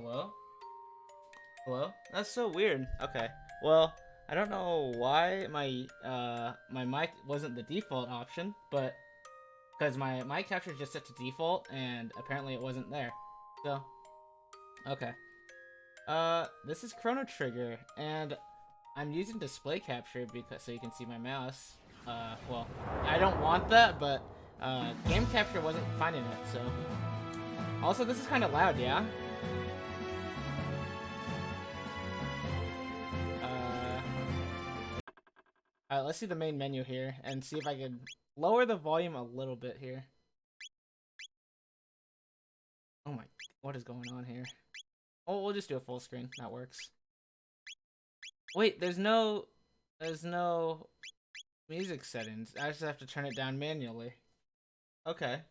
Hello? Hello? That's so weird. Okay. Well, I don't know why my mic wasn't the default option, but because my mic capture is just set to default and apparently it wasn't there. So, okay. This is Chrono Trigger and I'm using display capture because so you can see my mouse. Well, I don't want that, but game capture wasn't finding it, so. Also, this is kind of loud, yeah? Uh, Alright, let's see the main menu here and see if I can lower the volume a little bit here. Oh my, what is going on here? Oh, we'll just do a full screen. That works. Wait, there's no music settings. I just have to turn it down manually. Okay.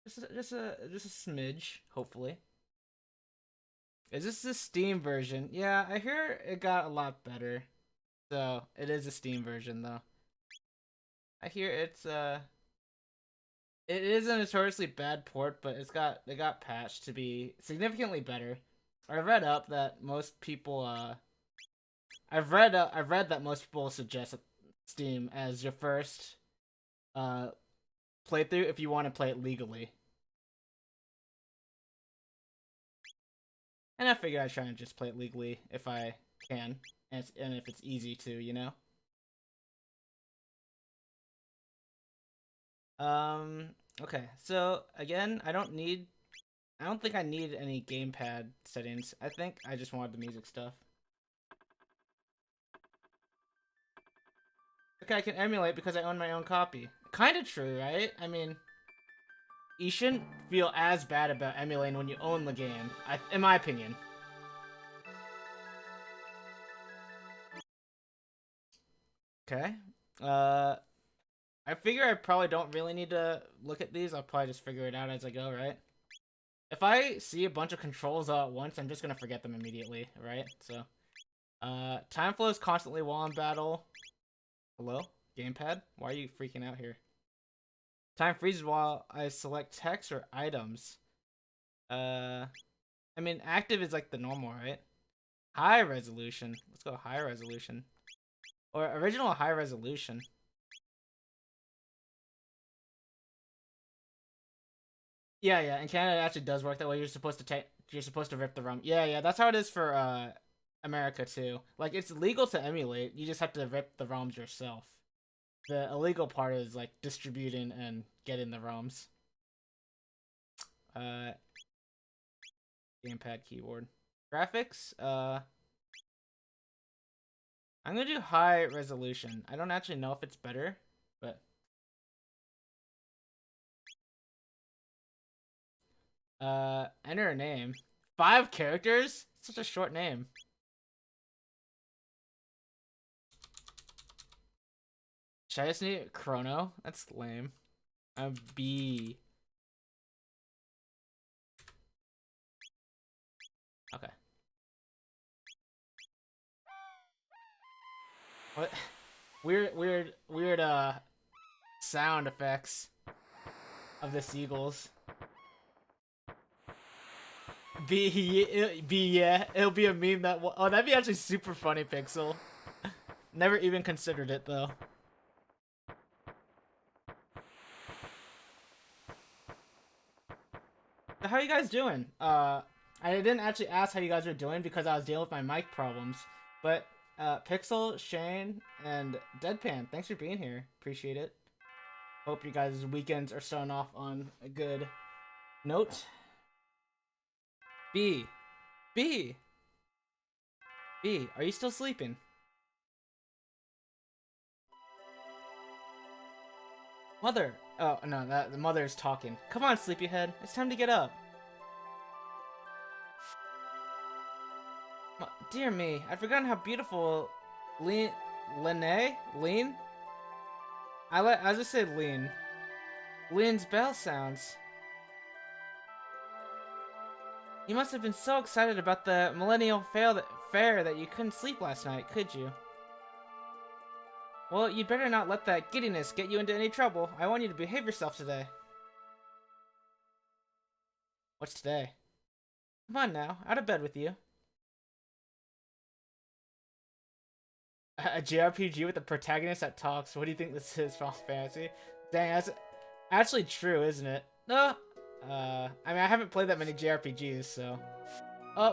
Just a smidge, hopefully. Is this the Steam version? Yeah, I hear it got a lot better. So, it is a Steam version though. I hear it is a notoriously bad port, but it got patched to be significantly better. I read up that most people I've read that most people suggest Steam as your first uh playthrough if you want to play it legally. And I figured I'd try and just play it legally if I can, and if it's easy to, you know. Okay. So again, I don't think I need any gamepad settings. I think I just wanted the music stuff. Okay, I can emulate because I own my own copy. Kind of true, right? I mean, you shouldn't feel as bad about emulating when you own the game, in my opinion. Okay. Uh, I figure I probably don't really need to look at these. I'll probably just figure it out as I go, right? If I see a bunch of controls all at once, I'm just gonna forget them immediately, right? So, time flows constantly while in battle. Hello? Gamepad? Why are you freaking out here? Time freezes while I select text or items. Uh, I mean, active is like the normal, right? High resolution. Let's go high resolution. Or original high resolution. Yeah, yeah. In Canada, it actually does work that way. You're supposed to rip the ROM. Yeah, yeah. That's how it is for America too. Like it's legal to emulate. You just have to rip the ROMs yourself. The illegal part is like distributing and getting the ROMs. Uh, Gamepad keyboard. Graphics. I'm gonna do high resolution. I don't actually know if it's better, but enter a name. 5 characters? Such a short name. Should I just need Chrono? That's lame. I'm B. Okay. What? Weird sound effects of the seagulls. B, yeah. It'll be a meme that oh, that'd be actually super funny, Pixel. Never even considered it though. So how are you guys doing? I didn't actually ask how you guys are doing because I was dealing with my mic problems. But Pixel, Shane, and Deadpan, thanks for being here. Appreciate it. Hope you guys' weekends are starting off on a good note. B. B. B. Are you still sleeping? Mother. Oh, no, the mother is talking. Come on, sleepyhead. It's time to get up. Dear me, I'd forgotten how beautiful Lean... Lean? I just said Lean. Lean's bell sounds. You must have been so excited about the Millennial Fair that you couldn't sleep last night, could you? Well, you'd better not let that giddiness get you into any trouble. I want you to behave yourself today. What's today? Come on now, out of bed with you. A JRPG with a protagonist that talks. What do you think this is, Final Fantasy? Dang, that's actually true, isn't it? No. I mean, I haven't played that many JRPGs, so.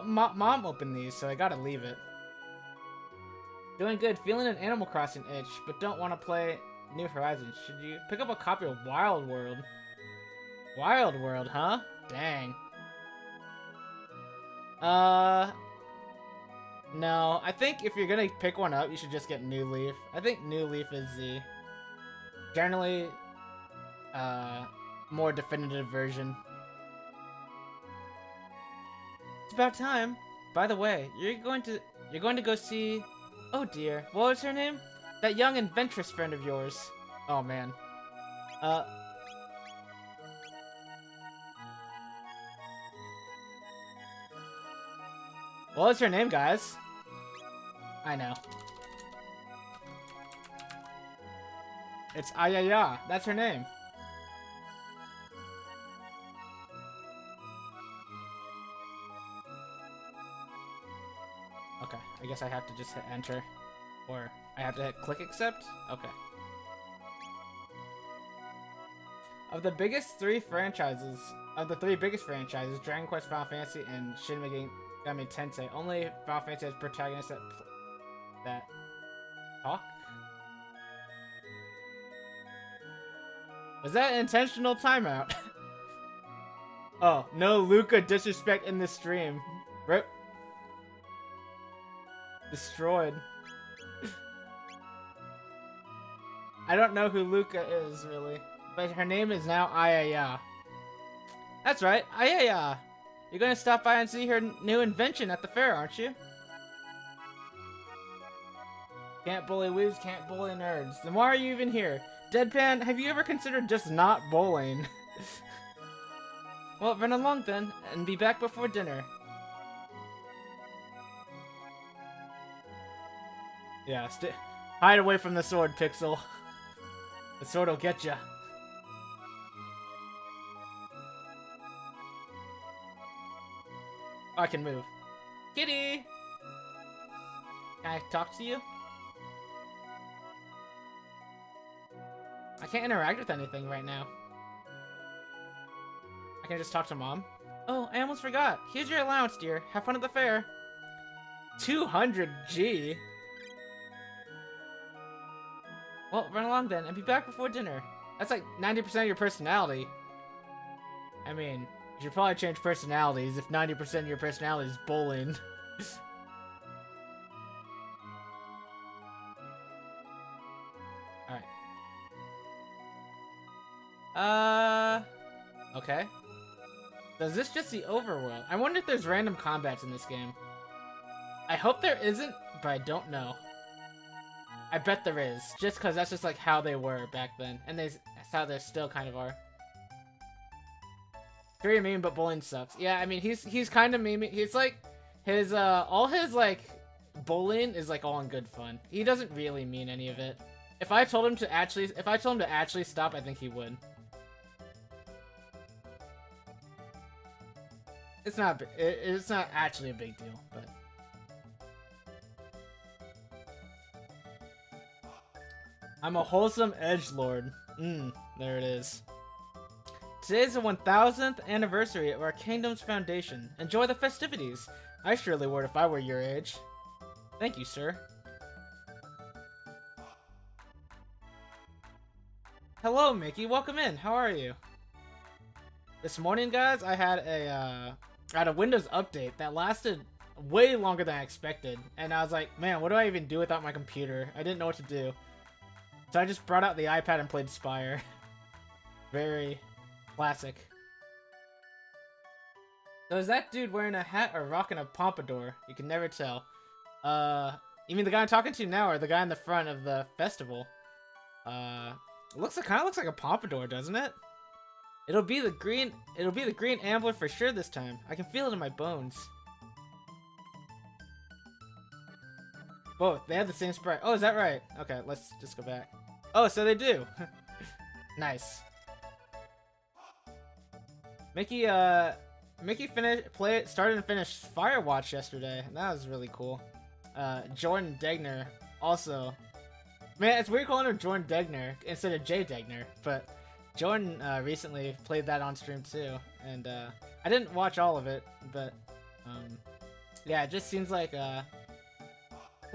Mom opened these, so I gotta leave it. Doing good. Feeling an Animal Crossing itch, but don't want to play New Horizons. Should you pick up a copy of Wild World? Wild World, huh? Dang. No. I think if you're gonna pick one up, you should just get New Leaf. I think New Leaf is the generally more definitive version. It's about time. By the way, you're going to go see. Oh dear, what was her name? That young adventurous friend of yours. Oh man. What was her name, guys? I know. It's Ayaya. That's her name. Okay, I guess I have to just hit enter. Or I have to hit click accept? Okay. Of the three biggest franchises, Dragon Quest, Final Fantasy, and Shin Megami Tensei, only Final Fantasy has protagonists that talk? Was that an intentional timeout? Oh, no Luca disrespect in the stream. Rip. Destroyed. I don't know who Luca is, really. But her name is now Ayaya. That's right, Ayaya. You're gonna stop by and see her new invention at the fair, aren't you? Can't bully weebs, can't bully nerds. Then why are you even here? Deadpan, have you ever considered just not bowling? Well, run along then, and be back before dinner. Yeah, hide away from the sword, Pixel. The sword will get ya. Oh, I can move. Kitty! Can I talk to you? I can't interact with anything right now. I can just talk to Mom. Oh, I almost forgot. Here's your allowance, dear. Have fun at the fair. 200 G? Well, run along then, and be back before dinner. That's like 90% of your personality. I mean, you should probably change personalities if 90% of your personality is bowling. Alright. Okay. So is this just the overworld? I wonder if there's random combats in this game. I hope there isn't, but I don't know. I bet there is, just because that's just like how they were back then, and that's how they still kind of are. Very mean, but bowling sucks. Yeah, I mean he's kind of mean. He's like his all his like bullying is like all in good fun. He doesn't really mean any of it. If I told him to actually stop, I think he would. It's not actually a big deal, but. I'm a wholesome edgelord. There it is. Today's the 1000th anniversary of our kingdom's foundation. Enjoy the festivities. I surely would if I were your age. Thank you, sir. Hello, Mickey. Welcome in. How are you? This morning, guys, I had a Windows update that lasted way longer than I expected. And I was like, man, what do I even do without my computer? I didn't know what to do. So I just brought out the iPad and played Spire. Very classic. So is that dude wearing a hat or rocking a pompadour? You can never tell. You mean the guy I'm talking to now or the guy in the front of the festival? It kind of looks like a pompadour, doesn't it? It'll be the green ambler for sure this time. I can feel it in my bones. Both. They have the same sprite. Oh, is that right? Okay, let's just go back. Oh, so they do. Nice. Mickey Mickey started and finished Firewatch yesterday. That was really cool. Jordan Degner also. Man, it's weird calling her Jordan Degner instead of Jay Degner, but Jordan recently played that on stream too, and I didn't watch all of it, but yeah, it just seems like a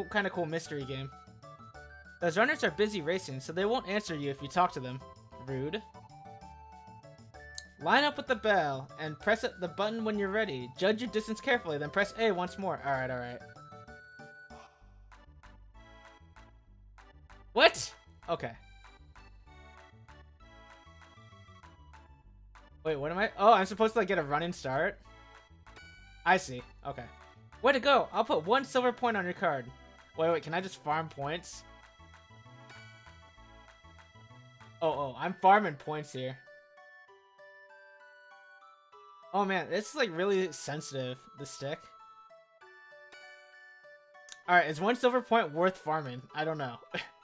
kind of cool mystery game. Those runners are busy racing, so they won't answer you if you talk to them. Rude. Line up with the bell and press the button when you're ready. Judge your distance carefully, then press A once more. Alright, alright. What? Okay. Wait, what am I? Oh, I'm supposed to like get a running start? I see. Okay. Way to go. I'll put 1 silver point on your card. Wait, can I just farm points? Oh, I'm farming points here. Oh man, this is like really sensitive, the stick. Alright, is 1 silver point worth farming? I don't know.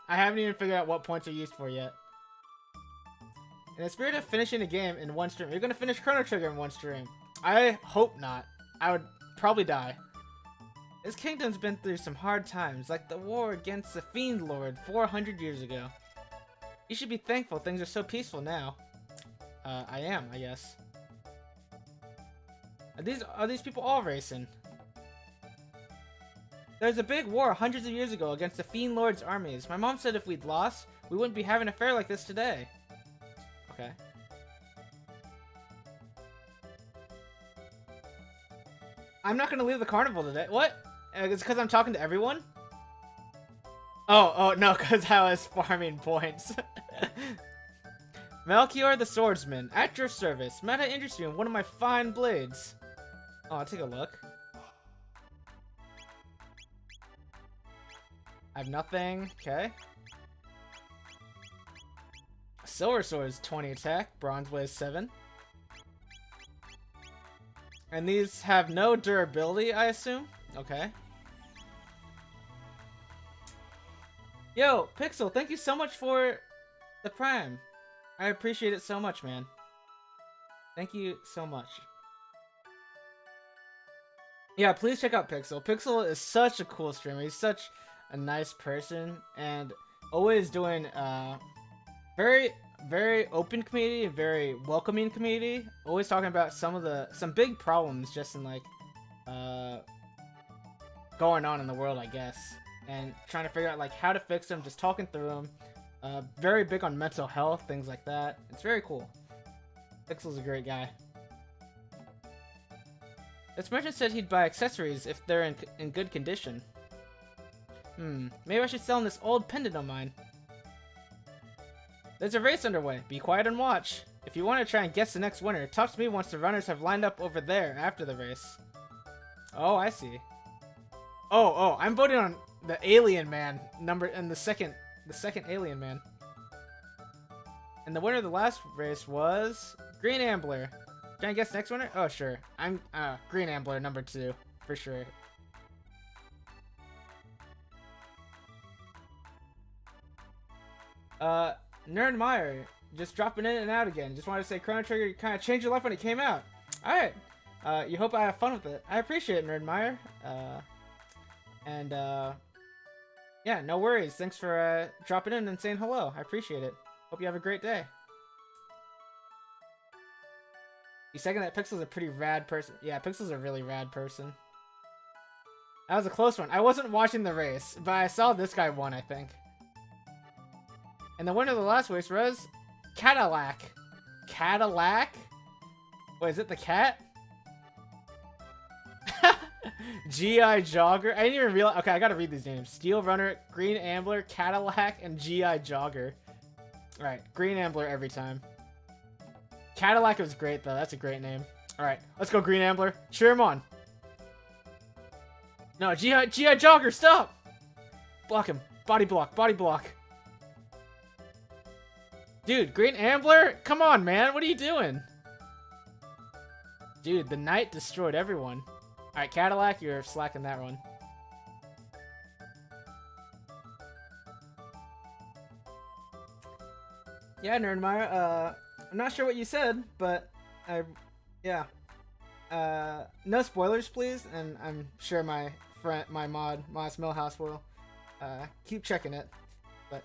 I haven't even figured out what points are used for yet. In the spirit of finishing the game in 1 stream, you're gonna finish Chrono Trigger in 1 stream. I hope not. I would probably die. This kingdom's been through some hard times, like the war against the Fiend Lord 400 years ago. You should be thankful things are so peaceful now. I am, I guess. Are these people all racing? There's a big war hundreds of years ago against the Fiend Lord's armies. My mom said if we'd lost, we wouldn't be having a fair like this today. Okay. I'm not gonna leave the carnival today. What? It's because I'm talking to everyone? Oh, no, because I was farming points. Melchior the Swordsman, at your service. Might I interest you in one of my fine blades? Oh, I'll take a look. I have nothing. Okay. Silver Sword is 20 attack. Bronze Blade is 7. And these have no durability, I assume? Okay. Yo, Pixel, thank you so much for the Prime. I appreciate it so much, man. Thank you so much. Yeah, please check out Pixel. Pixel is such a cool streamer. He's such a nice person and always doing very, very open community, very welcoming community. Always talking about some big problems just in like going on in the world, I guess, and trying to figure out like how to fix them. Just talking through them. Very big on mental health, things like that. It's very cool. Pixel's a great guy. This merchant said he'd buy accessories if they're in good condition. Maybe I should sell him this old pendant of mine. There's a race underway. Be quiet and watch. If you want to try and guess the next winner, talk to me once the runners have lined up over there after the race. Oh, I see. Oh, I'm voting on the Alien Man the second Alien Man. And the winner of the last race was Green Ambler. Can I guess next winner? Oh, sure. I'm Green Ambler number 2 for sure. Nerd Meyer just dropping in and out again. Just wanted to say Chrono Trigger kind of changed your life when it came out. All right. You hope I have fun with it. I appreciate it, Nerd Meyer. Yeah, no worries. Thanks for dropping in and saying hello. I appreciate it. Hope you have a great day. You second that Pixel's a pretty rad person. Yeah, Pixel's a really rad person. That was a close one. I wasn't watching the race, but I saw this guy won, I think. And the winner of the last race was Cadillac. Cadillac? Wait, is it the cat? G.I. Jogger. I didn't even realize. Okay, I gotta read these names. Steel Runner, Green Ambler, Cadillac, and G.I. Jogger. Alright, Green Ambler every time. Cadillac was great, though. That's a great name. Alright, let's go, Green Ambler. Cheer him on. No, G.I. Jogger, stop! Block him. Body block, body block. Dude, Green Ambler? Come on, man. What are you doing? Dude, the knight destroyed everyone. Alright, Cadillac, you're slacking that one. Yeah, Nerdmeyer, I'm not sure what you said, but yeah. No spoilers, please. And I'm sure my friend, my mod, Moss Millhouse will keep checking it. But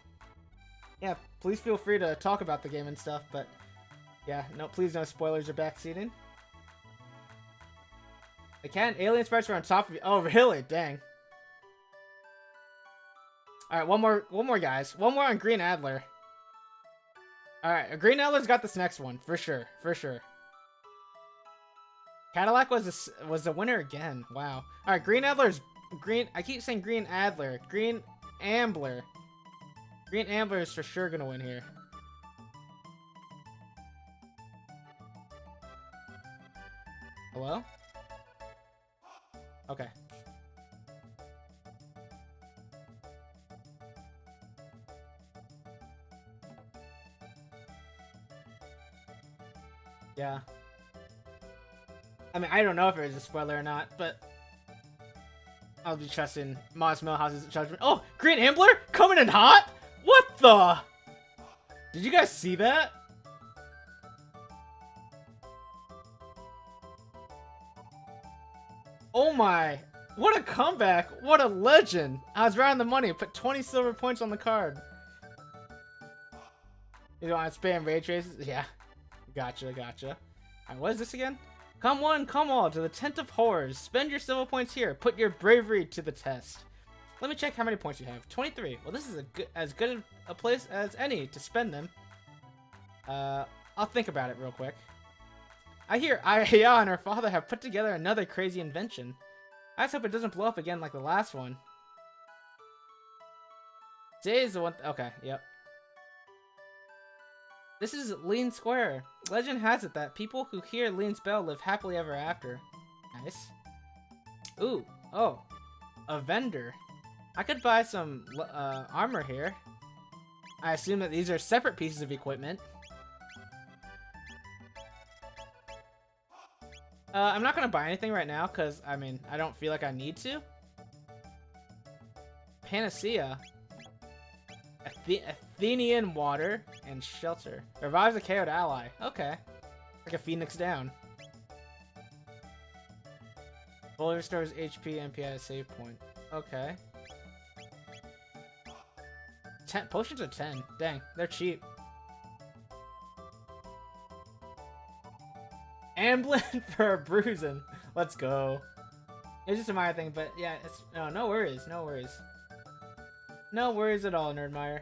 yeah, please feel free to talk about the game and stuff. But yeah, no, please no spoilers or backseating. They can. Alien sprites are on top of you. Oh, really? Dang. All right, one more, guys. One more on Green Adler. All right, Green Adler's got this next one for sure, for sure. Cadillac was the winner again. Wow. All right, Green Adler's green. I keep saying Green Adler. Green Ambler. Green Ambler is for sure gonna win here. Hello? Okay. Yeah. I mean, I don't know if it was a spoiler or not, but I'll be trusting Moss Millhouse's judgment. Oh, Green Ambler coming in hot? What the? Did you guys see that? Oh my. What a comeback. What a legend. I was right on the money. Put 20 silver points on the card. You don't want to spam ray traces? Yeah. Gotcha, gotcha. Alright, what is this again? Come one, come all to the Tent of Horrors. Spend your silver points here. Put your bravery to the test. Let me check how many points you have. 23. Well, this is as good a place as any to spend them. I'll think about it real quick. I hear Aya and her father have put together another crazy invention. I just hope it doesn't blow up again like the last one. Today is the one. Okay, yep. This is Lean Square. Legend has it that people who hear Lean's bell live happily ever after. Nice. Ooh, oh, a vendor. I could buy some armor here. I assume that these are separate pieces of equipment. I'm not gonna buy anything right now because, I mean, I don't feel like I need to. Panacea. Athenian water and shelter. Revives a KO'd ally. Okay. Like a phoenix down. Fully restores HP and MP at a save point. Okay. 10 potions are 10. Dang, they're cheap. Amblin for a bruising. Let's go. It's just a minor thing, but yeah, it's no worries, no worries. No worries at all, Nerdmeyer.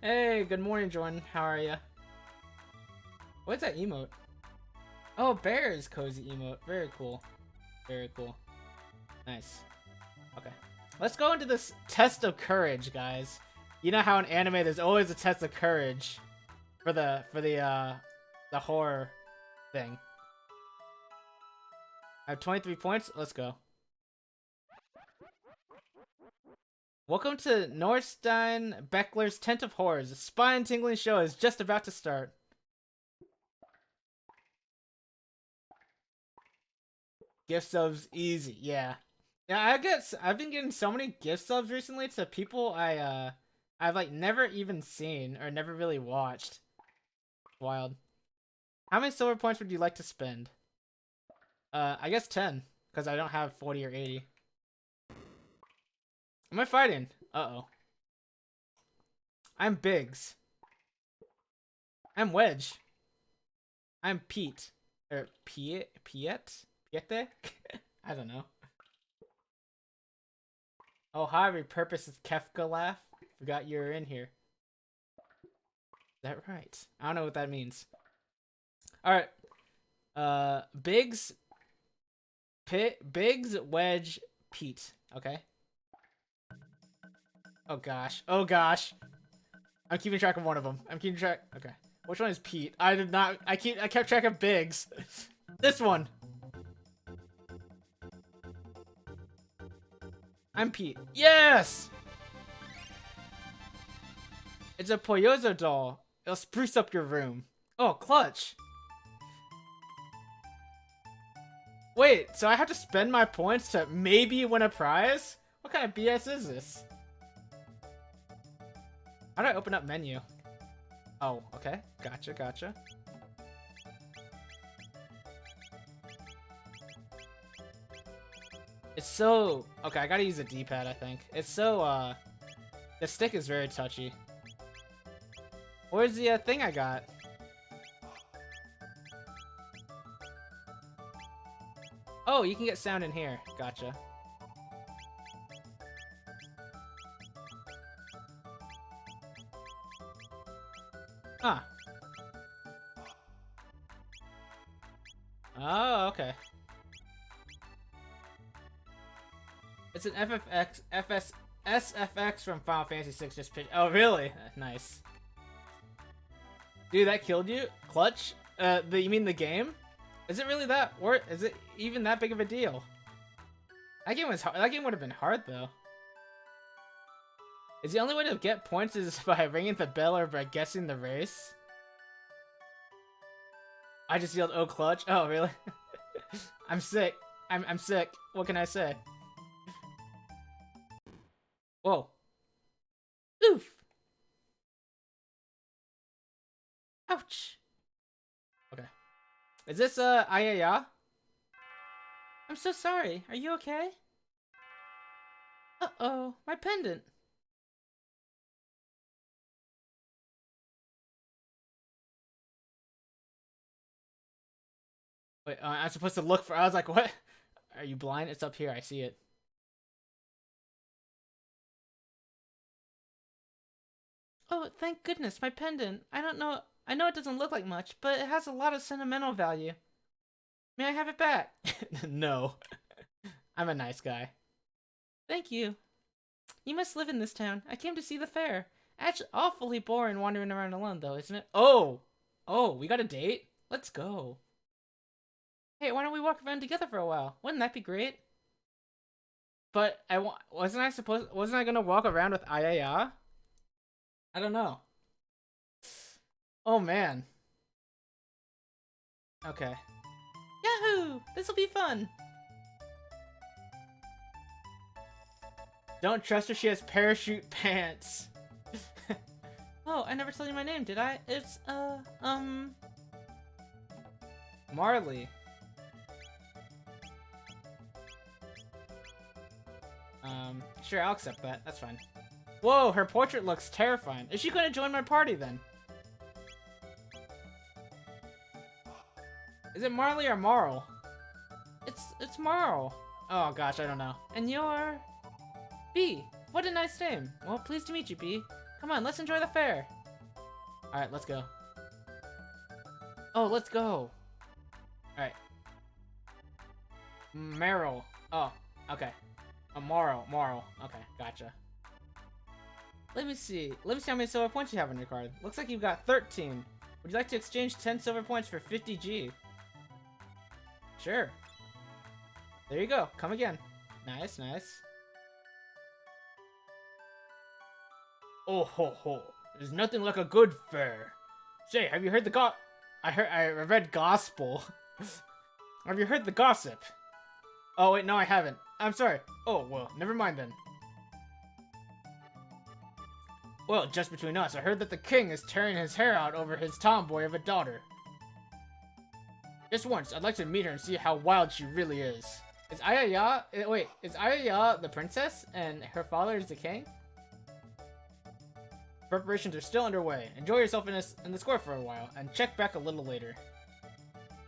Hey, good morning, Jordan. How are ya? What's that emote? Oh, Bear's cozy emote. Very cool. Very cool. Nice. Okay. Let's go into this test of courage, guys. You know how in anime there's always a test of courage for the horror thing. I have 23 points. Let's go. Welcome to Norstein Beckler's Tent of Horrors. The spine-tingling show is just about to start. Gift subs easy, yeah. Yeah, I guess I've been getting so many gift subs recently to people I've like never even seen or never really watched. Wild. How many silver points would you like to spend? I guess 10, because I don't have 40 or 80. Am I fighting? Uh-oh. I'm Biggs. I'm Wedge. I'm Pete. Or Piet? Piete? I don't know. Oh, hi, repurposed Kefka laugh. Forgot you were in here. Is that right? I don't know what that means. Alright. Biggs, Wedge, Pete. Okay. Oh gosh. Oh gosh. I'm keeping track of one of them. I'm keeping track. Okay. Which one is Pete? I did not. I kept track of Biggs. This one. I'm Pete. Yes! It's a Poyozo doll. It'll spruce up your room. Oh, clutch. Wait, so I have to spend my points to maybe win a prize? What kind of BS is this? How do I open up menu? Oh, okay. Gotcha, gotcha. It's so... Okay, I gotta use a D-pad, I think. It's so, the stick is very touchy. Where's the thing I got? Oh, you can get sound in here. Gotcha. Huh. Oh, okay. It's an SFX from Final Fantasy 6 just pitched. Oh, really? Nice. Dude, that killed you? Clutch? You mean the game? Is it really that, or is it even that big of a deal? That game was hard. That game would have been hard though. Is the only way to get points is by ringing the bell or by guessing the race? I just yelled, "Oh, clutch!" Oh, really? I'm sick. I'm sick. What can I say? Whoa. Oof. Ouch. Okay. Is this, Ayaya? I'm so sorry. Are you okay? Uh-oh. My pendant. Wait, I'm supposed to look for... I was like, what? Are you blind? It's up here. I see it. Oh, thank goodness, my pendant. I don't know... I know it doesn't look like much, but it has a lot of sentimental value. May I have it back? No. I'm a nice guy. Thank you. You must live in this town. I came to see the fair. Actually, awfully boring wandering around alone, though, isn't it? Oh! Oh, we got a date? Let's go. Hey, why don't we walk around together for a while? Wouldn't that be great? But wasn't I gonna walk around with Ayaya? I don't know. Oh man. Okay. Yahoo! This'll be fun. Don't trust her, she has parachute pants. Oh, I never told you my name, did I? It's, Marley. Sure, I'll accept that. That's fine. Whoa, her portrait looks terrifying. Is she gonna join my party then? Is it Marley or Marl? It's Marl. Oh gosh, I don't know. And you're... B. What a nice name. Well, pleased to meet you, B. Come on, let's enjoy the fair. Alright, let's go. Oh, let's go. Alright. Meryl. Oh, okay. Marl. Okay, gotcha. Let me see how many silver points you have on your card. Looks like you've got 13. Would you like to exchange 10 silver points for 50 G? Sure. There you go. Come again. Nice, nice. Oh ho ho. There's nothing like a good fair. Say, have you heard the I read gospel. Have you heard the gossip? Oh wait, no I haven't. I'm sorry. Oh, well, never mind then. Well, just between us, I heard that the king is tearing his hair out over his tomboy of a daughter. Just once, I'd like to meet her and see how wild she really is. Is Ayaya... Wait, is Ayaya the princess and her father is the king? Preparations are still underway. Enjoy yourself in the square for a while, and check back a little later.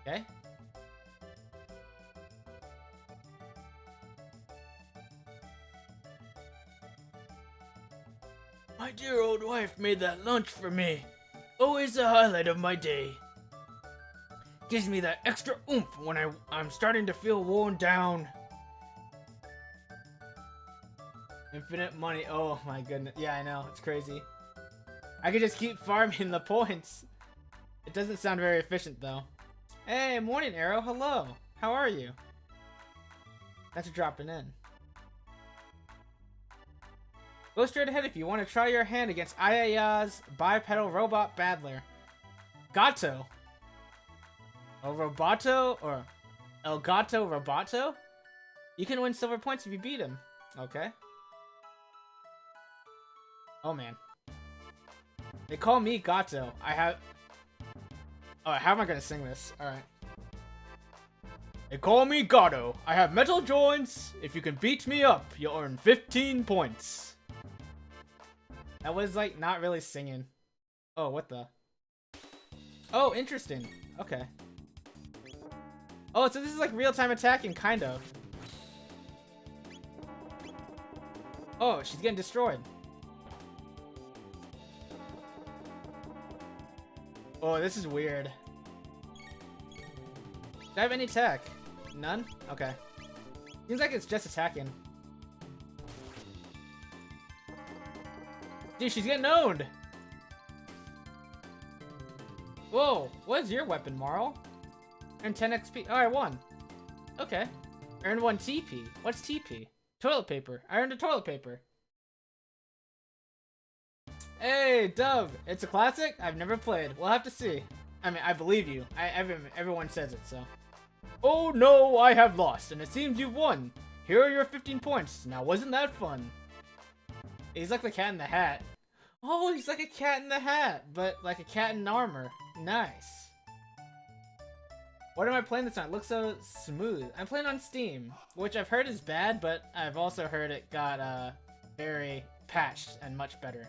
Okay? My dear old wife made that lunch for me. Always the highlight of my day. Gives me that extra oomph when I'm starting to feel worn down. Infinite money. Oh my goodness. Yeah, I know. It's crazy. I could just keep farming the points. It doesn't sound very efficient though. Hey, morning Arrow. Hello. How are you? Thanks for dropping in. Go straight ahead if you want to try your hand against Ayaya's bipedal robot battler. Gato. El Roboto or El Gato Roboto? You can win silver points if you beat him. Okay. Oh man. They call me Gato. Oh, how am I gonna sing this? Alright. They call me Gato. I have metal joints. If you can beat me up, you'll earn 15 points. That was like not really singing. Oh, what the? Oh, interesting. Okay. Oh, so this is like real-time attacking, kind of. Oh, she's getting destroyed. Oh, this is weird. Do I have any tech? None? Okay. Seems like it's just attacking. Dude, she's getting owned! Whoa, what is your weapon, Marl? Earn 10 XP. Oh, I won. Okay. Earned 1 TP. What's TP? Toilet paper. I earned a toilet paper. Hey, Dove. It's a classic? I've never played. We'll have to see. I mean, I believe you. Everyone says it, so. Oh no, I have lost, and it seems you've won. Here are your 15 points. Now, wasn't that fun? He's like the Cat in the Hat. Oh, he's like a cat in the hat, but like a cat in armor. Nice. What am I playing this on? It looks so smooth. I'm playing on Steam, which I've heard is bad, but I've also heard it got very patched and much better.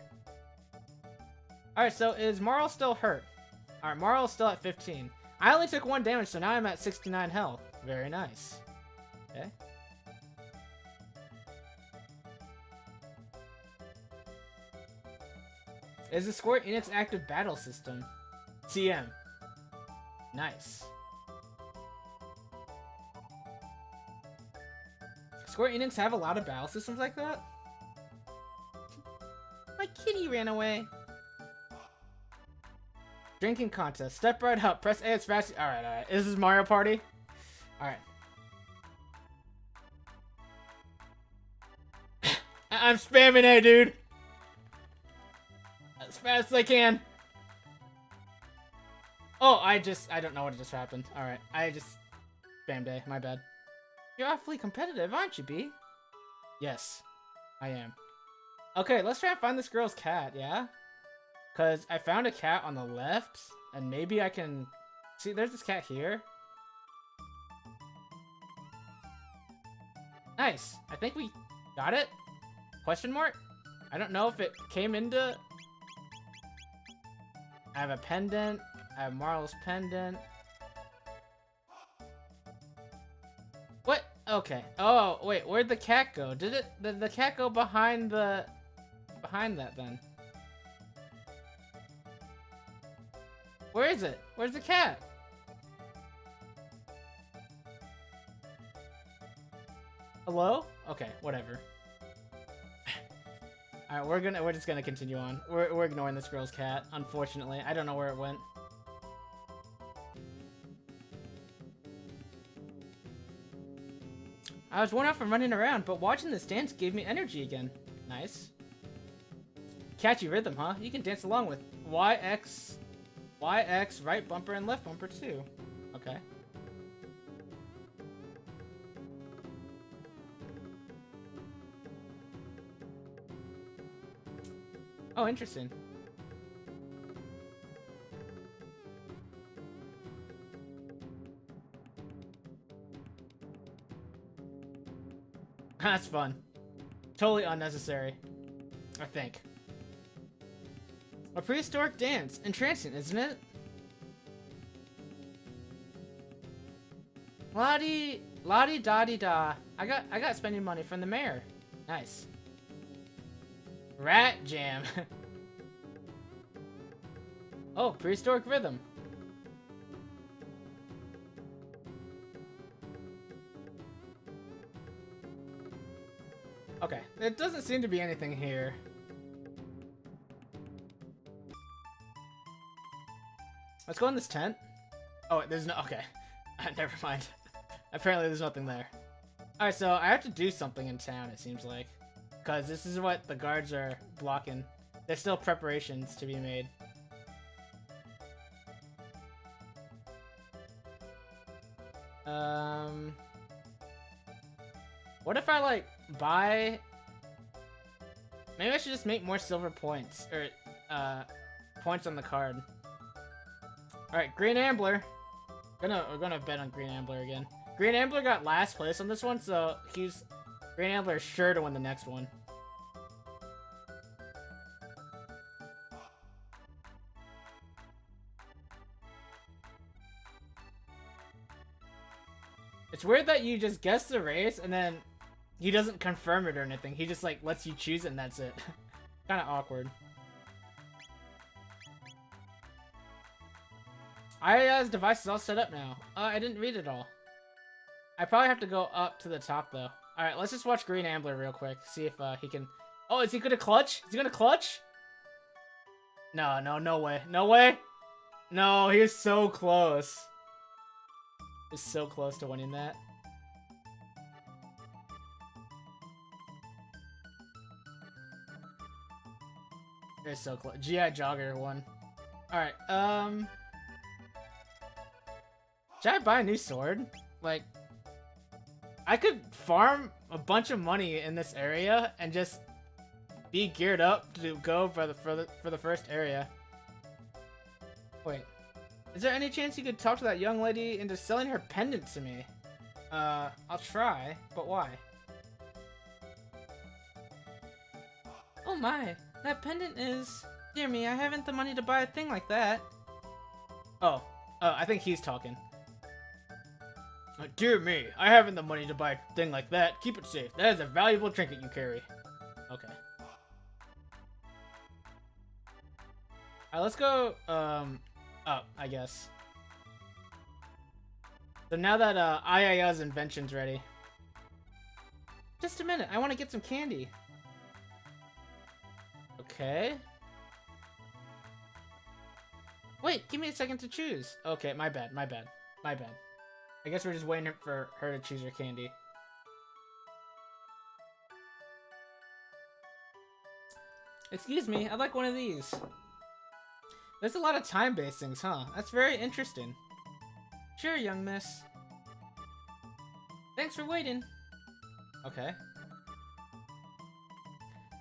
Alright, so is Marl still hurt? Alright, Marl's still at 15. I only took 1 damage, so now I'm at 69 health. Very nice. Okay. Is the Square Enix active battle system? TM. Nice. Square Enix have a lot of battle systems like that? My kitty ran away. Drinking contest. Step right up. Press A as fast. Alright, alright. This is Mario Party. Alright. I'm spamming A, dude. As fast as I can. Oh, I don't know what just happened. Alright. I just spammed A. My bad. You're awfully competitive, aren't you, B? Yes, I am. Okay, let's try and find this girl's cat, yeah? Because I found a cat on the left, and maybe I can... See, there's this cat here. Nice. I think we got it? Question mark? I don't know if it came into... I have a pendant. I have Marl's pendant. What? Okay. Oh, wait. Where'd the cat go? Did the cat go behind the... Behind that, then? Where is it? Where's the cat? Hello? Okay, whatever. Alright, we're just gonna continue on. We're ignoring this girl's cat, unfortunately. I don't know where it went. I was worn out from running around, but watching this dance gave me energy again. Nice. Catchy rhythm, huh? You can dance along with YX, right bumper, and left bumper too. Okay. Oh, interesting. That's fun. Totally unnecessary. I think. A prehistoric dance. Entrancing, isn't it? La-di-da-di-da. I got spending money from the mayor. Nice. Rat jam. Oh, prehistoric rhythm. Okay, it doesn't seem to be anything here. Let's go in this tent. Oh, there's no... Okay. Never mind. Apparently there's nothing there. Alright, so I have to do something in town, it seems like. Because this is what the guards are blocking. There's still preparations to be made. What if I, like, buy... Maybe I should just make more silver points. Or, points on the card. Alright, Green Ambler. We're gonna bet on Green Ambler again. Green Ambler got last place on this one, so Green Ambler is sure to win the next one. It's weird that you just guess the race and then he doesn't confirm it or anything. He just like lets you choose it and that's it. Kind of awkward. IAI's device is all set up now. I didn't read it all. I probably have to go up to the top though. Alright, let's just watch Green Ambler real quick. See if he can... Oh, is he gonna clutch? Is he gonna clutch? No, no way. No way? No, he is so close. He's so close to winning that. It's so close. GI Jogger won. Alright, should I buy a new sword? Like, I could farm a bunch of money in this area and just be geared up to go for the first area. Wait. Is there any chance you could talk to that young lady into selling her pendant to me? I'll try, but why? Oh my, that pendant is... Dear me, I haven't the money to buy a thing like that. Oh, I think he's talking. Dear me, I haven't the money to buy a thing like that. Keep it safe. That is a valuable trinket you carry. Okay. Alright, let's go, up, I guess. So now that, Ayaya's invention's ready. Just a minute, I want to get some candy. Okay. Wait, give me a second to choose. Okay, my bad. I guess we're just waiting for her to choose her candy. Excuse me, I'd like one of these. There's a lot of time-based things, huh? That's very interesting. Sure, young miss. Thanks for waiting. Okay.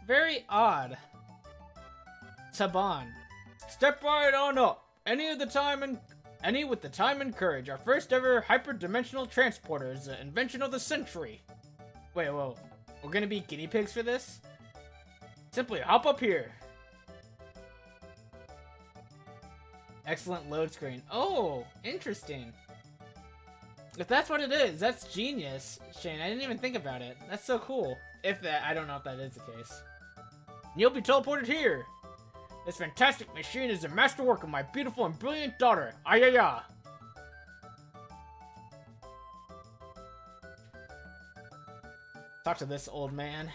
Very odd. Taban. Step right on up. Any with the time and courage. Our first ever hyperdimensional transporter is the invention of the century. Wait, whoa. We're gonna be guinea pigs for this? Simply hop up here. Excellent load screen. Oh, interesting. If that's what it is, that's genius, Shane. I didn't even think about it. That's so cool. If that, I don't know if that is the case. You'll be teleported here. This fantastic machine is the masterwork of my beautiful and brilliant daughter, Ayaya. Talk to this old man.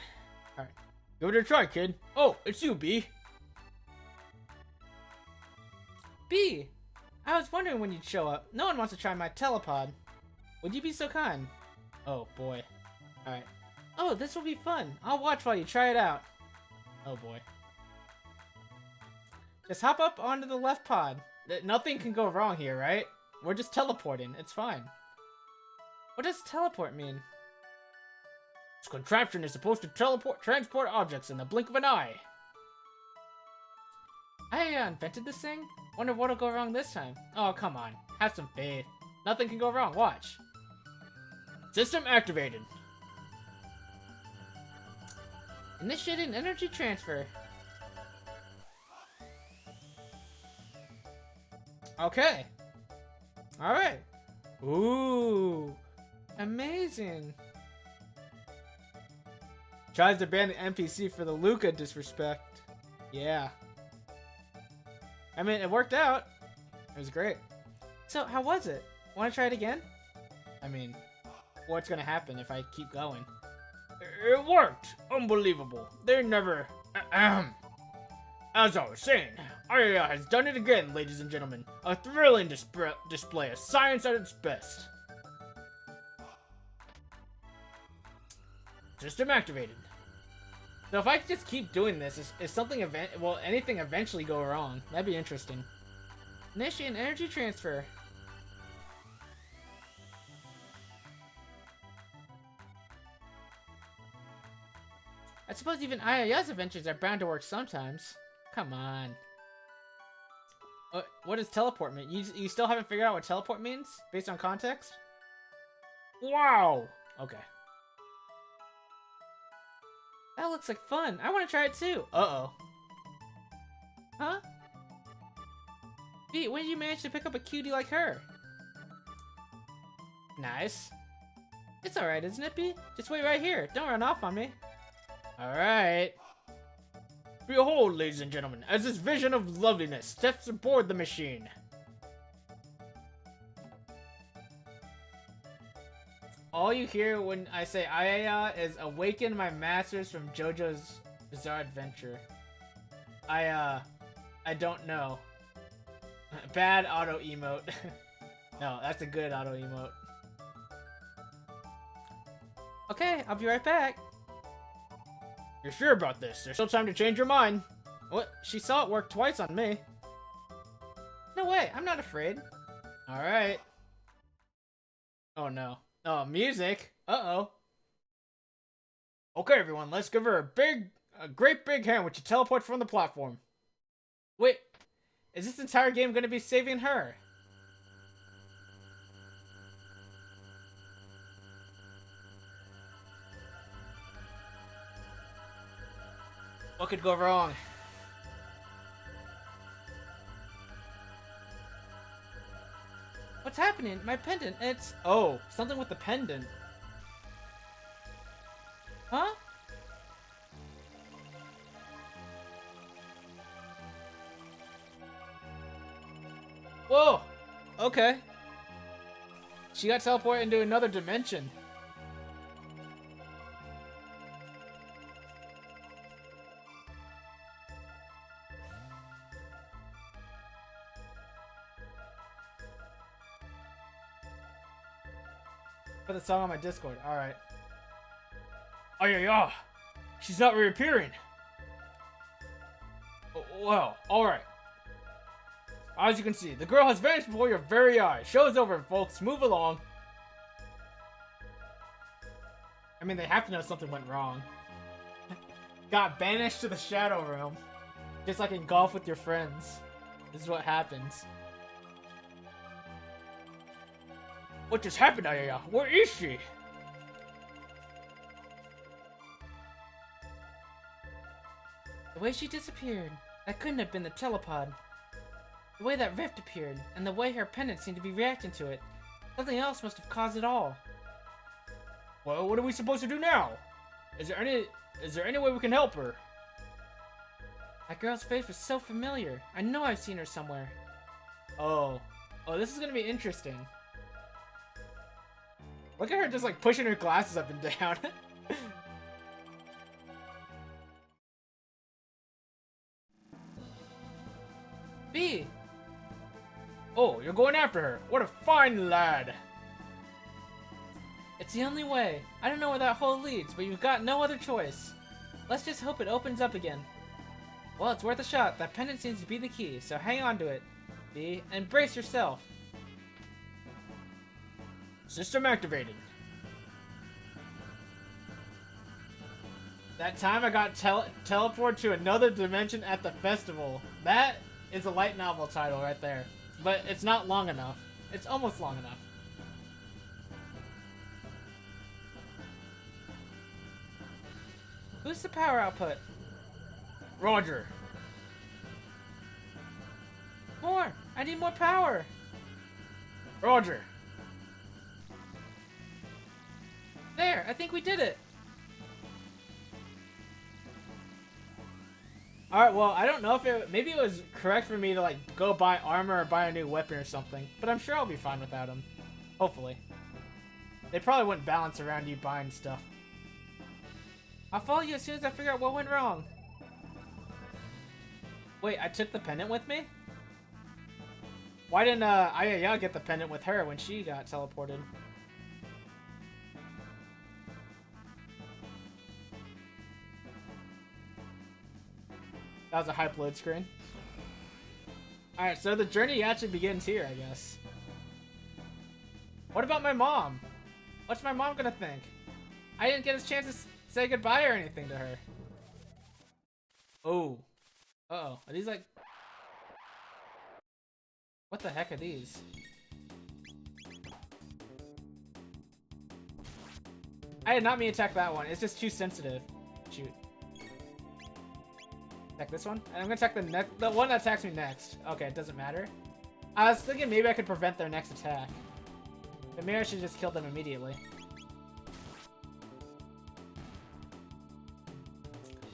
Alright. Give it a try, kid. Oh, it's you, B. B! I was wondering when you'd show up. No one wants to try my telepod. Would you be so kind? Oh, boy. Alright. Oh, this will be fun. I'll watch while you try it out. Oh, boy. Just hop up onto the left pod. Nothing can go wrong here, right? We're just teleporting. It's fine. What does teleport mean? This contraption is supposed to transport objects in the blink of an eye. I invented this thing? Wonder what'll go wrong this time. Oh, come on. Have some faith. Nothing can go wrong. Watch. System activated. Initiating energy transfer. Okay. Alright. Ooh. Amazing. Tries to ban the NPC for the Luca disrespect. Yeah. I mean, it worked out. It was great. So, how was it? Want to try it again? I mean, what's gonna happen if I keep going? It worked! Unbelievable. They never... As I was saying, Arya has done it again, ladies and gentlemen. A thrilling display of science at its best. System activated. So if I just keep doing this, is something will anything eventually go wrong? That'd be interesting. Initiate energy transfer. I suppose even Ayaya's adventures are bound to work sometimes. Come on. What does teleport mean? You still haven't figured out what teleport means? Based on context? Wow. Okay. That looks like fun. I want to try it too. Uh-oh. Huh? Pete, when did you manage to pick up a cutie like her? Nice. It's alright, isn't it, Pete? Just wait right here. Don't run off on me. Alright. Behold, ladies and gentlemen, as this vision of loveliness steps aboard the machine. All you hear when I say Ayaya is awaken my masters from JoJo's Bizarre Adventure. I don't know. Bad auto emote. No, that's a good auto emote. Okay, I'll be right back. You're sure about this? There's still time to change your mind. What? She saw it work twice on me. No way, I'm not afraid. Alright. Oh no. Oh, music. Uh-oh. Okay, everyone, let's give her a great big hand when she teleports from the platform. Wait, is this entire game gonna be saving her? What could go wrong? What's happening? My pendant, it's... Oh, something with the pendant. Huh? Whoa! Okay. She got teleported into another dimension. Put the song on my Discord. Alright. Oh yeah. She's not reappearing. Well, alright. As you can see, the girl has vanished before your very eyes. Show's over, folks. Move along. I mean, they have to know something went wrong. Got banished to the Shadow Realm. Just like in Golf with Your Friends. This is what happens. What just happened, Ayaya? Where is she? The way she disappeared. That couldn't have been the telepod. The way that rift appeared, and the way her pendant seemed to be reacting to it. Something else must have caused it all. Well, what are we supposed to do now? Is there any way we can help her? That girl's face was so familiar. I know I've seen her somewhere. Oh, this is gonna be interesting. Look at her just like pushing her glasses up and down. B! Oh, you're going after her. What a fine lad. It's the only way. I don't know where that hole leads, but you've got no other choice. Let's just hope it opens up again. Well, it's worth a shot. That pendant seems to be the key, so hang on to it, B, and brace yourself. System activated. That time I got teleported to another dimension at the festival. That is a light novel title right there. But it's not long enough. It's almost long enough. Boost the power output. Roger. More! I need more power! Roger. There! I think we did it! Alright, well, I don't know if maybe it was correct for me to, like, go buy armor or buy a new weapon or something. But I'm sure I'll be fine without them. Hopefully. They probably wouldn't balance around you buying stuff. I'll follow you as soon as I figure out what went wrong. Wait, I took the pendant with me? Why didn't Ayaya get the pendant with her when she got teleported? That was a hype load screen. Alright, so the journey actually begins here, I guess. What about my mom? What's my mom gonna think? I didn't get a chance to say goodbye or anything to her. Oh. Uh-oh. Are these like... What the heck are these? I did not mean to attack that one. It's just too sensitive. Shoot. Attack this one? And I'm gonna attack the one that attacks me next. Okay, it doesn't matter. I was thinking maybe I could prevent their next attack. But maybe I should just kill them immediately.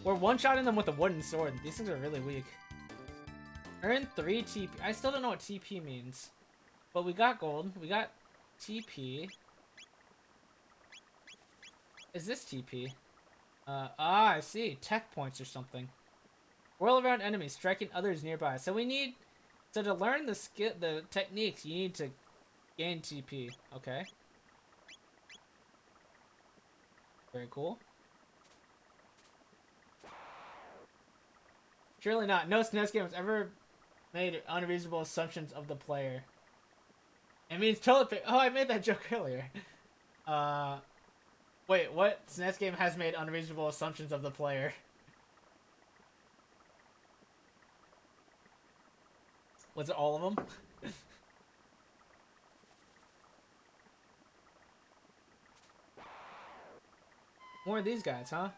We're one-shotting them with a wooden sword. These things are really weak. Earn 3 TP. I still don't know what TP means. But we got gold. We got TP. Is this TP? I see. Tech points or something. Whirl around enemies, striking others nearby. So we need... So to learn the techniques, you need to gain TP. Okay. Very cool. Surely not. No SNES game has ever made unreasonable assumptions of the player. It means toilet paper. Oh, I made that joke earlier. Wait, what SNES game has made unreasonable assumptions of the player? Was it all of them? More of these guys, huh?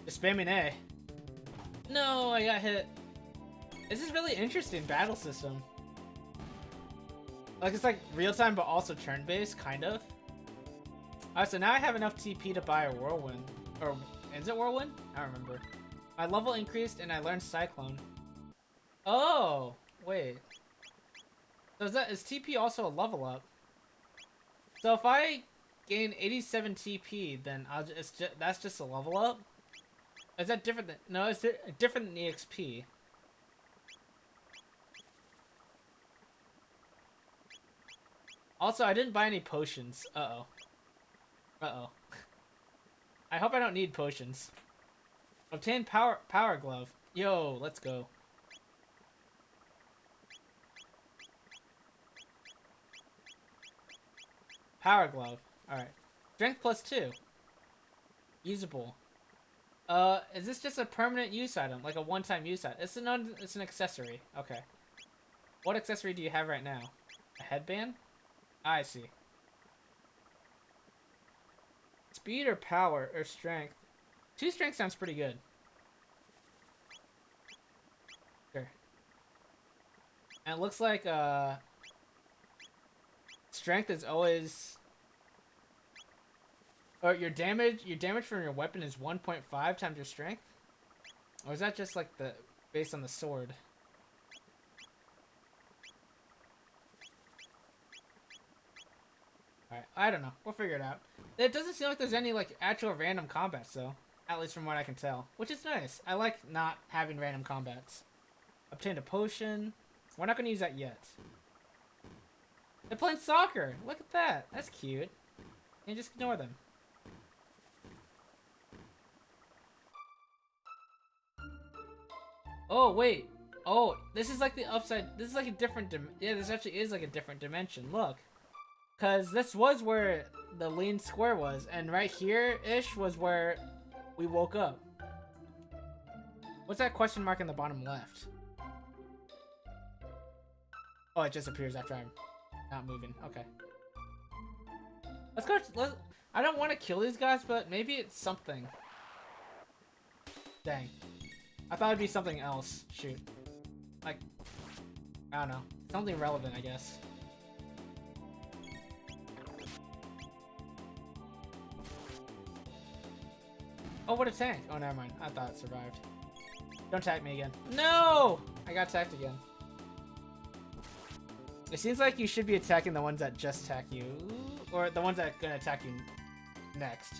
Just spamming A. No, I got hit. This is really interesting battle system. Like, it's like real-time, but also turn-based, kind of. Alright, so now I have enough TP to buy a Whirlwind. Or, is it Whirlwind? I don't remember. My level increased, and I learned Cyclone. Oh! Wait. So is TP also a level up? So if I gain 87 TP, then that's just a level up? Is that different than... No, it's different than EXP. Also, I didn't buy any potions. Uh-oh. Uh-oh. I hope I don't need potions. Obtain power glove. Yo, let's go. Power glove. Alright. Strength +2. Usable. Is this just a permanent use item? Like a one-time use item? It's an accessory. Okay. What accessory do you have right now? A headband? I see. Speed or power or strength? 2 strength sounds pretty good. Sure. And it looks like strength is always, or your damage from your weapon is 1.5 times your strength? Or is that just like based on the sword? Alright, I don't know. We'll figure it out. It doesn't seem like there's any, like, actual random combats, though. At least from what I can tell. Which is nice. I like not having random combats. Obtained a potion. We're not going to use that yet. They're playing soccer! Look at that! That's cute. And just ignore them. Oh, wait. Oh, this is like the upside... This is like a different... Yeah, this actually is like a different dimension. Look. Because this was where the lean square was, and right here-ish was where we woke up. What's that question mark in the bottom left? Oh, it just appears after I'm not moving. Okay. Let's go. I don't want to kill these guys, but maybe it's something. Dang. I thought it'd be something else. Shoot. Like, I don't know. Something relevant, I guess. Oh, what a tank. Oh, never mind. I thought it survived. Don't attack me again. No! I got attacked again. It seems like you should be attacking the ones that just attack you. Or the ones that are gonna attack you next.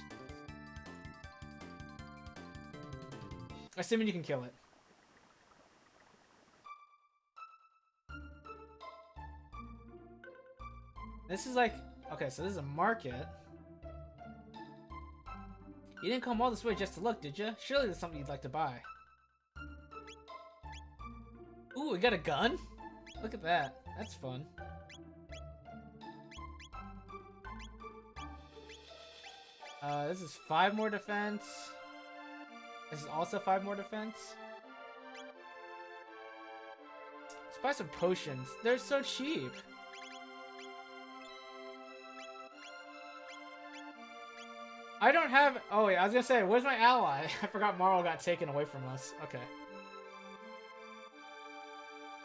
Assuming you can kill it. This is like... Okay, so this is a market. You didn't come all this way just to look, did you? Surely there's something you'd like to buy. Ooh, we got a gun? Look at that. That's fun. This is 5 more defense. This is also 5 more defense. Let's buy some potions. They're so cheap. I don't have... Oh, wait, I was gonna say, where's my ally? I forgot Marl got taken away from us. Okay.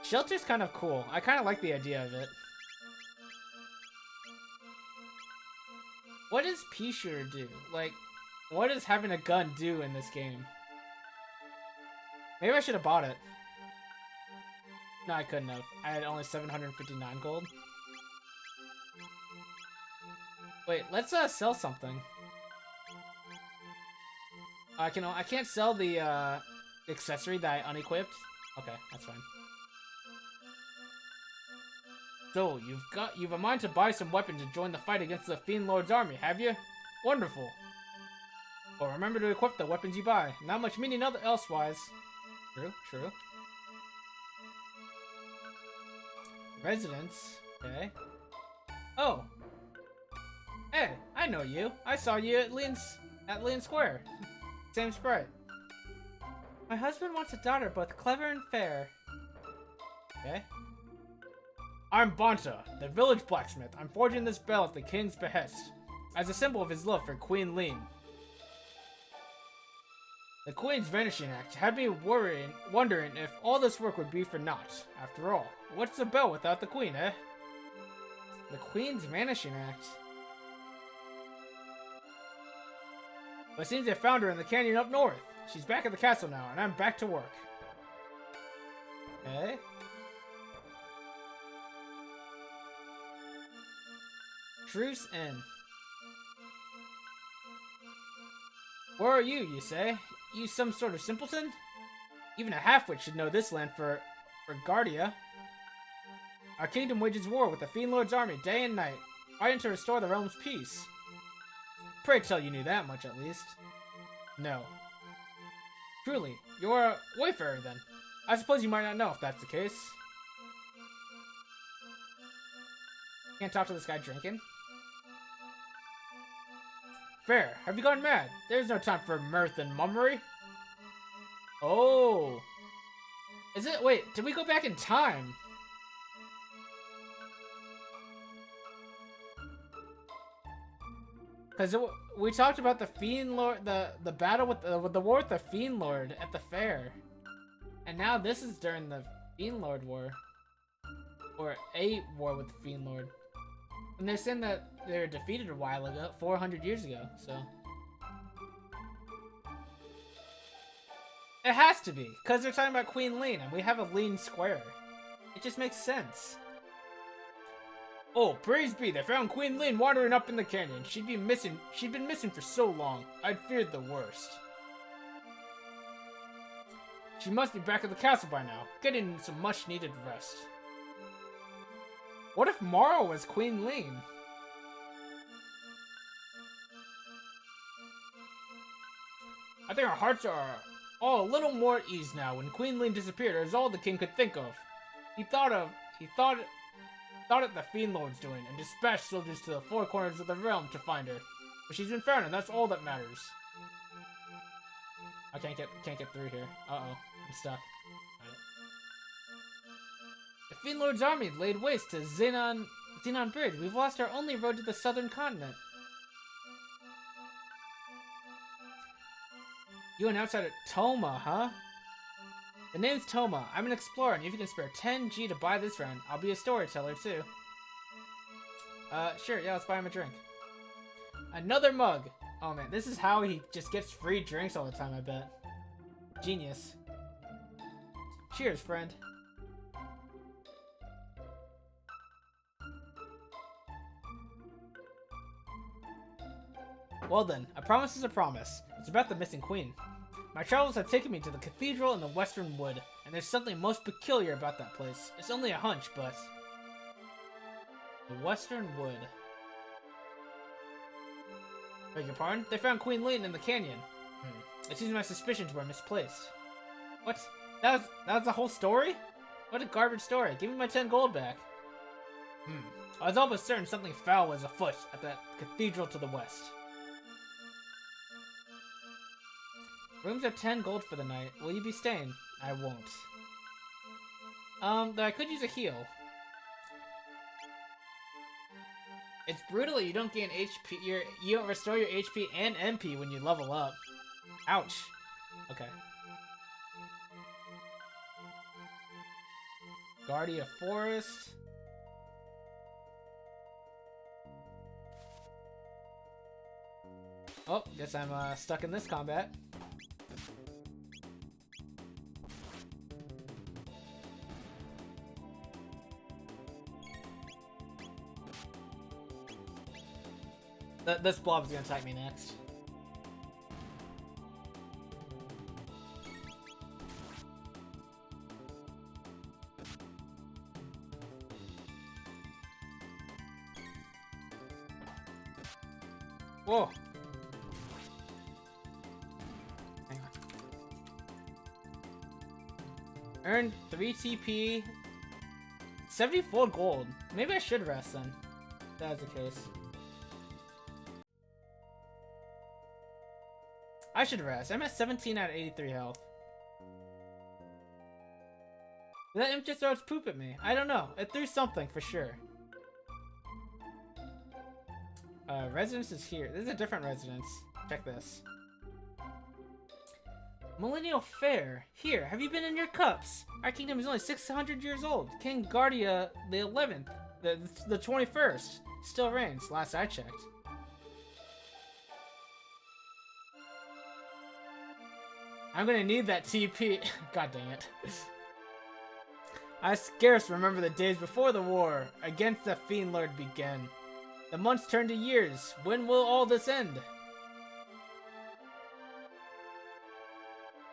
Shelter's kind of cool. I kind of like the idea of it. What does P-Shooter do? Like, what does having a gun do in this game? Maybe I should have bought it. No, I couldn't have. I had only 759 gold. Wait, let's sell something. I can't sell the accessory that I unequipped. Okay, that's fine. So, you've a mind to buy some weapons to join the fight against the Fiend Lord's army, have you? Wonderful. But remember to equip the weapons you buy. Not much meaning elsewise. True, true. Residence. Okay. Oh. Hey, I know you. I saw you at Lean Square. Same sprite. My husband wants a daughter both clever and fair. Okay. I'm Bonta, the village blacksmith. I'm forging this bell at the king's behest, as a symbol of his love for Queen Lean. The Queen's Vanishing Act had me wondering if all this work would be for naught. After all, what's the bell without the Queen, eh? The Queen's Vanishing Act. But it seems they found her in the canyon up north. She's back at the castle now, and I'm back to work. Okay. Truce in. Where are you say? You some sort of simpleton? Even a half-wit should know this land for Guardia. Our kingdom wages war with the Fiend Lord's army day and night, fighting to restore the realm's peace. Pray tell you knew that much, at least. No. Truly, you're a wayfarer, then. I suppose you might not know if that's the case. Can't talk to this guy drinking. Fair. Have you gone mad? There's no time for mirth and mummery. Oh. Is it? Wait, did we go back in time? Because we talked about the Fiend Lord, the battle with the war with the Fiend Lord at the fair. And now this is during the Fiend Lord war. Or a war with the Fiend Lord. And they're saying that they were defeated a while ago, 400 years ago, so. It has to be, because they're talking about Queen Lean, and we have a Lean Square. It just makes sense. Oh, praise be, they found Queen Lean wandering up in the canyon. She'd been missing for so long. I'd feared the worst. She must be back at the castle by now, getting some much-needed rest. What if Mara was Queen Lean? I think our hearts are all a little more at ease now. When Queen Lean disappeared, it was all the king could think of. He thought it the Fiend Lord's doing, and dispatched soldiers to the four corners of the realm to find her. But she's been found, and that's all that matters. I can't get through here. Uh-oh, I'm stuck. The Fiend Lord's army laid waste to Xenon Bridge. We've lost our only road to the southern continent. You an outsider, Toma, huh? The name's Toma. I'm an explorer, and if you can spare 10G to buy this round, I'll be a storyteller too. Sure, yeah, let's buy him a drink. Another mug. Oh man, this is how he just gets free drinks all the time, I bet. Genius. Cheers, friend. Well then, a promise is a promise. It's about the missing queen. My travels have taken me to the cathedral in the Western Wood, and there's something most peculiar about that place. It's only a hunch, but... The Western Wood. Beg your pardon? They found Queen Lean in the canyon. It seems my suspicions were misplaced. What? That was the whole story? What a garbage story. Give me my 10 gold back. I was almost certain something foul was afoot at that cathedral to the west. Rooms are 10 gold for the night. Will you be staying? I won't. Though I could use a heal. It's brutal that you don't gain HP. You don't restore your HP and MP when you level up. Ouch. Okay. Guardia Forest. Oh, guess I'm stuck in this combat. This blob's gonna attack me next. Whoa. Hang on. Earned 3 TP. 74 gold. Maybe I should rest then. If that's the case. I should rest. I'm at 17 out of 83 health. Did that imp just throw its poop at me? I don't know. It threw something for sure. Residence is here. This is a different residence. Check this. Millennial Fair. Here, have you been in your cups? Our kingdom is only 600 years old. King Guardia the 11th, the 21st, still reigns, last I checked. I'm gonna need that TP. God dang it. I scarce remember the days before the war against the Fiend Lord began. The months turn to years. When will all this end?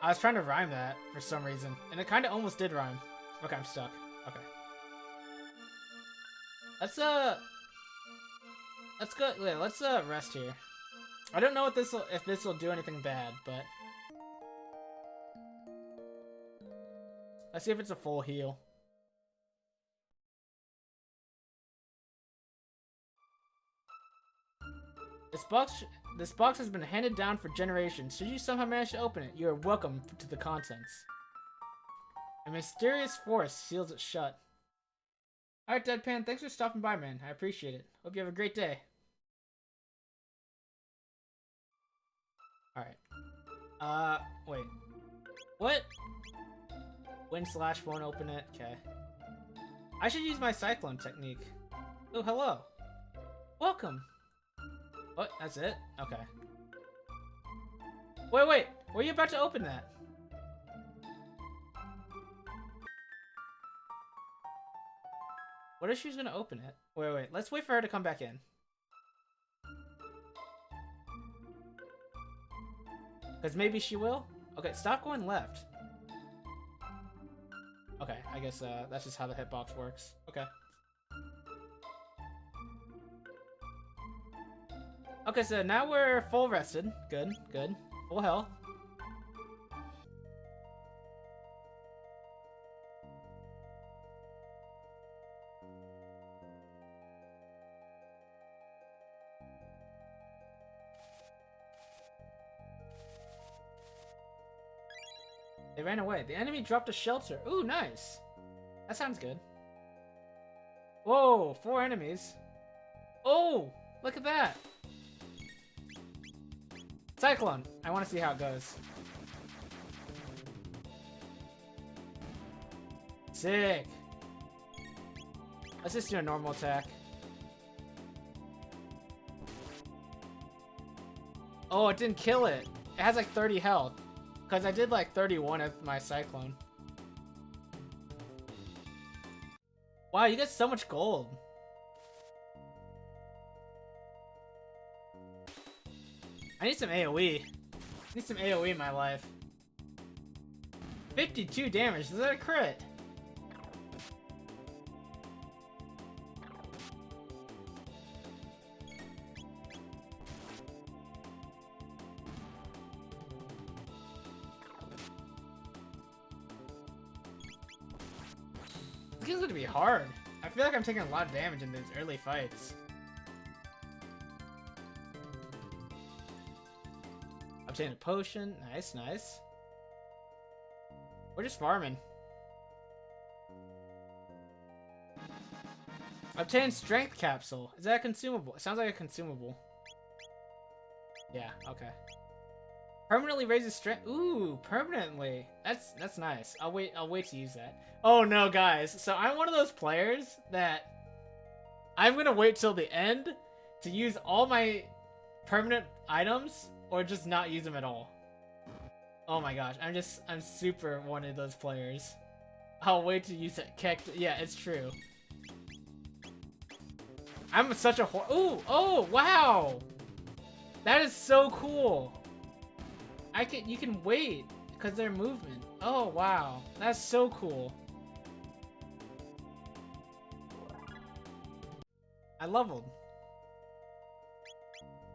I was trying to rhyme that for some reason, and it kind of almost did rhyme. Okay, I'm stuck. Okay. Let's go. Yeah, let's rest here. I don't know if this will do anything bad, but let's see if it's a full heal. This box has been handed down for generations. Should you somehow manage to open it, you are welcome to the contents. A mysterious force seals it shut. Alright, Deadpan, thanks for stopping by, man. I appreciate it. Hope you have a great day. Alright. Wait. What? Wind slash won't open it. Okay. I should use my cyclone technique. Oh, hello. Welcome. What? That's it? Okay. Wait. Were you about to open that? What if she's gonna open it? Wait. Let's wait for her to come back in. Because maybe she will? Okay, stop going left. Okay, I guess that's just how the hitbox works. Okay. Okay, so now we're full rested. Good. Full health. They ran away. The enemy dropped a shelter. Ooh, nice. That sounds good. Whoa, 4 enemies. Oh, look at that. Cyclone. I want to see how it goes. Sick. Let's just do a normal attack. Oh, it didn't kill it. It has like 30 health. Because I did like 31 with my Cyclone. Wow, you get so much gold. I need some AoE. I need some AoE in my life. 52 damage. Is that a crit? This game's gonna be hard. I feel like I'm taking a lot of damage in these early fights. Obtain a potion. Nice. We're just farming. Obtain strength capsule. Is that a consumable? It sounds like a consumable. Yeah, okay. Permanently raises strength. Ooh, permanently. That's nice. I'll wait to use that. Oh no, guys. So I'm one of those players that I'm gonna wait till the end to use all my permanent items or just not use them at all. Oh my gosh, I'm super one of those players. I'll wait to use it. Yeah, it's true. I'm such a ooh, oh wow, that is so cool. You can wait because they're movement. Oh wow, that's so cool. I leveled.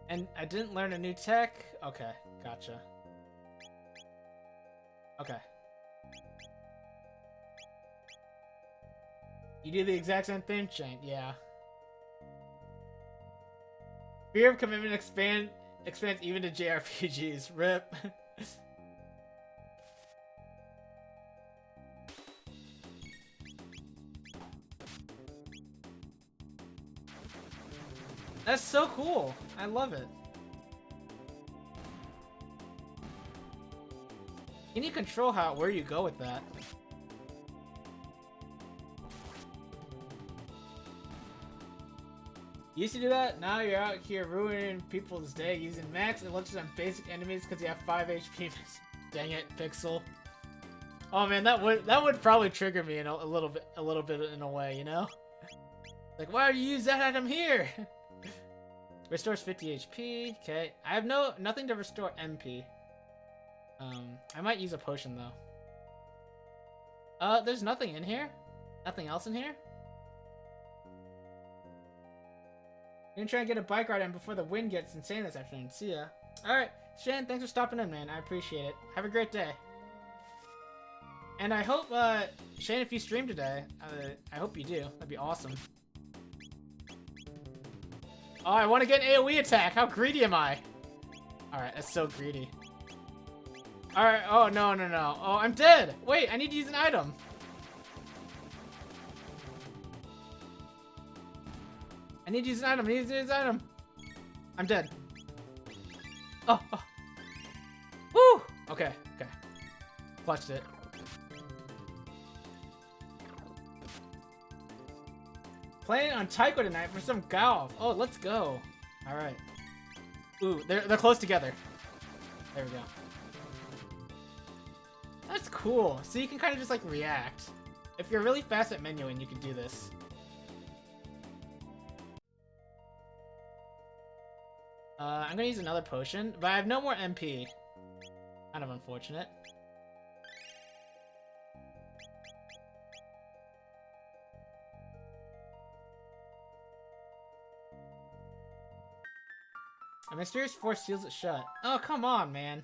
And I didn't learn a new tech? Okay, gotcha. Okay. You do the exact same thing, Shane. Yeah. Fear of commitment expands even to JRPGs. RIP. That's so cool. I love it. Can you control where you go with that? You used to do that? Now you're out here ruining people's day using max elixirs on basic enemies because you have 5 HP. Dang it, Pixel. Oh man, that would probably trigger me in a little bit in a way, you know? Like, why do you use that item here? Restores 50 HP. Okay, I have nothing to restore MP. I might use a potion though. There's nothing in here. Nothing else in here. I'm gonna try and get a bike ride in before the wind gets insane this afternoon. See ya. Alright, Shane, thanks for stopping in, man. I appreciate it. Have a great day. And I hope, Shane, if you stream today, I hope you do. That'd be awesome. Oh, I want to get an AoE attack. How greedy am I? Alright, that's so greedy. Alright, oh, no. Oh, I'm dead. Wait, I need to use an item. I need to use an item. I'm dead. Oh. Woo! Okay. Clutched it. Playing on Taiko tonight for some golf. Oh, let's go. All right. Ooh, they're close together. There we go. That's cool. So you can kind of just like react. If you're really fast at menuing, you can do this. I'm gonna use another potion, but I have no more MP. Kind of unfortunate. A mysterious force seals it shut. Oh, come on, man.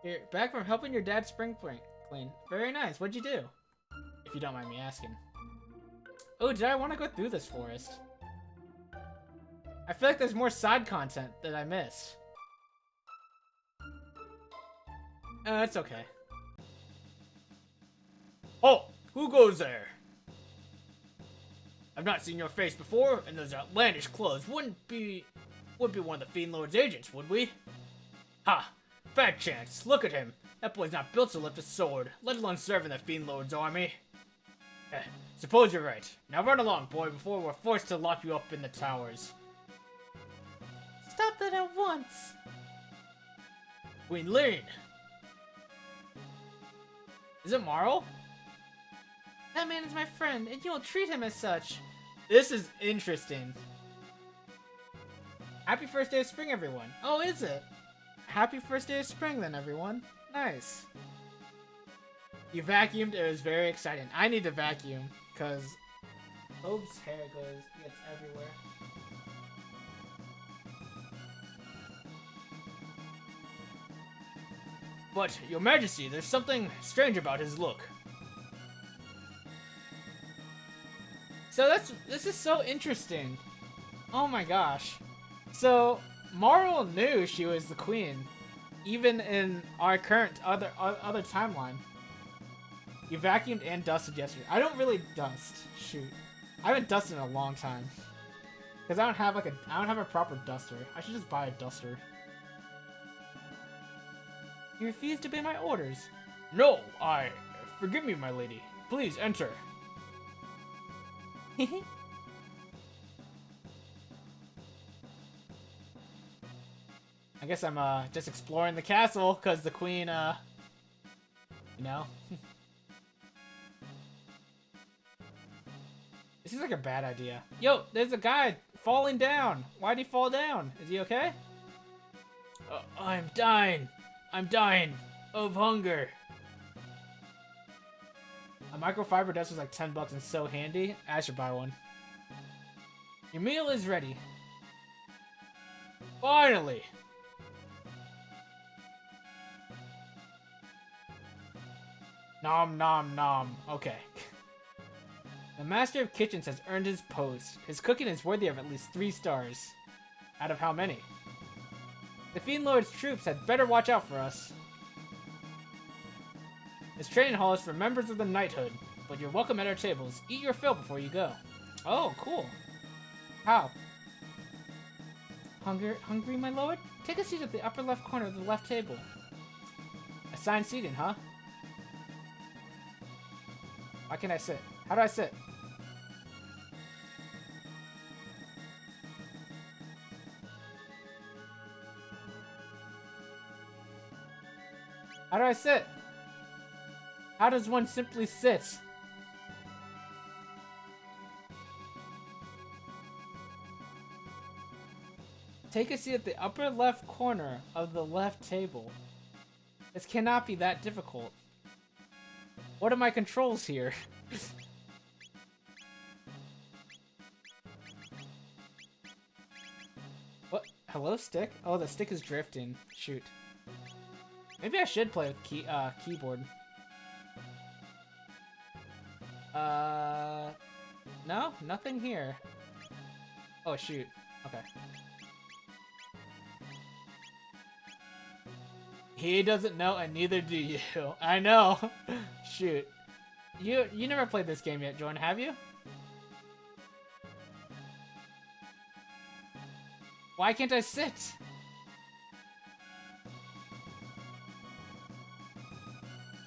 Here, back from helping your dad spring clean. Very nice. What'd you do? If you don't mind me asking. Oh, did I want to go through this forest? I feel like there's more side content that I missed. It's okay. Oh, who goes there? I've not seen your face before, and those outlandish clothes would be one of the Fiend Lord's agents, would we? Ha! Bad chance. Look at him. That boy's not built to lift a sword, let alone serve in the Fiend Lord's army. Suppose you're right. Now run along, boy, before we're forced to lock you up in the towers. Stop that at once! Queen Lane! Is it Marl? That man is my friend, and you will treat him as such. This is interesting. Happy first day of spring, everyone. Oh, is it? Happy first day of spring, then, everyone. Nice. You vacuumed. It was very exciting. I need to vacuum, because Hope's hair gets everywhere. But, Your Majesty, there's something strange about his look. So this is so interesting. Oh my gosh. So Marl knew she was the queen, even in our current other timeline. You vacuumed and dusted yesterday. I don't really dust. Shoot. I haven't dusted in a long time. Because I don't have a proper duster. I should just buy a duster. You refuse to obey my orders. No, forgive me, my lady. Please enter. I guess I'm just exploring the castle because the queen you know. This seems like a bad idea. Yo, there's a guy falling down. Why'd he fall down? Is he okay? I'm dying. I'm dying of hunger. A microfiber dust was like 10 bucks and so handy. I should buy one. Your meal is ready. Finally. Nom nom nom. Okay. The Master of Kitchens has earned his post. His cooking is worthy of at least 3 stars. Out of how many? The Fiend Lord's troops had better watch out for us. This training hall is for members of the knighthood, but you're welcome at our tables. Eat your fill before you go. Oh, cool. How? Hungry, my lord? Take a seat at the upper left corner of the left table. Assigned seating, huh? Why can't I sit? How do I sit? How do I sit? How does one simply sit? Take a seat at the upper left corner of the left table. This cannot be that difficult. What are my controls here? What? Hello, stick? Oh, the stick is drifting. Shoot. Maybe I should play with keyboard. No? Nothing here. Oh, shoot. Okay. He doesn't know, and neither do you. I know. Shoot. You never played this game yet, Jordan, have you? Why can't I sit?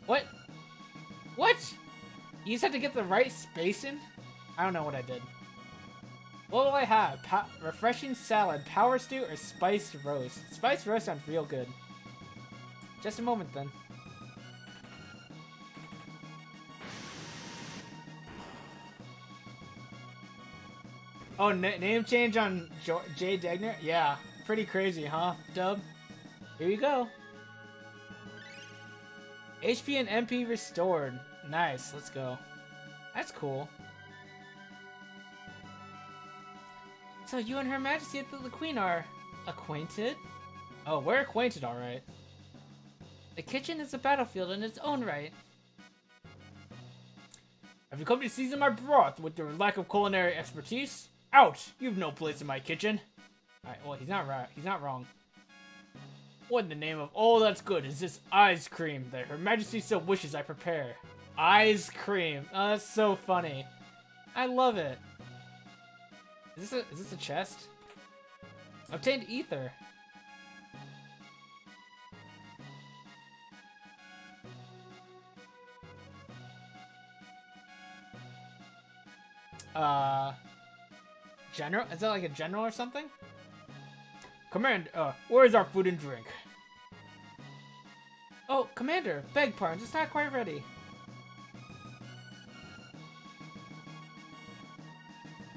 What? What? You just have to get the right spacing? I don't know what I did. What will I have? Refreshing salad, power stew, or spiced roast? Spiced roast sounds real good. Just a moment, then. Oh, name change on Jay Degner? Yeah, pretty crazy, huh, Dub? Here you go. HP and MP restored. Nice, let's go. That's cool. So you and Her Majesty the Queen are acquainted? Oh, we're acquainted, alright. The kitchen is a battlefield in its own right. Have you come to season my broth with your lack of culinary expertise? Out! You've no place in my kitchen. Alright, well, he's not right. He's not wrong. What in the name of all that's good is this ice cream that Her Majesty so wishes I prepare? Ice cream. Oh, that's so funny. I love it. Is this a chest? Obtained ether. General? Is that like a general or something? Where's our food and drink? Oh, Commander, beg pardon, it's not quite ready.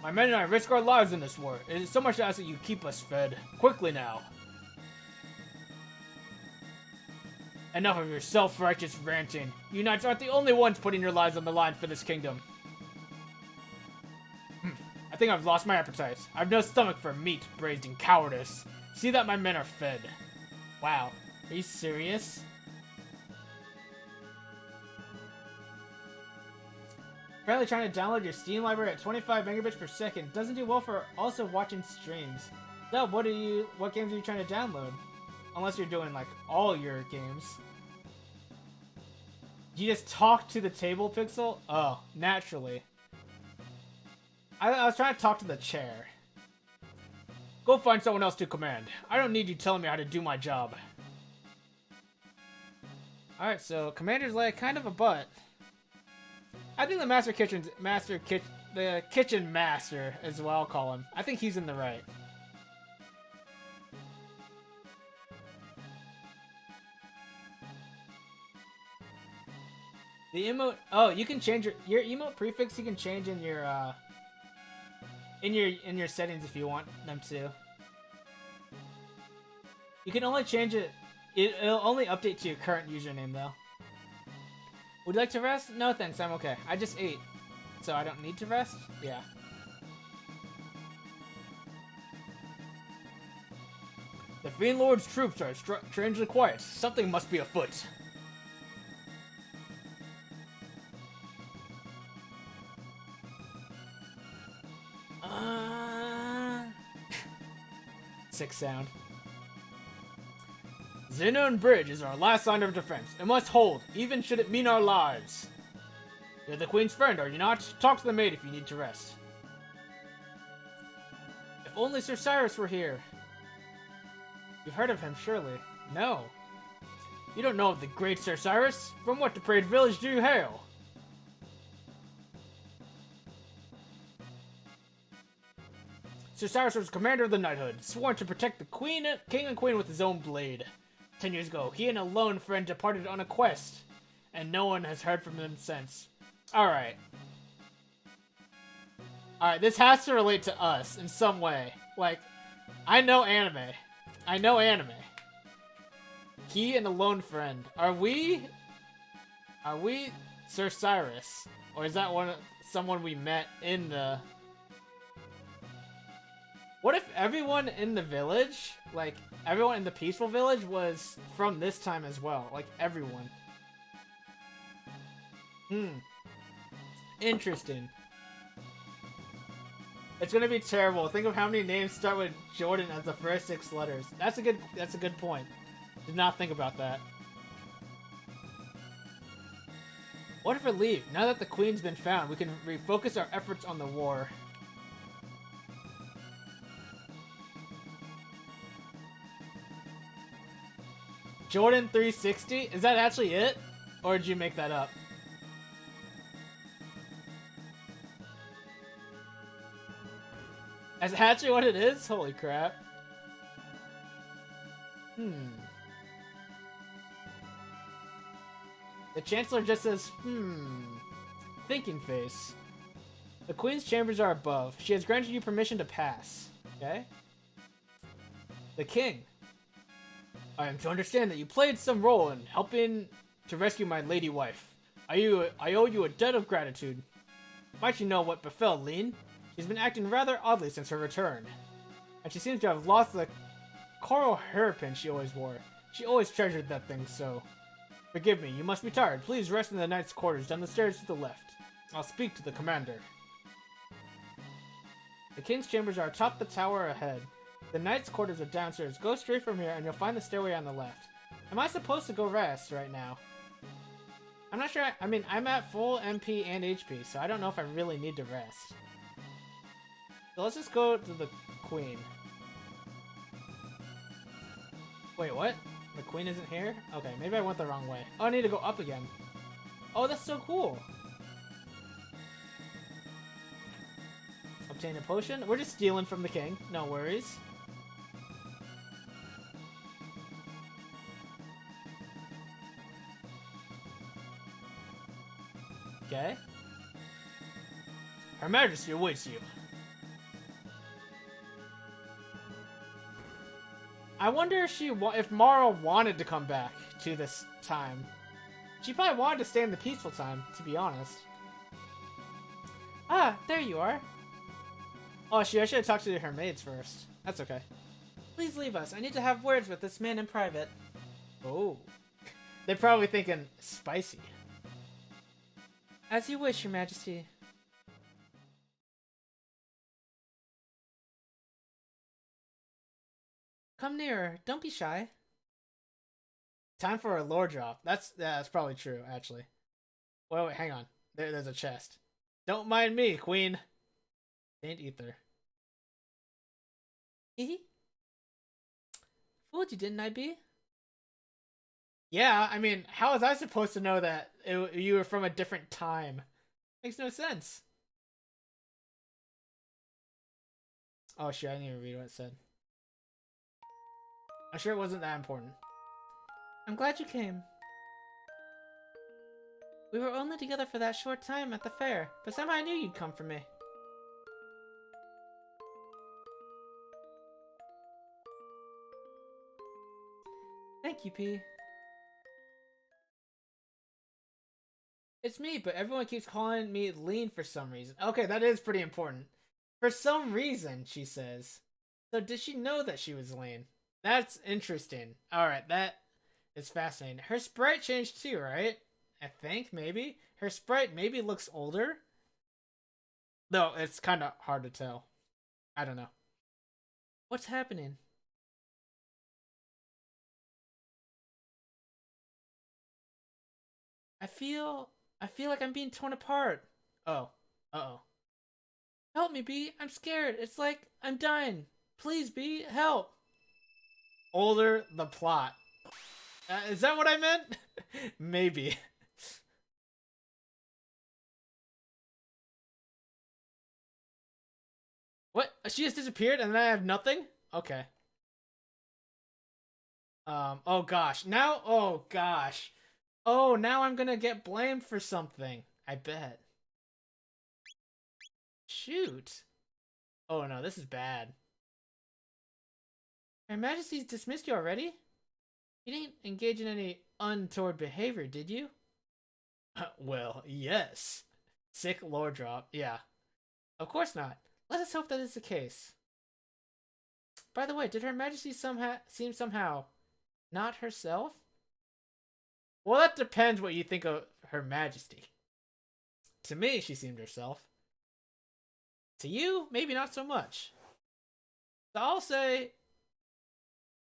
My men and I risk our lives in this war. It is so much to ask that you keep us fed. Quickly now. Enough of your self-righteous ranting. You knights aren't the only ones putting your lives on the line for this kingdom. I think I've lost my appetite. I've no stomach for meat braised in cowardice. See that my men are fed. Wow. Are you serious? Apparently trying to download your Steam library at 25 megabits per second doesn't do well for also watching streams. So what games are you trying to download? Unless you're doing like all your games. You just talk to the table pixel? Oh, naturally. I was trying to talk to the chair. Go find someone else to command. I don't need you telling me how to do my job. Alright, so Commander's like kind of a butt. I think the kitchen master as well, I'll call him. I think he's in the right. The emote. Oh, you can change your emote prefix. You can change in your settings if you want them to. You can only change it. It'll only update to your current username though. Would you like to rest? No thanks, I'm okay. I just ate, so I don't need to rest. Yeah. The Fiend Lord's troops are strangely quiet. Something must be afoot. Sick sound. Xenon Bridge is our last line of defense. It must hold, even should it mean our lives. You're the Queen's friend, are you not? Talk to the maid if you need to rest. If only Sir Cyrus were here. You've heard of him, surely. No. You don't know of the great Sir Cyrus? From what depraved village do you hail? Sir Cyrus was commander of the knighthood, sworn to protect the king and queen with his own blade. 10 years ago, he and a lone friend departed on a quest, and no one has heard from them since. Alright. Alright, this has to relate to us in some way. Like, I know anime. He and a lone friend. Are we Sir Cyrus? Or is that someone we met in the... What if everyone in the village, like, everyone in the peaceful village was from this time as well? Like, everyone. Interesting. It's gonna be terrible. Think of how many names start with Jordan as the first 6 letters. That's a good point. Did not think about that. What if we leave? Now that the Queen's been found, we can refocus our efforts on the war. Jordan 360? Is that actually it? Or did you make that up? Is that actually what it is? Holy crap. The Chancellor just says, thinking face. The Queen's chambers are above. She has granted you permission to pass. Okay? The King. I am to understand that you played some role in helping to rescue my lady wife. I owe you a debt of gratitude. Might you know what befell Lean? She's been acting rather oddly since her return. And she seems to have lost the coral hairpin she always wore. She always treasured that thing so. Forgive me, you must be tired. Please rest in the knight's quarters down the stairs to the left. I'll speak to the commander. The King's chambers are atop the tower ahead. The knight's quarters are downstairs. Go straight from here and you'll find the stairway on the left. Am I supposed to go rest right now? I'm not sure. I mean, I'm at full MP and HP, so I don't know if I really need to rest. So let's just go to the Queen. Wait, what? The Queen isn't here? Okay, maybe I went the wrong way. Oh, I need to go up again. Oh, that's so cool. Obtain a potion. We're just stealing from the king. No worries. Okay. Her Majesty awaits you. I wonder if Mara wanted to come back to this time. She probably wanted to stay in the peaceful time, to be honest. Ah, there you are. Oh, I should have talked to her maids first. That's okay. Please leave us. I need to have words with this man in private. Oh. They're probably thinking spicy. As you wish, Your Majesty. Come nearer. Don't be shy. Time for a lore drop. That's probably true, actually. Wait, hang on. There's a chest. Don't mind me, queen. Ain't ether. Hee. Fooled you, didn't I, B? Yeah, I mean, how was I supposed to know that you were from a different time? Makes no sense. Oh shit, I didn't even read what it said. I'm sure it wasn't that important. I'm glad you came. We were only together for that short time at the fair, but somehow I knew you'd come for me. Thank you, P. It's me, but everyone keeps calling me lean for some reason. Okay, that is pretty important. For some reason, she says. So did she know that she was lean? That's interesting. Alright, that is fascinating. Her sprite changed too, right? I think, maybe? Her sprite maybe looks older? No, it's kind of hard to tell. I don't know. What's happening? I feel like I'm being torn apart. Oh. Uh-oh. Help me, B. I'm scared. It's like I'm dying. Please, B, help. Older the plot. Is that what I meant? Maybe. What? She just disappeared and then I have nothing? Okay. Oh gosh. Now, oh gosh. Oh, now I'm gonna get blamed for something. I bet. Shoot. Oh no, this is bad. Her Majesty's dismissed you already? You didn't engage in any untoward behavior, did you? Well, yes. Sick lore drop. Yeah. Of course not. Let us hope that is the case. By the way, did Her Majesty seem somehow not herself? Well, that depends what you think of Her Majesty. To me, she seemed herself. To you, maybe not so much. So I'll say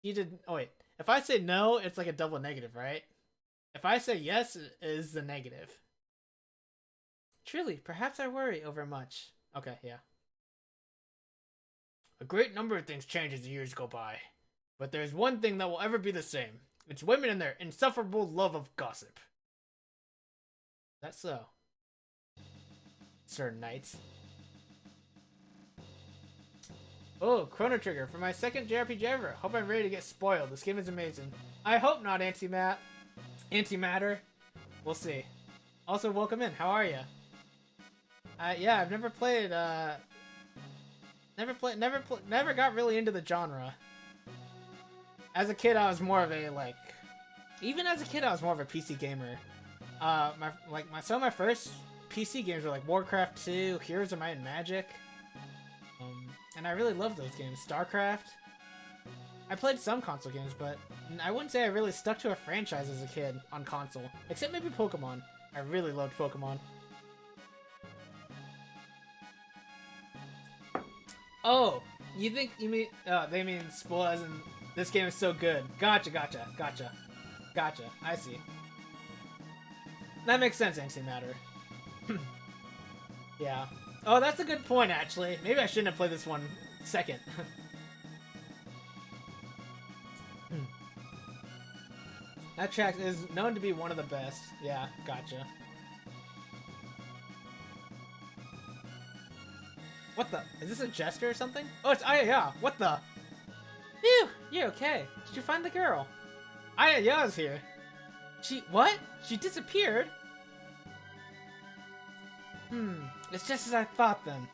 he did. Oh wait, if I say no, it's like a double negative, right? If I say yes, it is the negative. Truly, perhaps I worry over much. Okay, yeah. A great number of things change as the years go by. But there's one thing that will ever be the same. It's women and their insufferable love of gossip. That's so. Sir Knights. Oh, Chrono Trigger for my second JRPG ever. Hope I'm ready to get spoiled. This game is amazing. I hope not, Antimatter. We'll see. Also, welcome in. How are you? Yeah, I've never played. Never got really into the genre. As a kid, I was more of a even as a kid, I was more of a PC gamer. Some of my first PC games were like Warcraft 2, Heroes of Might and Magic. And I really loved those games. StarCraft. I played some console games, but I wouldn't say I really stuck to a franchise as a kid on console. Except maybe Pokemon. I really loved Pokemon. Oh, you mean they mean spoil as in this game is so good. Gotcha. I see. That makes sense, Antimatter. Yeah. Oh, that's a good point, actually. Maybe I shouldn't have played this one second. That track is known to be one of the best. Yeah, gotcha. What the? Is this a gesture or something? Oh, it's Aya. What the? Phew! You're okay. Did you find the girl? Aya's here. What? She disappeared? It's just as I thought then.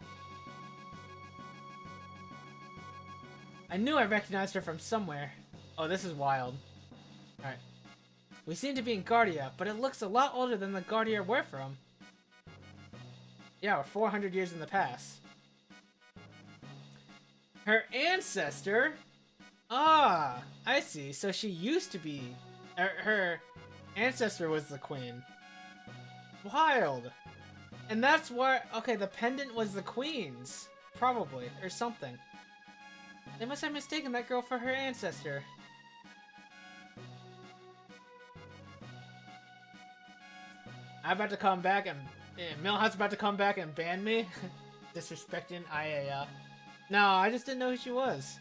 I knew I recognized her from somewhere. Oh, this is wild. Alright. We seem to be in Guardia, but it looks a lot older than the Guardia we're from. Yeah, we're 400 years in the past. Her ancestor? Ah, I see. So she used to be... Her ancestor was the queen. Wild. And that's where... Okay, the pendant was the queen's. Probably. Or something. They must have mistaken that girl for her ancestor. I'm about to come back and Millhouse about to come back and ban me, disrespecting Aya. No, I just didn't know who she was.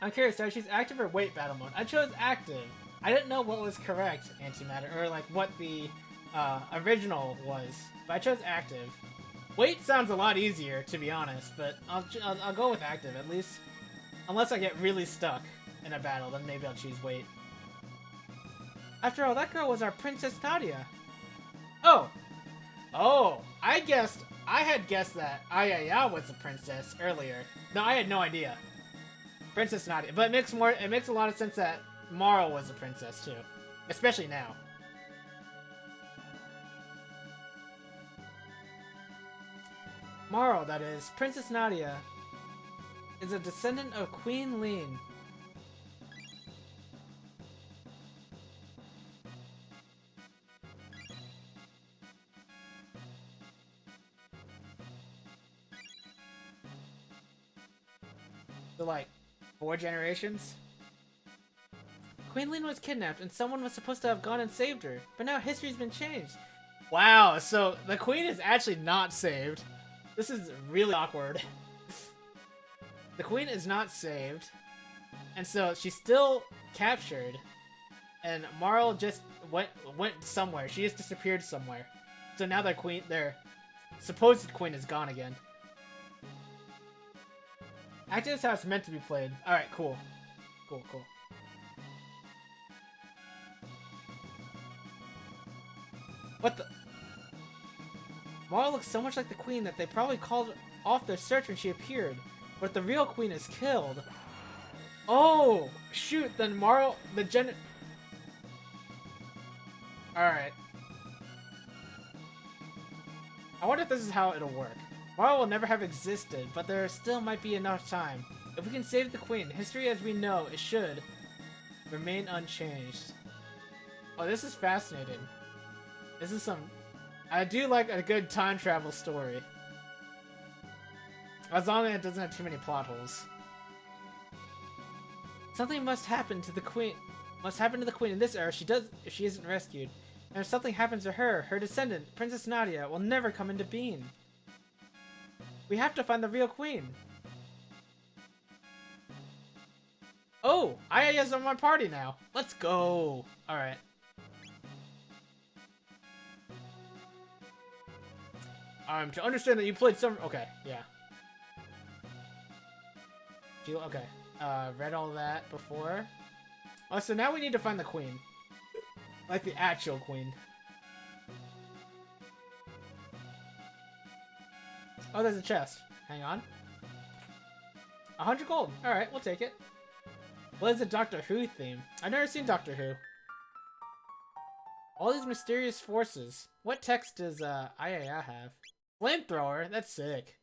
I'm curious, so she's active or wait battle mode? I chose active. I didn't know what was correct, antimatter, or like what the original was, but I chose active. Wait sounds a lot easier, to be honest, but I'll go with active at least. Unless I get really stuck in a battle, then maybe I'll choose wait. After all, that girl was our Princess Nadia. Oh! Oh! I had guessed that Ayaya was the princess earlier. No, I had no idea. Princess Nadia. But it makes a lot of sense that Marl was the princess too. Especially now. Marl, that is. Princess Nadia is a descendant of Queen Lean. So, like, 4 generations? Queen Lean was kidnapped, and someone was supposed to have gone and saved her. But now history's been changed. Wow, so the queen is actually not saved. This is really awkward. The queen is not saved. And so she's still captured. And Marl just went somewhere. She just disappeared somewhere. So now their supposed queen is gone again. Active is how it's meant to be played. Alright, cool. Cool. What the? Marl looks so much like the queen that they probably called off their search when she appeared. But the real queen is killed. Oh! Shoot, then Marl... Alright. I wonder if this is how it'll work. Marl will never have existed, but there still might be enough time. If we can save the queen, history as we know it should remain unchanged. Oh, this is fascinating. This is some... I do like a good time travel story. As long as it doesn't have too many plot holes. Something must happen to the queen. Must happen to the queen in this era if she isn't rescued. And if something happens to her, her descendant, Princess Nadia, will never come into being. We have to find the real queen. Oh, Ayaya's on my party now. Let's go. Alright. To understand that you played some... Okay, yeah. Okay. Read all that before. Oh, so now we need to find the queen. Like the actual queen. Oh, there's a chest. Hang on. 100 gold. Alright, we'll take it. What is the Doctor Who theme? I've never seen Doctor Who. All these mysterious forces. What text does Ayaya have? Flamethrower? That's sick.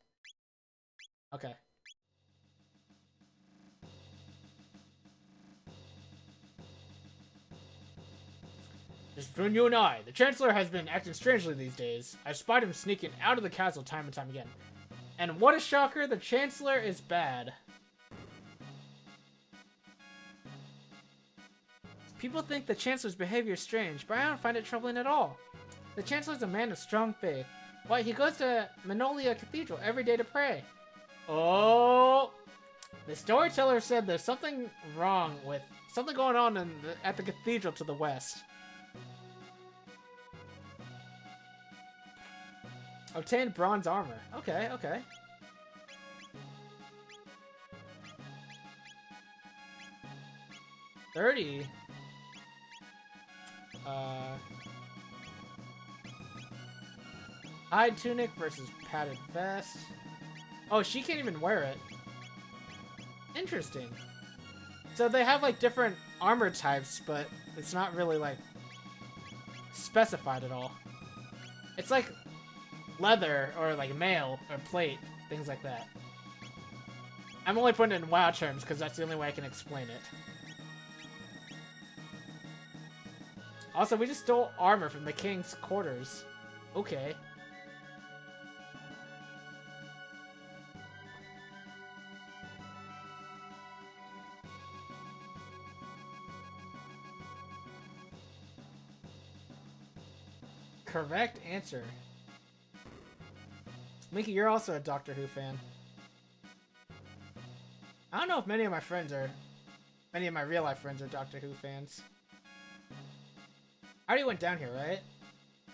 Okay. Just between you and I, the Chancellor has been acting strangely these days. I've spied him sneaking out of the castle time and time again. And what a shocker, the Chancellor is bad. People think the Chancellor's behavior is strange, but I don't find it troubling at all. The Chancellor's a man of strong faith. Why, he goes to Manolia Cathedral every day to pray. Oh! The storyteller said there's something wrong with... Something going on at the cathedral to the west. Obtained bronze armor. Okay, okay. $30. Hide tunic versus padded vest. Oh, she can't even wear it. Interesting. So they have like different armor types, but it's not really like specified at all. It's like leather or like mail or plate, things like that. I'm only putting it in WoW terms because that's the only way I can explain it. Also, we just stole armor from the king's quarters. Okay. correct answer. Minky, you're also a Doctor Who fan. I don't know if many of my real life friends are Doctor Who fans. I already went down here, right?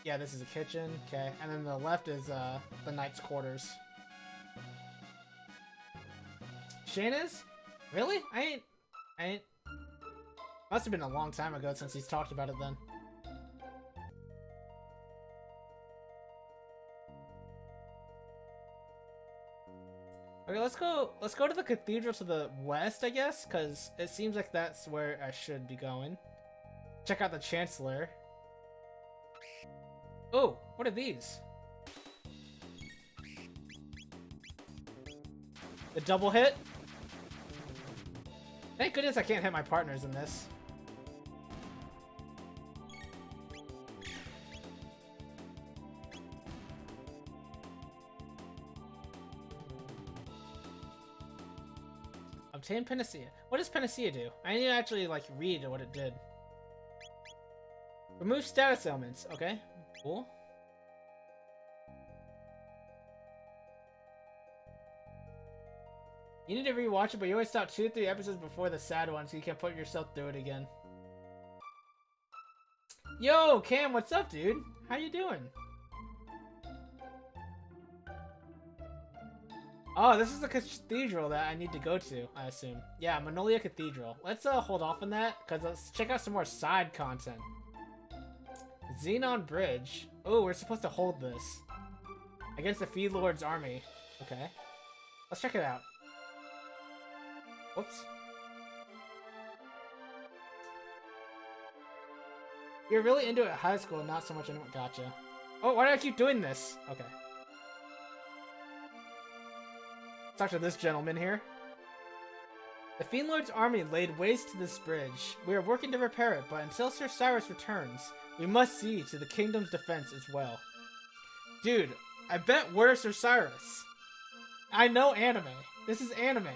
Yeah, this is a kitchen. Okay, and then the left is the knight's quarters. Shane is? Really? I ain't. Must have been a long time ago since he's talked about it then. Okay, let's go to the cathedral to the west, I guess, because it seems like that's where I should be going. Check out the Chancellor. Oh, what are these? The double hit? Thank goodness I can't hit my partners in this. Obtain Panacea. What does Panacea do? I need to actually, like, read what it did. Remove status ailments. Okay, cool. You need to rewatch it, but you always stop 2 or 3 episodes before the sad one, so you can put yourself through it again. Yo, Cam, what's up, dude? How you doing? Oh, this is the cathedral that I need to go to, I assume. Yeah, Manolia Cathedral. Let's hold off on that, because let's check out some more side content. Xenon Bridge. Oh, we're supposed to hold this. Against the Feed Lord's army. Okay. Let's check it out. Whoops. You're really into it at high school, not so much in... Gotcha. Oh, why do I keep doing this? Okay. Let's talk to this gentleman here. The Fiend Lord's army laid waste to this bridge. We are working to repair it, but until Sir Cyrus returns, we must see to the kingdom's defense as well. Dude, I bet we're Sir Cyrus. I know anime. This is anime.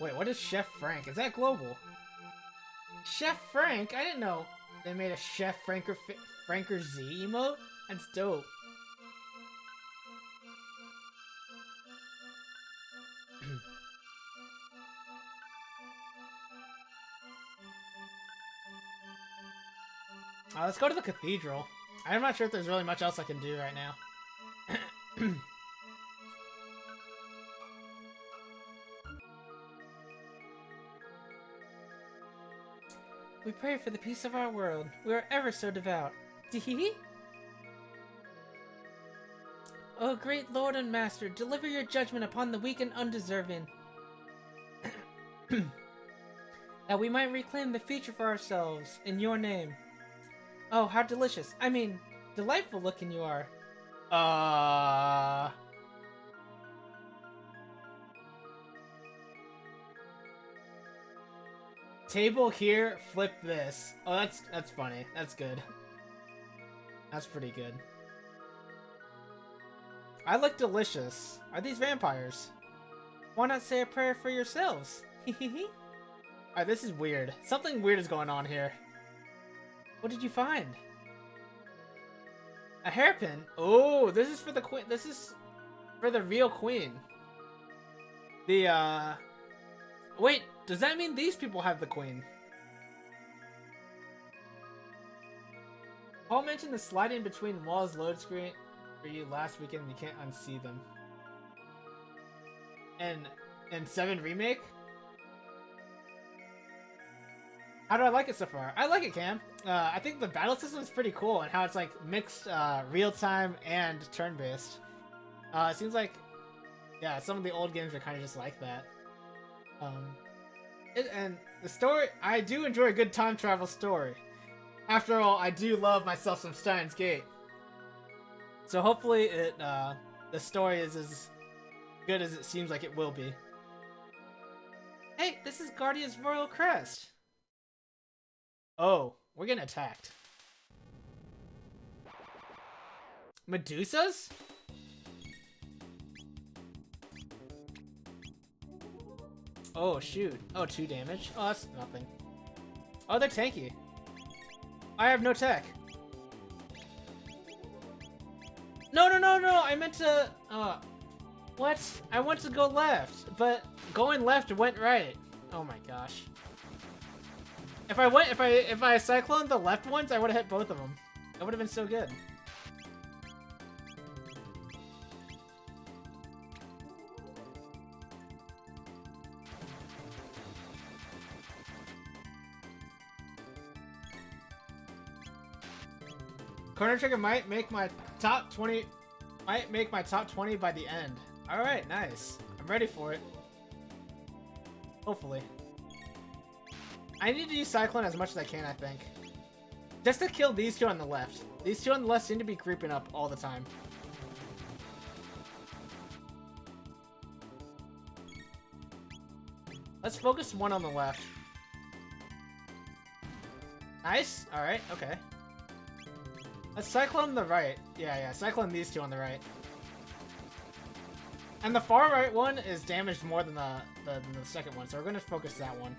Wait, what is Chef Frank? Is that global? Chef Frank? I didn't know they made a Chef Franker Z emote? That's dope. Let's go to the cathedral. I'm not sure if there's really much else I can do right now. We pray for the peace of our world. We are ever so devout. Dee-hee-hee? Oh, great Lord and Master, deliver your judgment upon the weak and undeserving. That we might reclaim the future for ourselves, in your name. Oh, how delicious. I mean, delightful looking you are. Table here, flip this. Oh, that's funny. That's good. That's pretty good. I look delicious. Are these vampires? Why not say a prayer for yourselves? Hehehe. Alright, this is weird. Something weird is going on here. What did you find? A hairpin? Oh, this is for the queen. This is for the real queen. Wait, does that mean these people have the queen? Paul mentioned the sliding between walls load screen for you last weekend. You can't unsee them. And 7 Remake? How do I like it so far? I like it, Cam. I think the battle system is pretty cool and how it's like mixed real-time and turn-based. It seems like, yeah, some of the old games are kind of just like that. And the story, I do enjoy a good time travel story. After all, I do love myself some Steins Gate. So hopefully the story is as good as it seems like it will be. Hey, this is Guardia's Royal Crest. Oh, we're getting attacked. Medusas? Oh, shoot. Oh, 2 damage. Oh, that's nothing. Oh, they're tanky. I have no tech. No, no, no, no! I meant to... what? I want to go left, but going left went right. Oh my gosh. If I cycloned the left ones, I would have hit both of them. That would have been so good. Chrono Trigger might make my top 20 by the end. Alright, nice. I'm ready for it. Hopefully. I need to use Cyclone as much as I can, I think. Just to kill these two on the left. These two on the left seem to be creeping up all the time. Let's focus one on the left. Nice. Alright, okay. Let's Cyclone the right. Yeah, Cyclone these two on the right. And the far right one is damaged more than the second one, so we're gonna focus that one.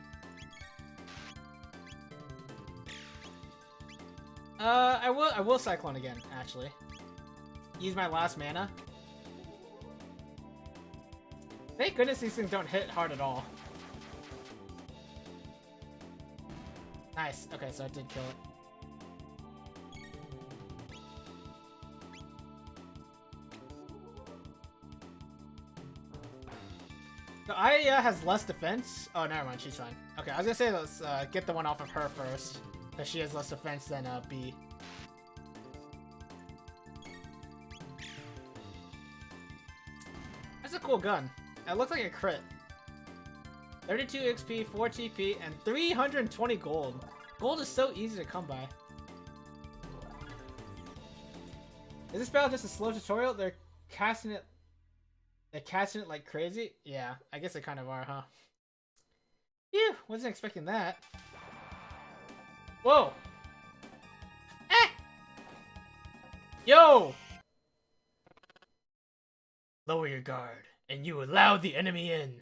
I will Cyclone again, actually. Use my last mana. Thank goodness these things don't hit hard at all. Nice. Okay, so I did kill it. So Aya has less defense. Oh, never mind. She's fine. Okay, I was gonna say let's get the one off of her first, because she has less defense than B. That's a cool gun. It looks like a crit. 32 XP, 4 TP, and 320 gold. Gold is so easy to come by. Is this battle just a slow tutorial? They're casting it like crazy? Yeah, I guess they kind of are, huh? Phew, wasn't expecting that. Whoa! Ah! Yo! Lower your guard, and you allow the enemy in.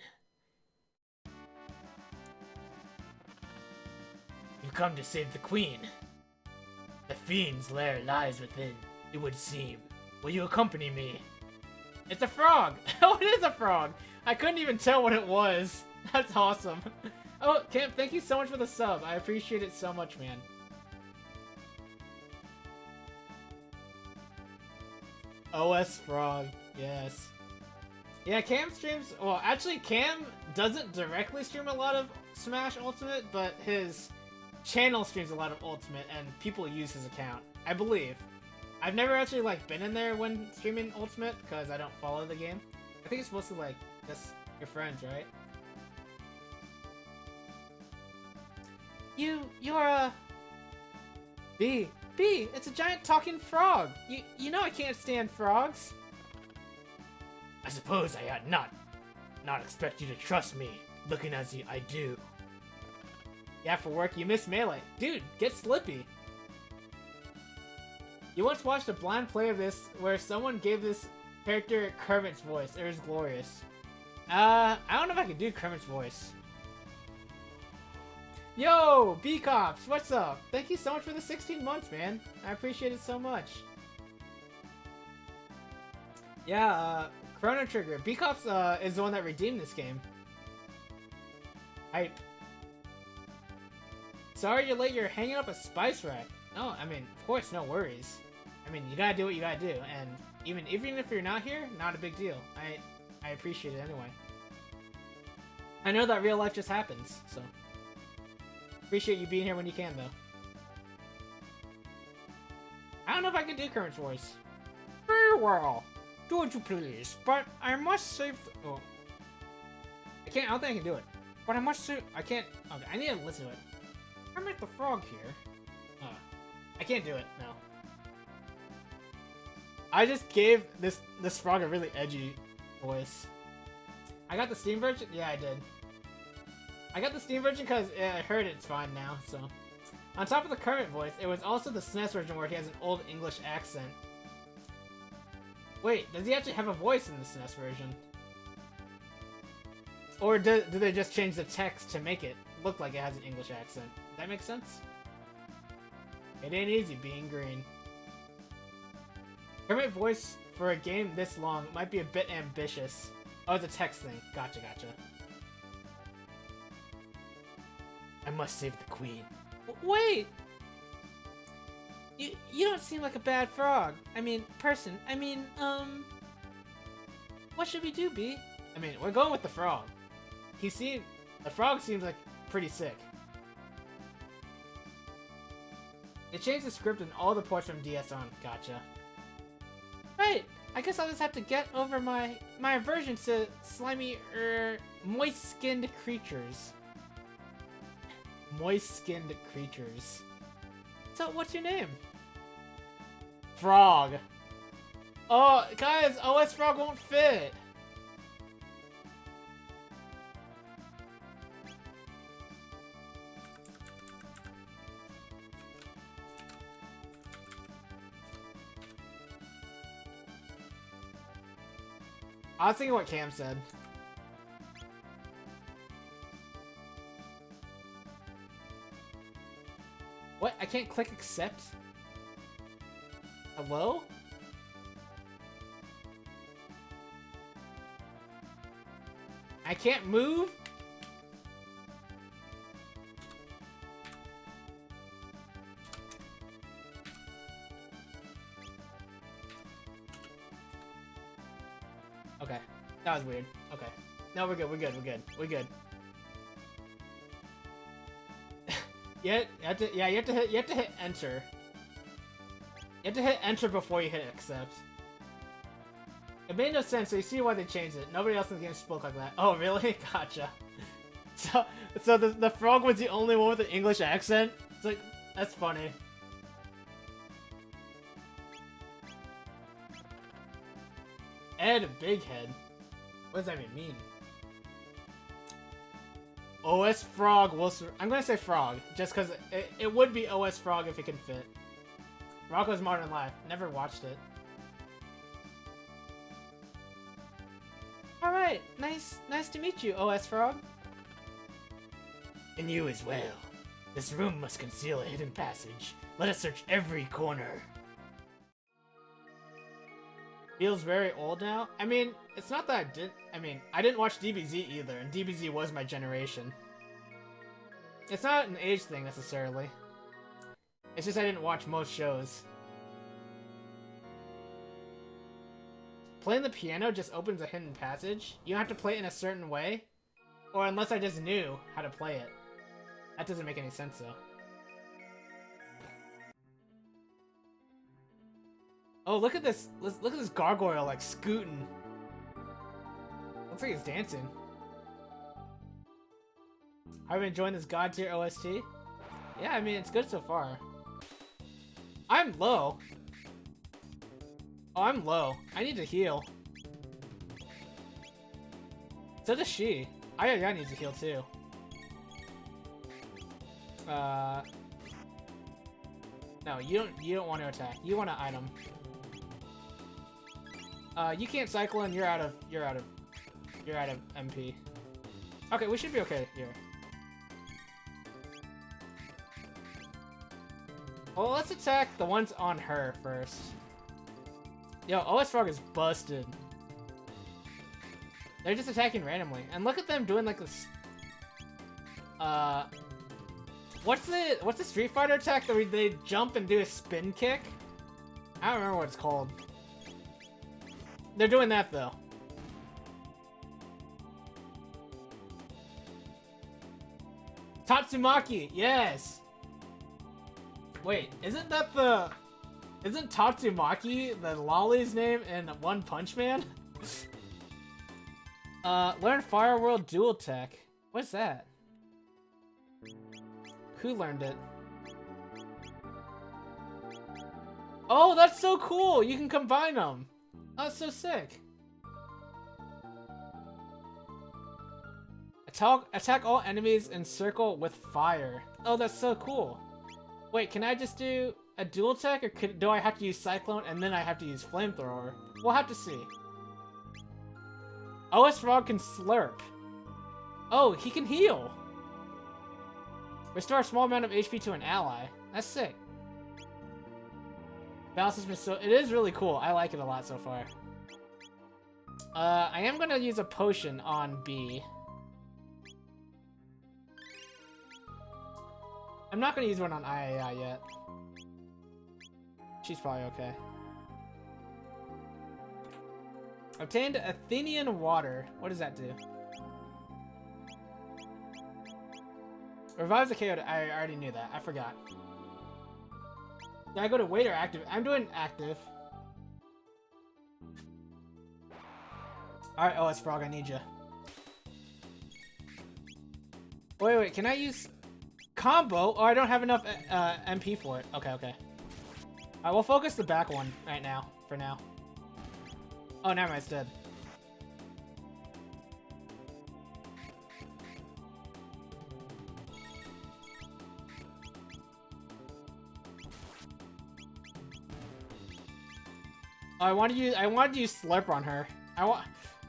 You come to save the queen. The fiend's lair lies within, it would seem. Will you accompany me? It's a frog! Oh, it is a frog! I couldn't even tell what it was. That's awesome. Oh, Camp, thank you so much for the sub. I appreciate it so much, man. OS Frog, yes. Yeah, Cam streams... Well, actually, Cam doesn't directly stream a lot of Smash Ultimate, but his channel streams a lot of Ultimate, and people use his account. I believe. I've never actually, like, been in there when streaming Ultimate, because I don't follow the game. I think it's supposed to, like, just your friends, right? You're a... B, it's a giant talking frog! You know I can't stand frogs! I suppose I ought not expect you to trust me, looking as I do. Yeah, for work you miss Melee. Dude, get Slippy! You once watched a blind play of this where someone gave this character Kermit's voice. It was glorious. I don't know if I can do Kermit's voice. Yo, B-Cops, what's up? Thank you so much for the 16 months, man. I appreciate it so much. Yeah, Chrono Trigger. B-Cops is the one that redeemed this game. Hype. Sorry you're late, you're hanging up a spice rack. No, I mean, of course, no worries. I mean, you gotta do what you gotta do, and even if you're not here, not a big deal. I appreciate it anyway. I know that real life just happens, so appreciate you being here when you can, though. I don't know if I can do Kermit's voice. Very well, do what you please, but I must save. Oh, I can't. I don't think I can do it. But I must save. I can't. Okay, I need to listen to it. Kermit the Frog here. I can't do it, no. I just gave this frog a really edgy voice. I got the Steam version? Yeah, I did. I got the Steam version because I heard it's fine now, so. On top of the current voice, it was also the SNES version where he has an old English accent. Wait, does he actually have a voice in the SNES version? Or do they just change the text to make it look like it has an English accent? Does that make sense? It ain't easy being green. Kermit voice for a game this long might be a bit ambitious. Oh, it's a text thing. Gotcha, gotcha. I must save the queen. Wait! You don't seem like a bad frog. I mean, person. I mean, what should we do, B? I mean, we're going with the frog. The frog seems like pretty sick. They changed the script in all the ports from DS on. Gotcha. Right. I guess I'll just have to get over my aversion to slimy, moist-skinned creatures. Moist-skinned creatures. So, what's your name? Frog. Oh, guys, OS Frog won't fit. I was thinking what Cam said. What? I can't click accept? Hello? I can't move? Okay. That was weird. Okay. No, we're good, we're good, we're good. We're good. You have to hit enter. You have to hit enter before you hit accept. It made no sense, so you see why they changed it. Nobody else in the game spoke like that. Oh, really? Gotcha. So the frog was the only one with an English accent? It's like, that's funny. Ed Big Head. What does that even mean? OS Frog will I'm gonna say Frog, just because it would be OS Frog if it can fit. Rocko's Modern Life. Never watched it. Alright, nice to meet you, OS Frog. And you as well. This room must conceal a hidden passage. Let us search every corner. Feels very old now. I mean, it's not that I didn't watch DBZ either, and DBZ was my generation. It's not an age thing, necessarily. It's just I didn't watch most shows. Playing the piano just opens a hidden passage. You don't have to play it in a certain way. Or unless I just knew how to play it. That doesn't make any sense, though. Oh, look at this! Look at this gargoyle, like, scooting. Looks like he's dancing. I've been enjoying this God tier OST. Yeah, I mean, it's good so far. I'm low. Oh, I'm low. I need to heal. So does she. I need to heal, too. No, you don't want to attack. You want to item. You can't cycle and you're out of MP. Okay, we should be okay here. Well, let's attack the ones on her first. Yo, OS Frog is busted. They're just attacking randomly. And look at them doing like this. What's the Street Fighter attack that they jump and do a spin kick? I don't remember what it's called. They're doing that though. Tatsumaki, yes. Wait, isn't Tatsumaki the Lolly's name in One Punch Man? Learn Fire World Dual Tech. What's that? Who learned it? Oh, that's so cool! You can combine them! Oh, that's so sick. Attack all enemies in circle with fire. Oh, that's so cool. Wait, can I just do a dual attack, or do I have to use Cyclone and then I have to use Flamethrower? We'll have to see. OS Frog can slurp. Oh, he can heal. Restore a small amount of HP to an ally. That's sick. Balance has been so... It is really cool. I like it a lot so far. I am going to use a potion on B. I'm not going to use one on III yet. She's probably okay. Obtained Athenian water. What does that do? Revives the KO. I already knew that. I forgot. Did I go to wait or active? I'm doing active. Alright, oh, it's Frog. I need you. Wait. Can I use combo? Oh, I don't have enough MP for it. Okay. Alright, we'll focus the back one right now. For now. Oh, never mind. It's dead. Oh, I wanted to use Slurp on her.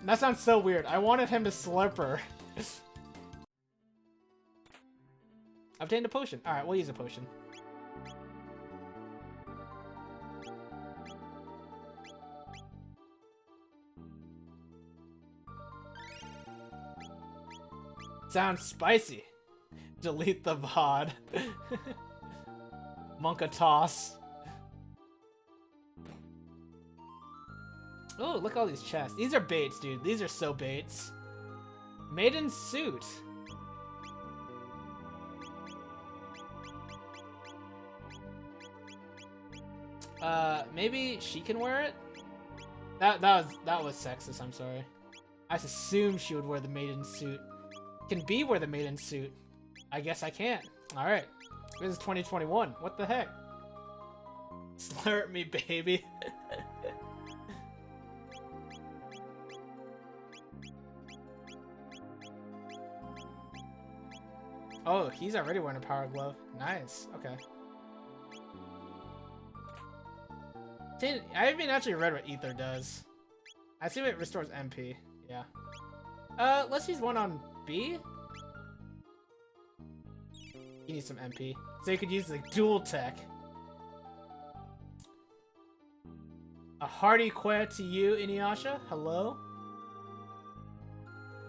That sounds so weird. I wanted him to slurp her. Obtained a potion. Alright, we'll use a potion. Sounds spicy. Delete the VOD. Monka toss. Oh, look at all these chests. These are baits, dude. These are so baits. Maiden suit. Maybe she can wear it? That was sexist, I'm sorry. I just assumed she would wear the maiden suit. Can B wear the maiden suit? I guess I can't. Alright. This is 2021. What the heck? Slurp me, baby. Oh, he's already wearing a power glove. Nice. Okay. I haven't actually read what Ether does. I assume it restores MP. Yeah. Let's use one on B. He needs some MP. So you could use the dual tech. A hearty quail to you, Inuyasha. Hello.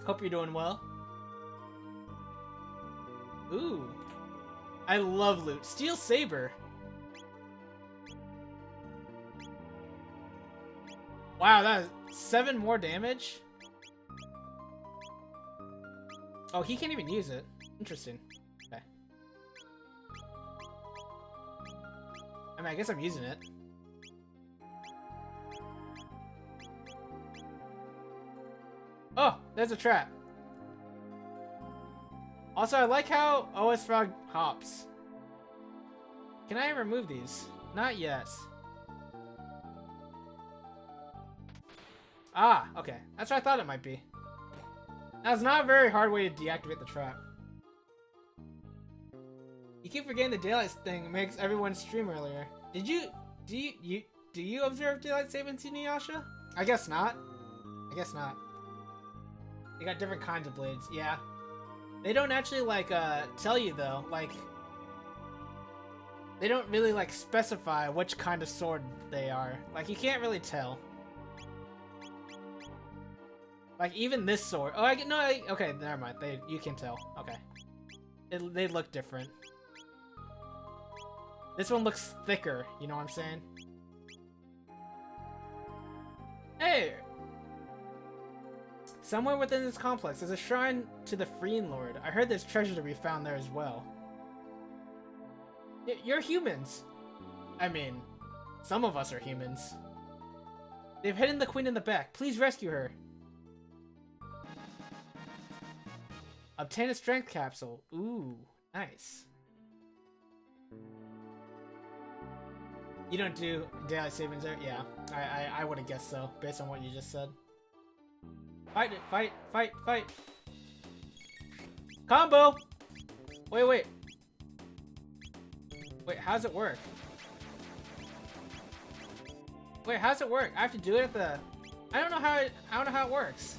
Hope you're doing well. Ooh. I love loot. Steel Saber. Wow, that is 7 more damage? Oh, he can't even use it. Interesting. Okay. I mean, I guess I'm using it. Oh, there's a trap. Also, I like how OS Frog hops. Can I remove these? Not yet. Ah, okay. That's what I thought it might be. That's not a very hard way to deactivate the trap. You keep forgetting the daylight thing makes everyone stream earlier. Do you observe daylight savings, Inuyasha? I guess not. I guess not. They got different kinds of blades. Yeah. They don't actually, like, tell you, though. Like, they don't really, like, specify which kind of sword they are. Like, you can't really tell. Like, even this sword. Oh, okay, never mind. You can tell. Okay. They look different. This one looks thicker, you know what I'm saying? Hey! Somewhere within this complex is a shrine to the Freen Lord. I heard there's treasure to be found there as well. You're humans. I mean, some of us are humans. They've hidden the queen in the back. Please rescue her. Obtain a strength capsule. Ooh, nice. You don't do daylight savings there? Yeah, I would have guessed so, based on what you just said. Fight it, fight, fight, fight. Combo! Wait. Wait, how's it work? Wait, how's it work? I have to do it at the... I don't know how it works.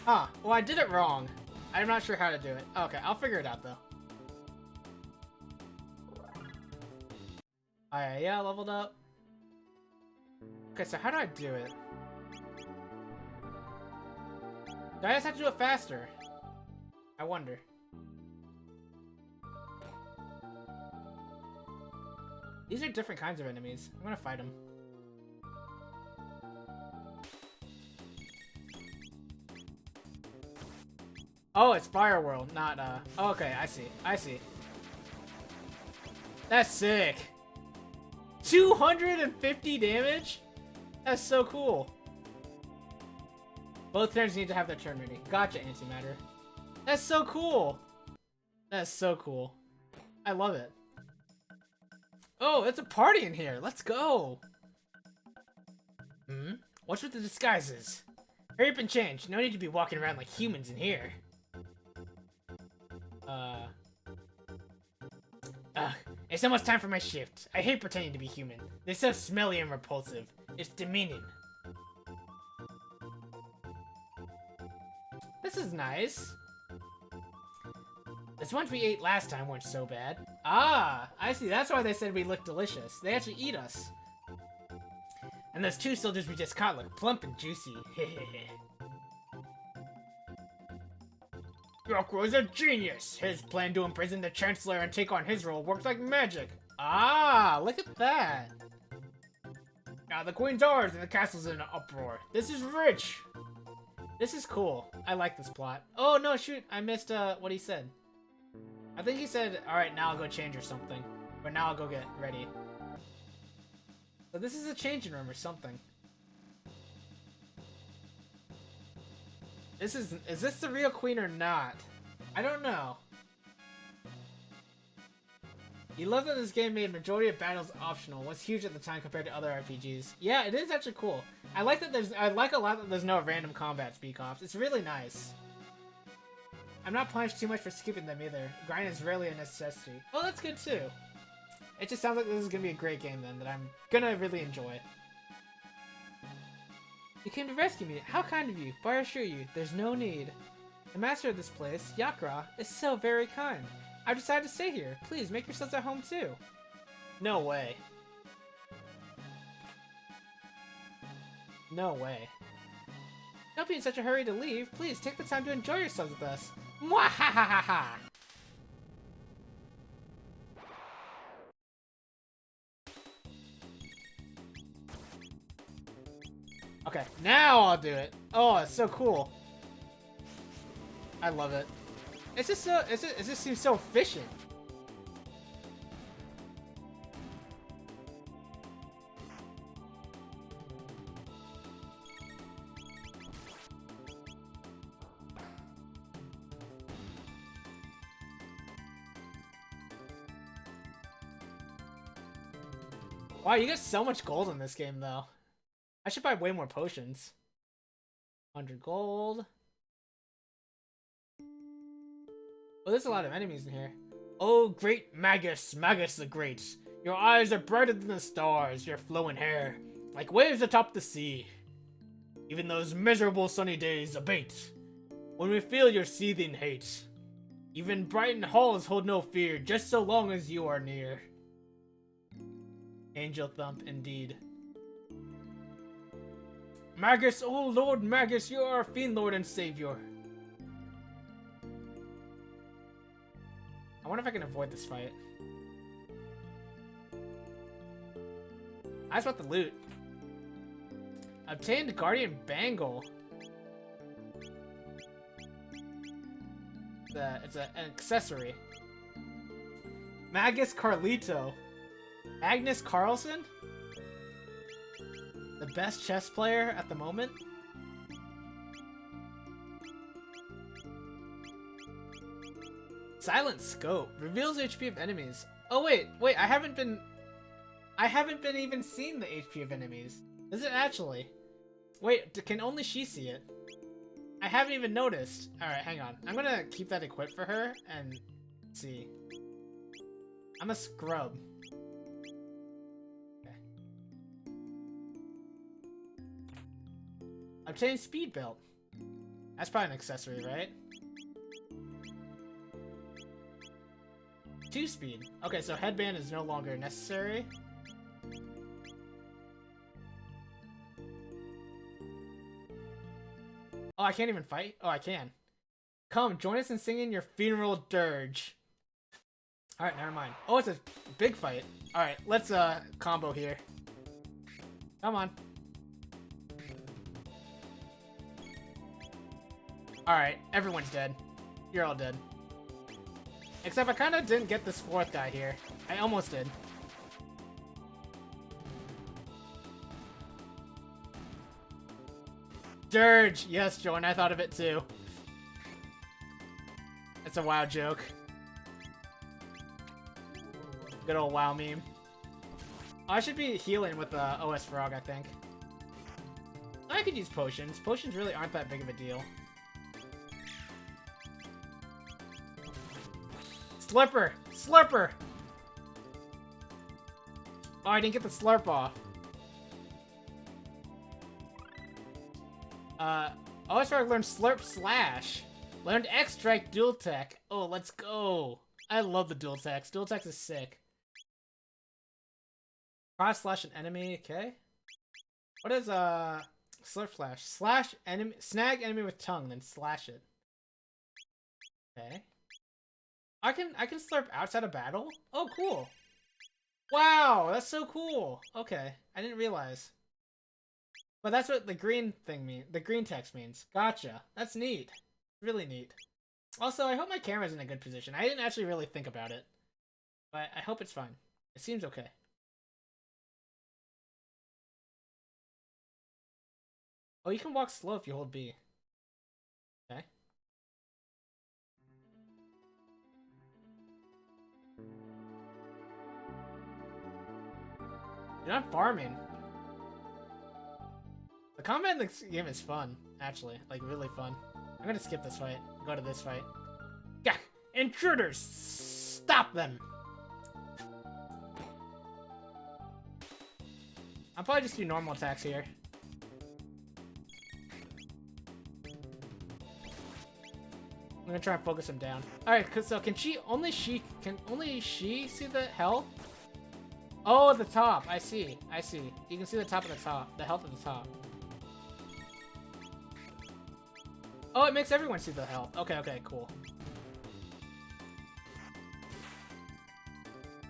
Huh. Well, I did it wrong. I'm not sure how to do it. Okay, I'll figure it out, though. Alright, yeah, leveled up. Okay, so how do I do it? Do I just have to do it faster? I wonder. These are different kinds of enemies. I'm gonna fight them. Oh, it's Fire World, not, oh, okay, I see. I see. That's sick. 250 damage? That's so cool. Both turns need to have their turn ready. Gotcha, antimatter. That's so cool. That's so cool. I love it. Oh, it's a party in here. Let's go. Hmm? What's with the disguises? Hurry up and change. No need to be walking around like humans in here. It's almost time for my shift. I hate pretending to be human. They're so smelly and repulsive. It's demeaning. This is nice. The ones we ate last time weren't so bad. Ah, I see. That's why they said we look delicious. They actually eat us. And those 2 soldiers we just caught look plump and juicy. Yokro's a genius! His plan to imprison the Chancellor and take on his role works like magic! Ah, look at that! Now the Queen's ours and the castle's in an uproar. This is rich! This is cool. I like this plot. Oh no, shoot, I missed what he said. I think he said, alright, now I'll go change or something. But now I'll go get ready. So this is a changing room or something. Is this the real queen or not? I don't know. You love that this game made majority of battles optional. Was huge at the time compared to other RPGs. Yeah, it is actually cool. I like a lot that there's no random combat speak-offs. It's really nice. I'm not punished too much for skipping them either. Grind is rarely a necessity. Oh, that's good too. It just sounds like this is gonna be a great game then that I'm gonna really enjoy. You came to rescue me. How kind of you, but I assure you, there's no need. The master of this place, Yakra, is so very kind. I've decided to stay here. Please, make yourselves at home too. No way. No way. Don't be in such a hurry to leave. Please, take the time to enjoy yourselves with us. Mwahahaha! Okay, now I'll do it. Oh, it's so cool. I love it. It's just so, it just seems so efficient. Wow, you get so much gold in this game, though. I should buy way more potions. 100 gold. Oh, there's a lot of enemies in here. Oh, great Magus, Magus the Great. Your eyes are brighter than the stars, your flowing hair, like waves atop the sea. Even those miserable sunny days abate, when we feel your seething hate. Even brightened halls hold no fear, just so long as you are near. Angel Thump, indeed. Magus, oh Lord Magus, you are our fiend lord and savior. I wonder if I can avoid this fight. I just want the loot. Obtained Guardian Bangle. It's an accessory. Magus Carlito. Magnus Carlsen? The best chess player at the moment? Silent Scope reveals HP of enemies. Oh wait, I haven't been even seeing the HP of enemies. Is it actually? Wait, can only she see it? I haven't even noticed. Alright, hang on. I'm gonna keep that equipped for her and see. I'm a scrub. Okay. Obtain speed belt. That's probably an accessory, right? 2 speed. Okay, so headband is no longer necessary. Oh, I can't even fight? Oh, I can. Come, join us in singing your funeral dirge. Alright, never mind. Oh, it's a big fight. Alright, let's combo here. Come on. Alright, everyone's dead. You're all dead. Except I kind of didn't get this 4th guy here. I almost did. Dirge! Yes, Joan, I thought of it too. It's a WoW joke. Good old WoW meme. Oh, I should be healing with OS Frog, I think. I could use potions. Potions really aren't that big of a deal. Slurper! Slurper! Oh, I didn't get the slurp off. OS Frog learned Slurp Slash. Learned X-Strike Dual Tech. Oh, let's go. I love the Dual Techs. Dual Techs is sick. Cross slash an enemy, okay. What is Slurp Slash? Slash enemy, snag enemy with tongue, then slash it. Okay. I can slurp outside of battle? Oh, cool. Wow, that's so cool. Okay, I didn't realize. But that's what the green thing means. The green text means. Gotcha. That's neat. Really neat. Also, I hope my camera's in a good position. I didn't actually really think about it. But I hope it's fine. It seems okay. Oh, you can walk slow if you hold B. Okay. Dude, I'm farming. The combat in this game is fun, actually. Like, really fun. I'm gonna skip this fight. Go to this fight. Gah! Intruders! Stop them! I'll probably just do normal attacks here. I'm gonna try and focus him down. Alright, so can only she see the health? Oh, the top. I see. You can see the top of the top. The health at the top. Oh, it makes everyone see the health. Okay, cool.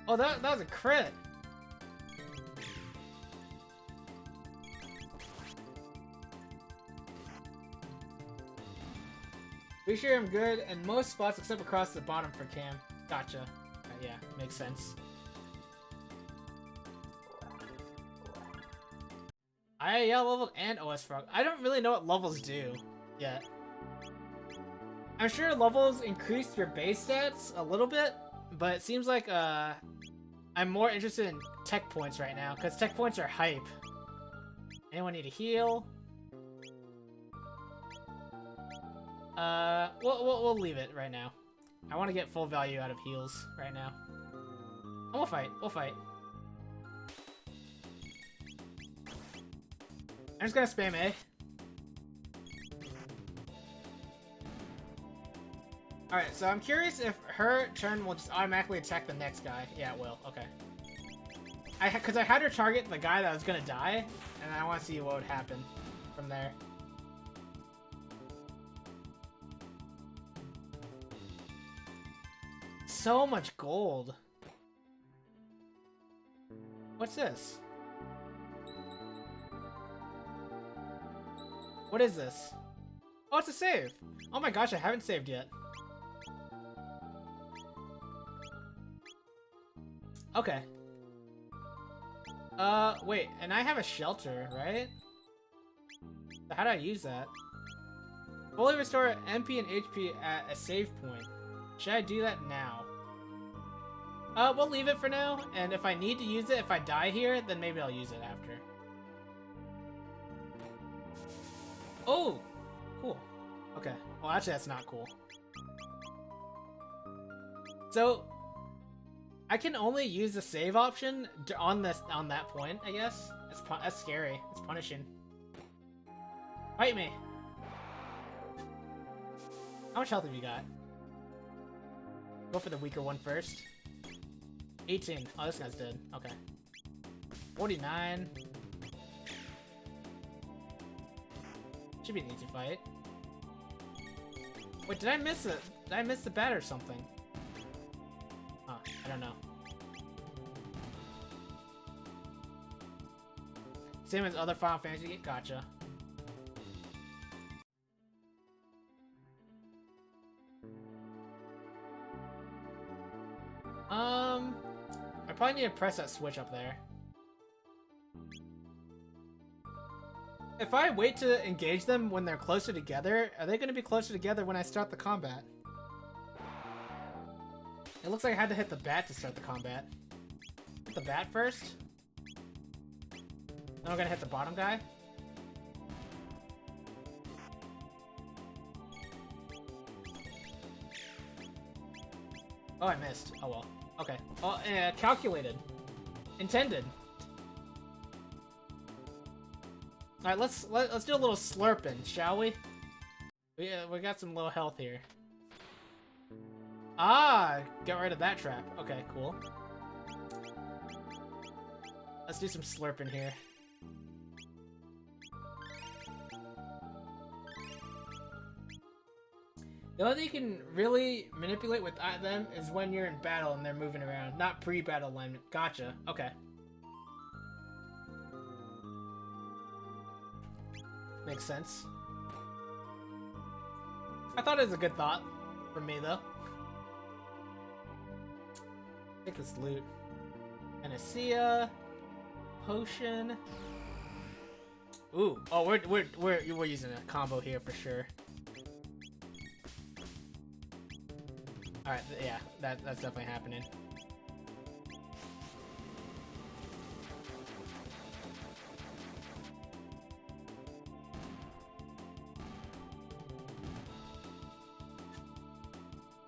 Oh, that was a crit. Be sure I'm good in most spots except across the bottom for Cam. Gotcha. Yeah, makes sense. I leveled and OS Frog. I don't really know what levels do yet. I'm sure levels increase your base stats a little bit, but it seems like I'm more interested in tech points right now, because tech points are hype. Anyone need a heal? We'll leave it right now. I want to get full value out of heals right now. And we'll fight. I'm just gonna spam A. Alright, so I'm curious if her turn will just automatically attack the next guy. Yeah, it will. Okay. Because I had her target the guy that was gonna die, and I want to see what would happen from there. So much gold. What's this? What is this? Oh, it's a save. Oh my gosh, I haven't saved yet. Okay. Wait, and I have a shelter, right? So how do I use that? Fully restore MP and HP at a save point. Should I do that now? We'll leave it for now, and if I need to use it, if I die here, then maybe I'll use it after. Oh! Cool. Okay. Well, actually, that's not cool. So, I can only use the save option on that point, I guess. That's scary. It's punishing. Fight me. How much health have you got? Go for the weaker one first. 18. Oh, this guy's dead. Okay. 49. Should be an easy fight. Wait, did I miss it? Did I miss the bat or something? Huh, I don't know. Same as other Final Fantasy. Gotcha. I probably need to press that switch up there. If I wait to engage them when they're closer together, are they going to be closer together when I start the combat? It looks like I had to hit the bat to start the combat. Hit the bat first. Then I'm going to hit the bottom guy. Oh, I missed. Oh well. Okay. Oh, calculated. Intended. All right, let's do a little slurping, shall we? We got some low health here. Ah, get rid of that trap. Okay, cool. Let's do some slurping here. The only thing you can really manipulate with them is when you're in battle and they're moving around, not pre-battle alignment. Gotcha. Okay. Makes sense. I thought it was a good thought for me, though. Take this loot. Panacea. Potion. Ooh. Oh, we're using a combo here for sure. Alright, yeah, that's definitely happening.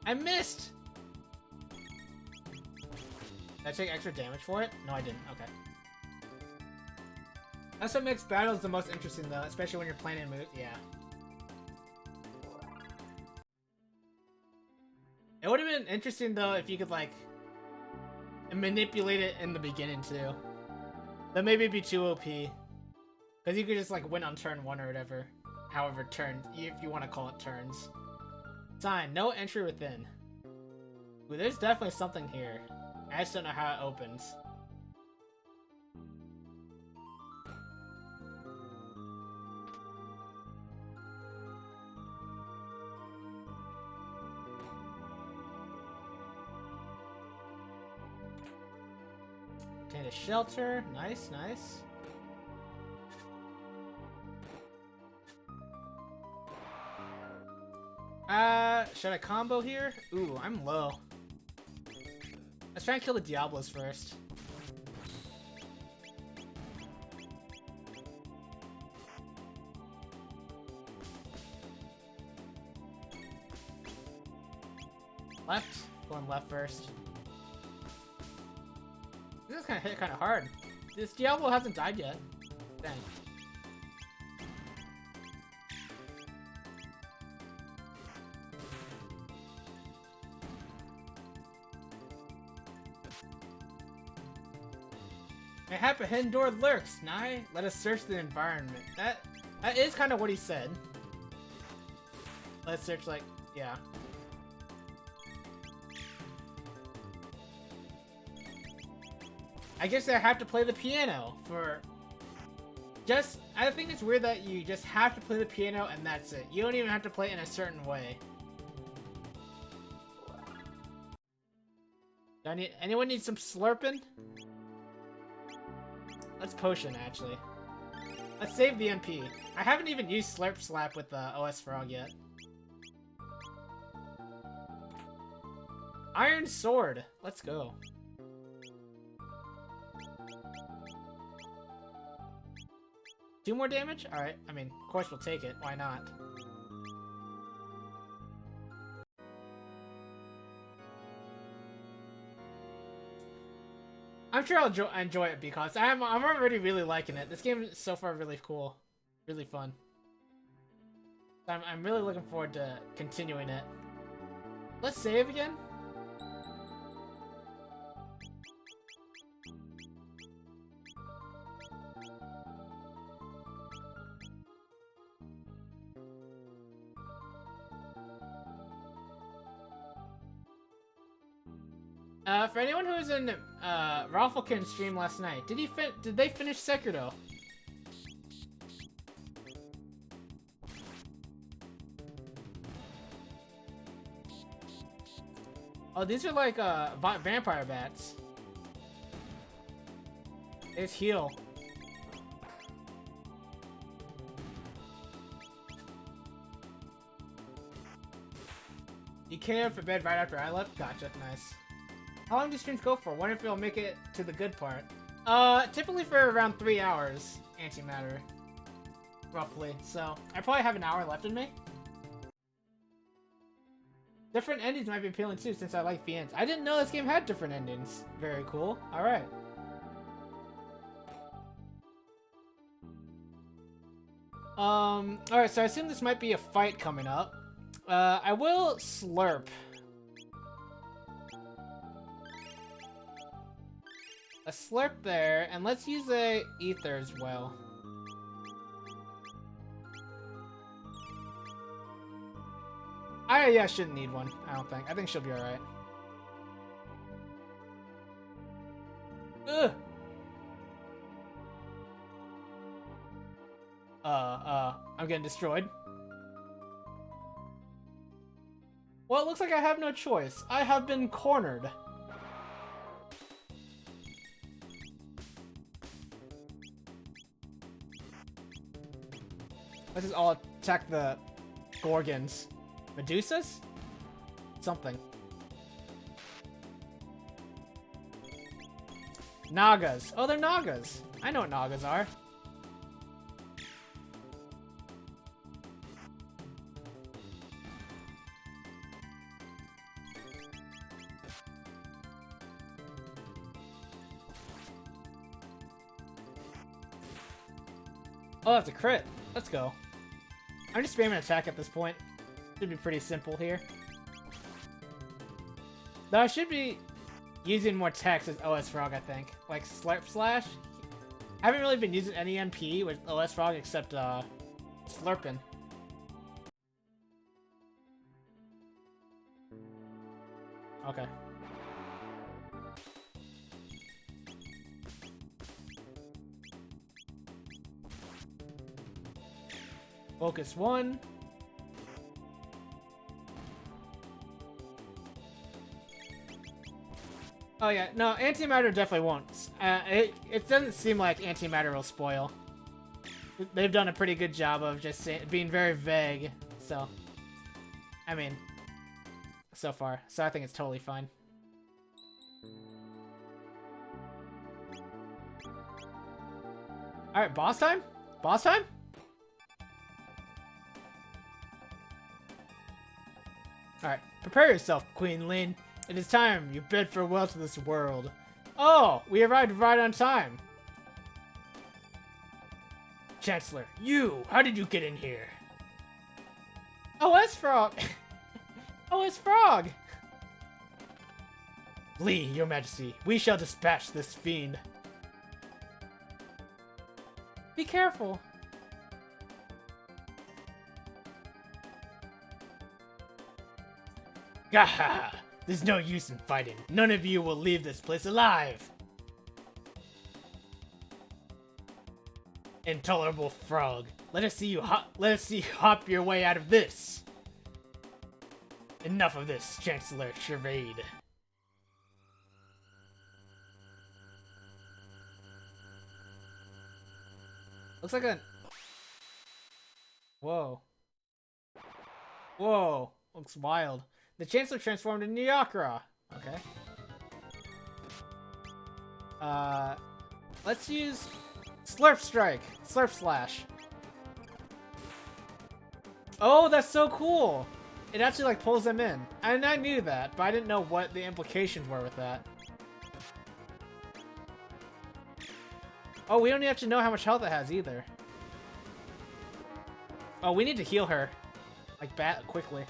I missed! Did I take extra damage for it? No, I didn't. Okay. That's what makes battles the most interesting, though, especially when you're playing in mood. Yeah. It would have been interesting, though, if you could, like, manipulate it in the beginning, too. Then maybe it'd be too OP. Because you could just, like, win on turn 1 or whatever. However, turns, if you want to call it turns. Sign, no entry within. Ooh, there's definitely something here. I just don't know how it opens. Obtain a shelter. Nice, nice. Should I combo here? Ooh, I'm low. Let's try and kill the Diablos first. Left? Going left first. This is hit kind of hard. This Diablo hasn't died yet. Dang. Mayhap a hidden door lurks. Nigh, let us search the environment. That is kind of what he said. Let's search, like, yeah. I guess I have to play the piano for just, I think it's weird that you just have to play the piano and that's it. You don't even have to play it in a certain way. Anyone need some slurping? Let's potion, actually. Let's save the MP. I haven't even used Slurp Slap with OS Frog yet. Iron Sword. Let's go. Two more damage? Alright, I mean, of course we'll take it. Why not? I'm sure I'll enjoy it because I'm already really liking it. This game is so far really cool. Really fun. I'm really looking forward to continuing it. Let's save again. For anyone who was in Rafflekin's stream last night, did they finish Sekiro? Oh, these are like vampire bats. It's heal. You came for bed right after I left? Gotcha, nice. How long do streams go for? Wonder if it'll make it to the good part. Typically for around 3 hours, antimatter. Roughly, so I probably have an hour left in me. Different endings might be appealing too, since I like the ends. I didn't know this game had different endings. Very cool. Alright. Alright, so I assume this might be a fight coming up. I will slurp. A slurp there, and let's use a ether as well. I shouldn't need one, I don't think. I think she'll be alright. Ugh! I'm getting destroyed. Well, it looks like I have no choice. I have been cornered. Let's just all attack the Gorgons. Medusas? Something. Nagas. Oh, they're Nagas. I know what Nagas are. Oh, that's a crit. Let's go. I'm just spamming attack at this point. Should be pretty simple here. Though I should be using more text as OS Frog, I think. Like Slurp Slash. I haven't really been using any MP with OS Frog except Slurpin'. Okay. Focus 1. Oh yeah, no, antimatter definitely won't. It doesn't seem like antimatter will spoil. They've done a pretty good job of just being very vague, so... I mean, so far. So I think it's totally fine. Alright, boss time? Boss time? Alright, prepare yourself, Queen Lin. It is time you bid farewell to this world. Oh, we arrived right on time. Chancellor, how did you get in here? OS Frog! OS Frog! Lee, your majesty, we shall dispatch this fiend. Be careful. Gaha! There's no use in fighting. None of you will leave this place alive. Intolerable frog. Let us see you hop your way out of this. Enough of this, Chancellor charade. Looks like a... Whoa. Whoa. Looks wild. The Chancellor transformed into Yakura. Okay. Let's use Slurp Strike. Slurp Slash. Oh, that's so cool. It actually like pulls them in. And I knew that, but I didn't know what the implications were with that. Oh, we don't actually know how much health it has either. Oh, we need to heal her. Like, bat quickly.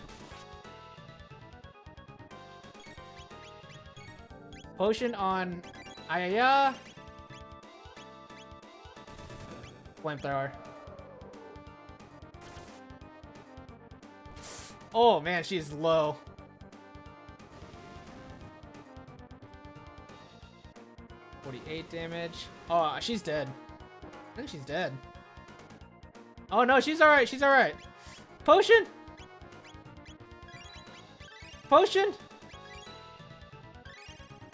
Potion on Ayaya. Flamethrower. Oh, man, she's low. 48 damage. Oh, she's dead. I think she's dead. Oh, no, she's alright. She's alright. Potion? Potion?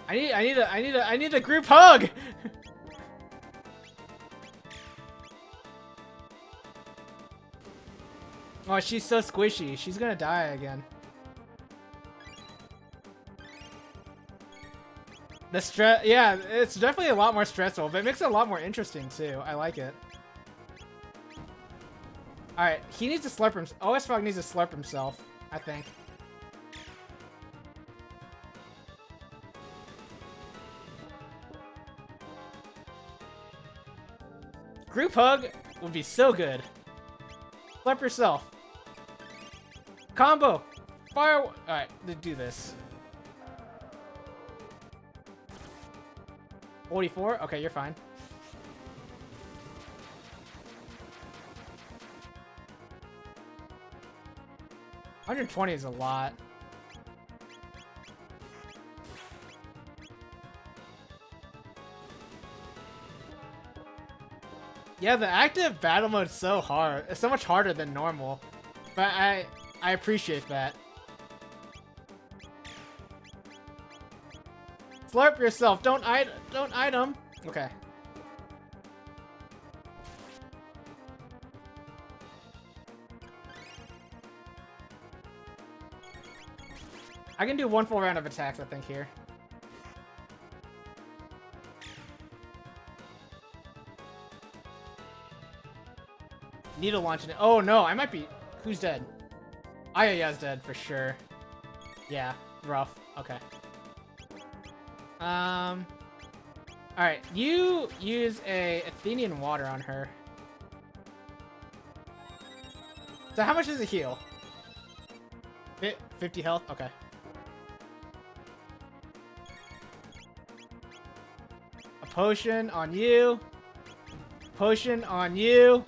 I need a group hug. Oh, she's so squishy. She's gonna die again. The stress, yeah, it's definitely a lot more stressful, but it makes it a lot more interesting too. I like it. All right, he needs to slurp himself. OS Frog needs to slurp himself, I think. Group hug would be so good. Slurp yourself. Combo. Fire. All right, let's do this. 44? Okay, you're fine. $120 is a lot. Yeah, the active battle mode is so hard. It's so much harder than normal. But I appreciate that. Slurp yourself. Don't item. Okay. I can do one full round of attacks, I think, here. Needle launching it. Oh no, I might be. Who's dead? Ayaya's dead for sure. Yeah, rough. Okay. Alright, you use a Athenian water on her. So how much does it heal? 50 health? Okay. A potion on you. Potion on you.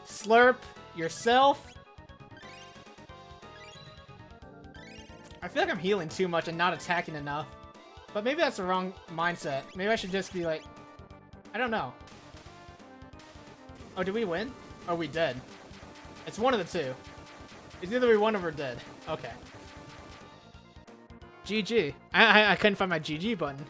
Slurp yourself. I feel like I'm healing too much and not attacking enough. But maybe that's the wrong mindset. Maybe I should just be like... I don't know. Oh, did we win? Or are we dead? It's one of the two. It's either we won or we're dead. Okay. GG. I couldn't find my GG button.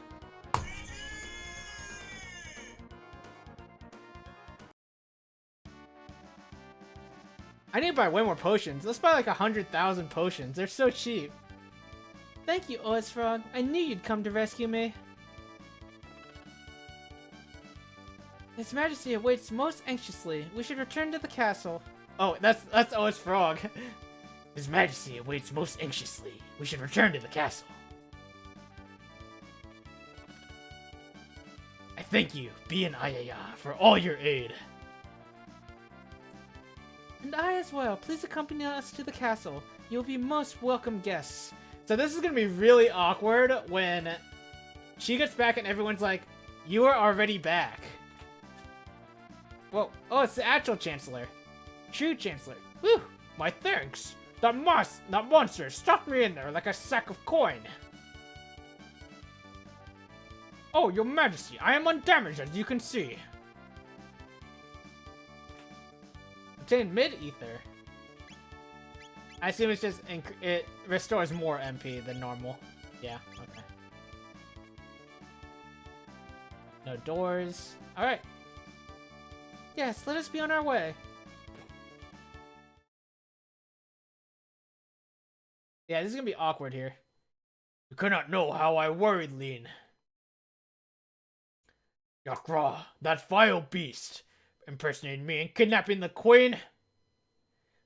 I need to buy way more potions. Let's buy like 100,000 potions. They're so cheap. Thank you, OS Frog. I knew you'd come to rescue me. His Majesty awaits most anxiously. We should return to the castle. Oh, that's OS Frog. His Majesty awaits most anxiously. We should return to the castle. I thank you, B and Ayaya, for all your aid. And I as well. Please accompany us to the castle. You'll be most welcome guests. So this is going to be really awkward when she gets back and everyone's like, you are already back. Well, oh, it's the actual Chancellor. True Chancellor. Whew, my thanks. That monster stuck me in there like a sack of coin. Oh, your Majesty, I am undamaged as you can see. Obtain mid-ether. I assume it's just it restores more MP than normal. Yeah, okay. No doors. Alright. Yes, let us be on our way. Yeah, this is gonna be awkward here. You cannot know how I worried, Lean. Yakra, that vile beast, impersonating me and kidnapping the queen.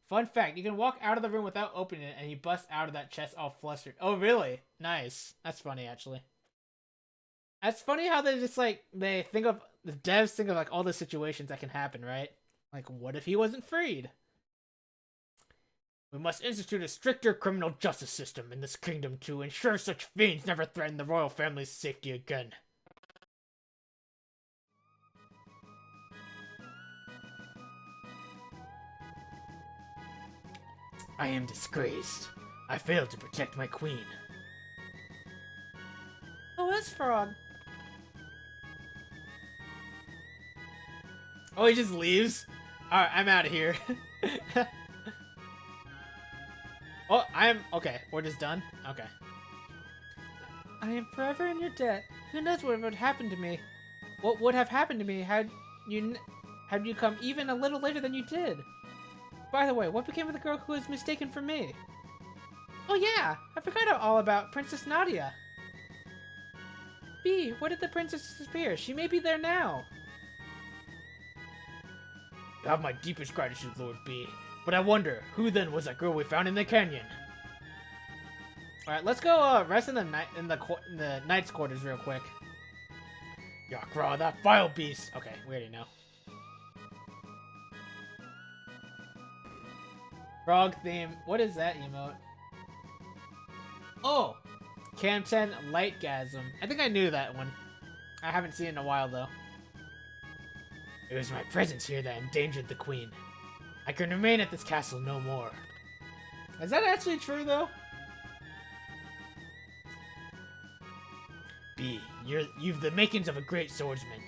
Fun fact, you can walk out of the room without opening it, and he busts out of that chest all flustered. Oh, really? Nice. That's funny, actually. That's funny how they just, like, the devs think of, like, all the situations that can happen, right? Like, what if he wasn't freed? We must institute a stricter criminal justice system in this kingdom to ensure such fiends never threaten the royal family's safety again. I am disgraced. I failed to protect my queen. Oh, it's Frog. Oh, he just leaves? Alright, I'm out of here. Oh, okay, we're just done? Okay. I am forever in your debt. Who knows what would happen to me? What would have happened to me had you come even a little later than you did? By the way, what became of the girl who was mistaken for me? Oh yeah, I forgot all about Princess Nadia. B, where did the princess disappear? She may be there now. You have my deepest gratitude, Lord B. But I wonder, who then was that girl we found in the canyon? Alright, let's go rest in the knight's quarters real quick. Yakra, that vile beast! Okay, we already know. Frog theme. What is that emote? Oh! Cam 10 Lightgasm. I think I knew that one. I haven't seen it in a while, though. It was my presence here that endangered the queen. I can remain at this castle no more. Is that actually true, though? B, you've the makings of a great swordsman.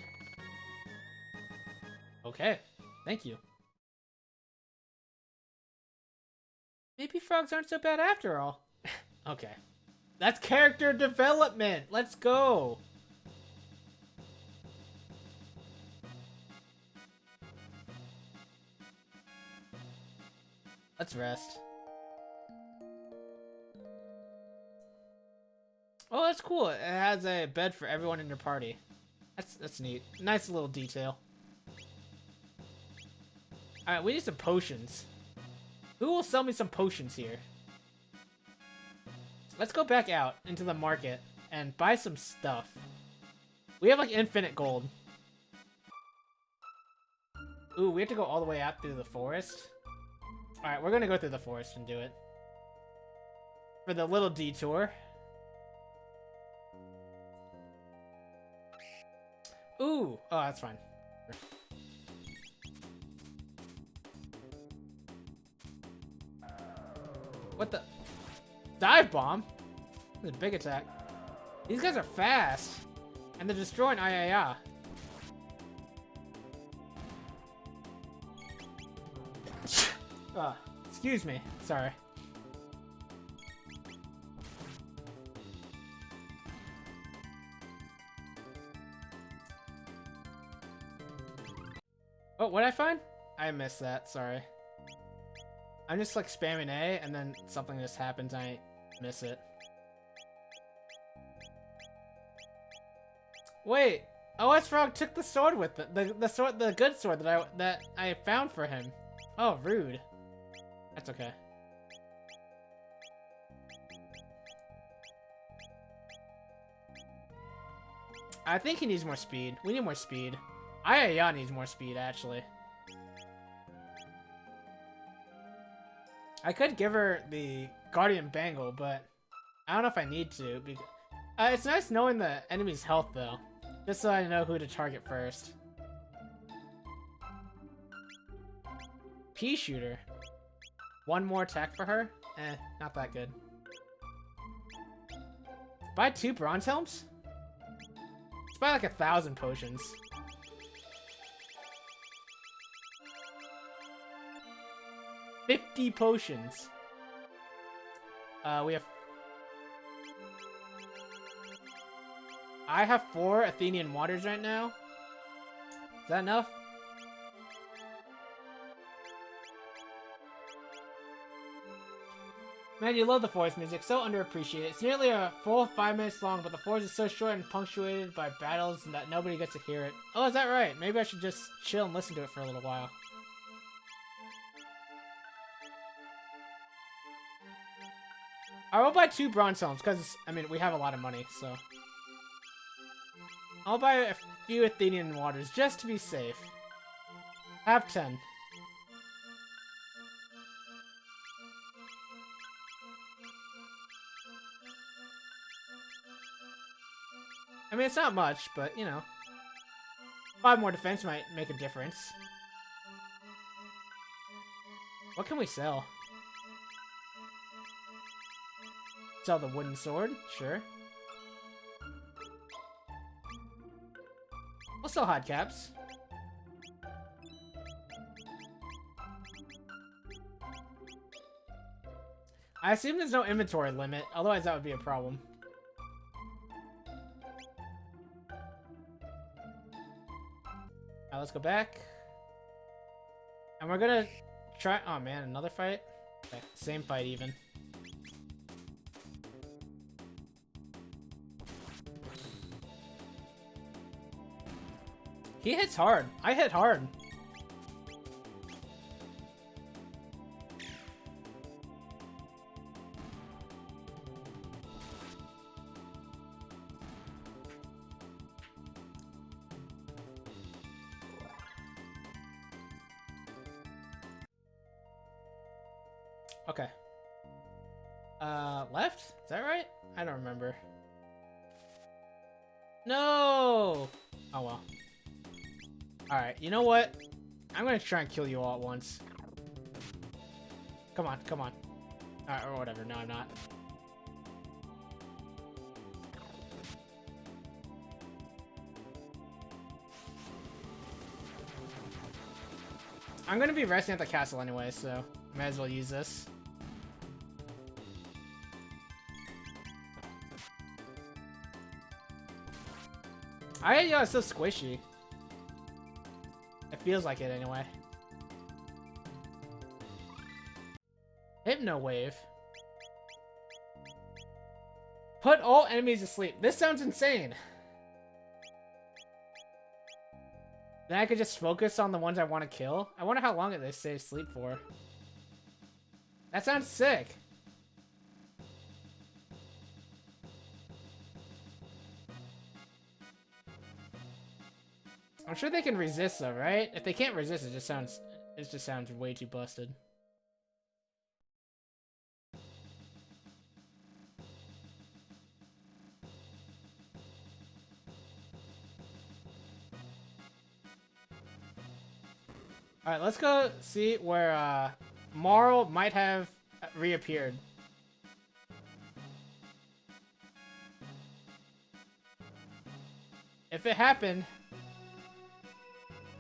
Okay, thank you. Maybe frogs aren't so bad after all. Okay. That's character development! Let's go! Let's rest. Oh, that's cool. It has a bed for everyone in your party. That's neat. Nice little detail. Alright, we need some potions. Who will sell me some potions here? Let's go back out into the market and buy some stuff. We have like infinite gold. Ooh, we have to go all the way out through the forest. Alright, we're gonna go through the forest and do it. For the little detour. Ooh! Oh, that's fine. What the? Dive bomb? This is a big attack. These guys are fast. And they're destroying Ayaya. Excuse me. Sorry. Oh, what'd I find? I missed that. Sorry. I'm just like spamming A and then something just happens and I miss it. Wait. OS Frog took the sword with it. The good sword that I found for him. Oh, rude. That's okay. I think he needs more speed. We need more speed. Ayaya needs more speed, actually. I could give her the Guardian Bangle, but I don't know if I need to. It's nice knowing the enemy's health, though. Just so I know who to target first. Pea Shooter. One more attack for her? Eh, not that good. Buy 2 Bronze Helms? Let's buy like 1,000 potions. $50 potions. We have... I have 4 Athenian waters right now. Is that enough? Man, you love the forest music. So underappreciated. It's nearly a full 5 minutes long, but the forest is so short and punctuated by battles that nobody gets to hear it. Oh, is that right? Maybe I should just chill and listen to it for a little while. I will buy 2 Bronze Helms, because, I mean, we have a lot of money, so... I'll buy a few Athenian waters, just to be safe. I have 10. I mean, it's not much, but, you know. 5 more defense might make a difference. What can we sell? Sell the wooden sword? Sure. We'll sell hot caps. I assume there's no inventory limit, otherwise that would be a problem. Alright, let's go back. And we're gonna try... Oh man, another fight? Okay, same fight even. He hits hard. I hit hard. Okay. Left? Is that right? I don't remember. No! Oh well. Alright, you know what? I'm gonna try and kill you all at once. Come on, come on. Alright, or whatever. No, I'm not. I'm gonna be resting at the castle anyway, so might as well use this. Yeah, it's so squishy. It feels like it anyway. Hypno Wave. Put all enemies to sleep. This sounds insane. Then I could just focus on the ones I want to kill. I wonder how long they stay asleep for. That sounds sick. I'm sure they can resist though, right? If they can't resist, it just sounds way too busted. Alright, let's go see where Marl might have reappeared. If it happened...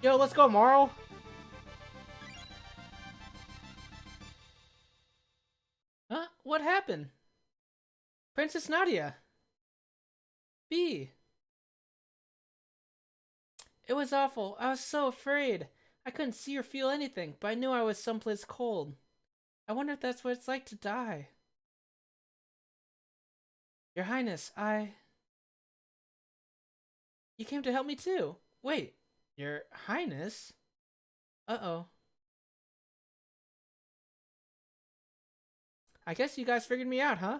Yo, let's go, Marl! Huh? What happened? Princess Nadia! B! It was awful. I was so afraid. I couldn't see or feel anything, but I knew I was someplace cold. I wonder if that's what it's like to die. Your Highness, You came to help me too. Wait, Your Highness? Uh-oh. I guess you guys figured me out, huh?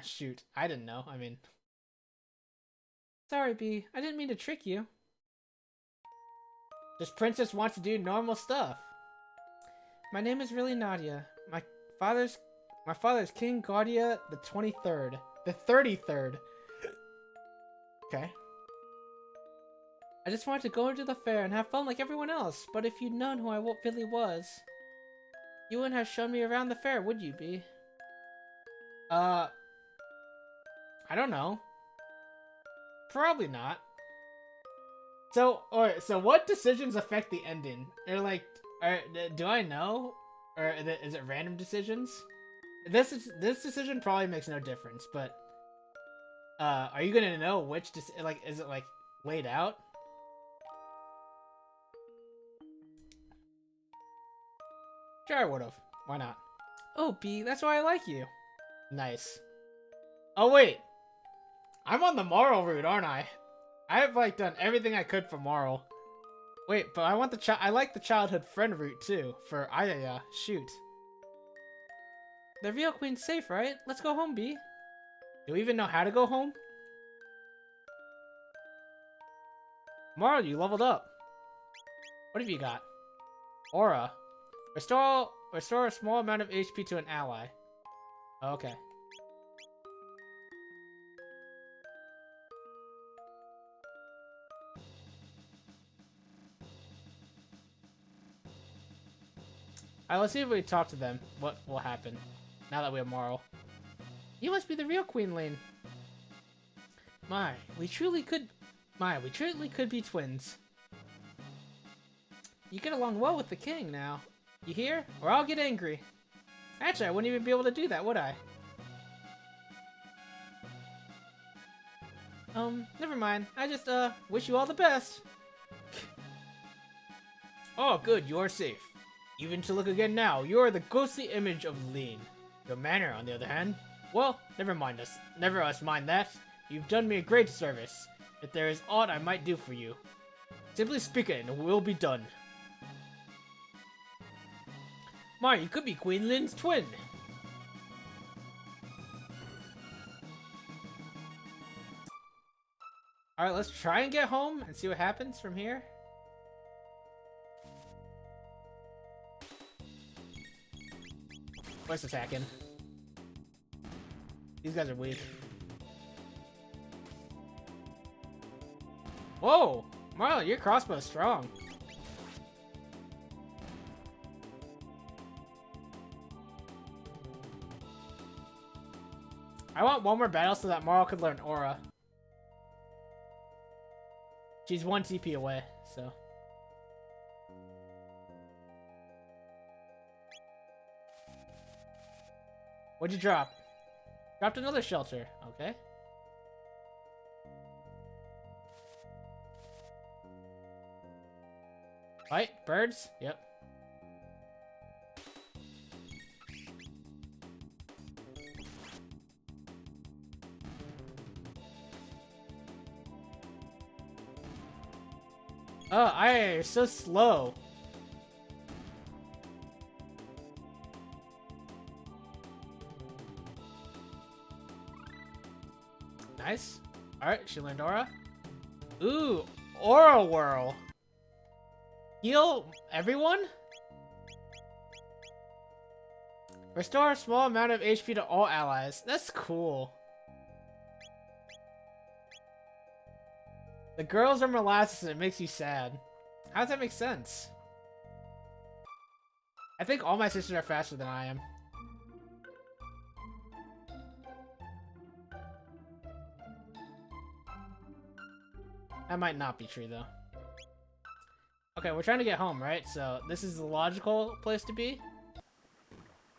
Shoot, I didn't know. I mean... Sorry, B. I didn't mean to trick you. This princess wants to do normal stuff. My name is really Nadia. My father's King Gaudia the 23rd. The 33rd. Okay. I just wanted to go into the fair and have fun like everyone else, but if you'd known who I really was, you wouldn't have shown me around the fair, would you, B? I don't know. Probably not. So, alright, so what decisions affect the ending? Or like, do I know? Or is it random decisions? This decision probably makes no difference, but are you gonna know which is it like laid out? Sure, I would've. Why not? Oh, B, that's why I like you. Nice. Oh wait, I'm on the Marl route, aren't I? I've like done everything I could for Marl. Wait, but I want I like the childhood friend route too for Ayaya. Shoot. The real queen's safe, right? Let's go home, B. Do we even know how to go home? Marl, you leveled up. What have you got? Aura. Restore a small amount of HP to an ally. Okay. Alright, let's see if we talk to them. What will happen now that we have Marl. You must be the real Queen Lane. We truly could be twins. You get along well with the king now. You hear? Or I'll get angry. Actually, I wouldn't even be able to do that, would I? Never mind. I just, wish you all the best. Oh, good, you're safe. Even to look again now, you are the ghostly image of Lean. Your manner, on the other hand, well, never us mind that. You've done me a great service. If there is aught I might do for you, simply speak it and it will be done. You could be Queen Lin's twin. Alright, let's try and get home and see what happens from here. What's attacking? These guys are weak. Whoa! Marla, your crossbow's strong. I want one more battle so that Marl could learn Aura. She's 1 TP away, so. What'd you drop? Dropped another shelter. Okay. Right? Birds? Yep. Oh, you're so slow. Nice. Alright, she learned Aura. Ooh, Aura Whirl. Heal everyone? Restore a small amount of HP to all allies. That's cool. The girls are molasses and it makes you sad. How does that make sense? I think all my sisters are faster than I am. That might not be true though. Okay, we're trying to get home, right? So this is the logical place to be.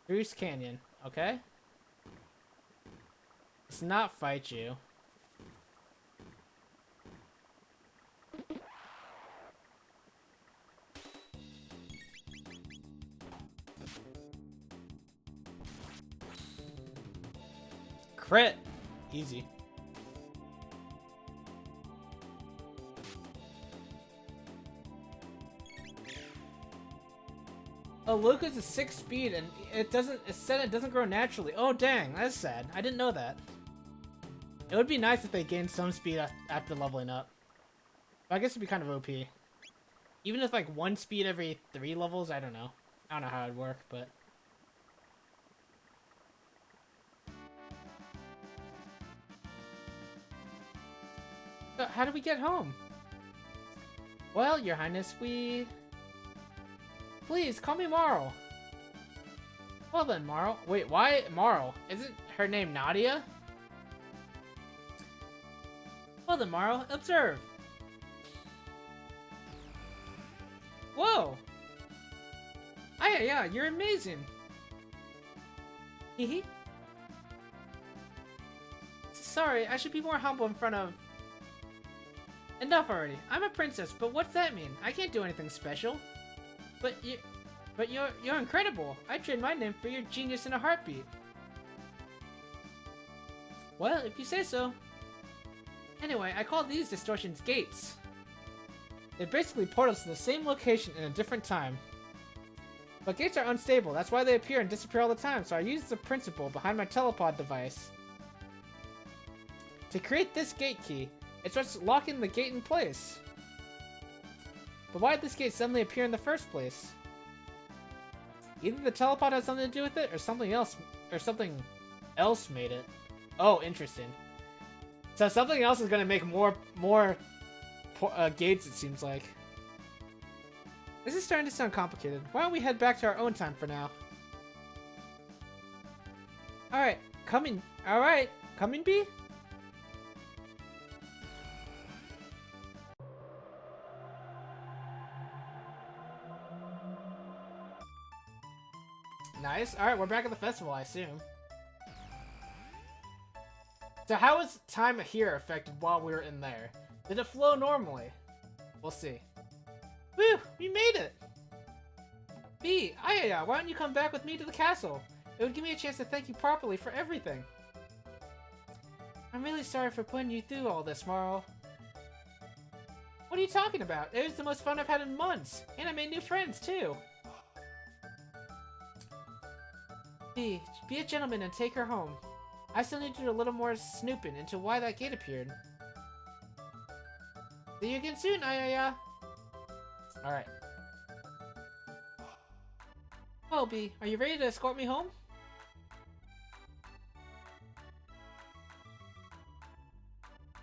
Bruce Canyon, okay? Let's not fight you. Crit! Easy. Oh, Luca's a 6 speed and it said it doesn't grow naturally. Oh dang, that's sad. I didn't know that. It would be nice if they gained some speed after leveling up. But I guess it'd be kind of OP. Even if like 1 speed every 3 levels, I don't know. I don't know how it'd work, but... So, how do we get home? Well, Your Highness, Please, call me Marl. Well then, Marl. Wait, why Marl? Isn't her name Nadia? Well then, Marl, observe. Whoa! Yeah, you're amazing. Hehe. Sorry, I should be more humble in front of... Enough already. I'm a princess, but what's that mean? I can't do anything special. But you're incredible. I'd trade my name for your genius in a heartbeat. Well, if you say so. Anyway, I call these distortions gates. They basically port us to the same location in a different time. But gates are unstable, that's why they appear and disappear all the time, so I use the principle behind my telepod device. To create this gate key, it starts locking the gate in place. But why did this gate suddenly appear in the first place? Either the telepod has something to do with it, or something else made it. Oh, interesting. So something else is gonna make more gates, it seems like. This is starting to sound complicated. Why don't we head back to our own time for now? Alright, coming. Alright, coming, B? Nice. Alright, we're back at the festival, I assume. So how was time here affected while we were in there? Did it flow normally? We'll see. Woo! We made it! B, Ayaya, why don't you come back with me to the castle? It would give me a chance to thank you properly for everything. I'm really sorry for putting you through all this, Marl. What are you talking about? It was the most fun I've had in months, and I made new friends, too. B, be a gentleman and take her home. I still need to do a little more snooping into why that gate appeared. See you again soon, Ayaya. Alright. Well, B, are you ready to escort me home?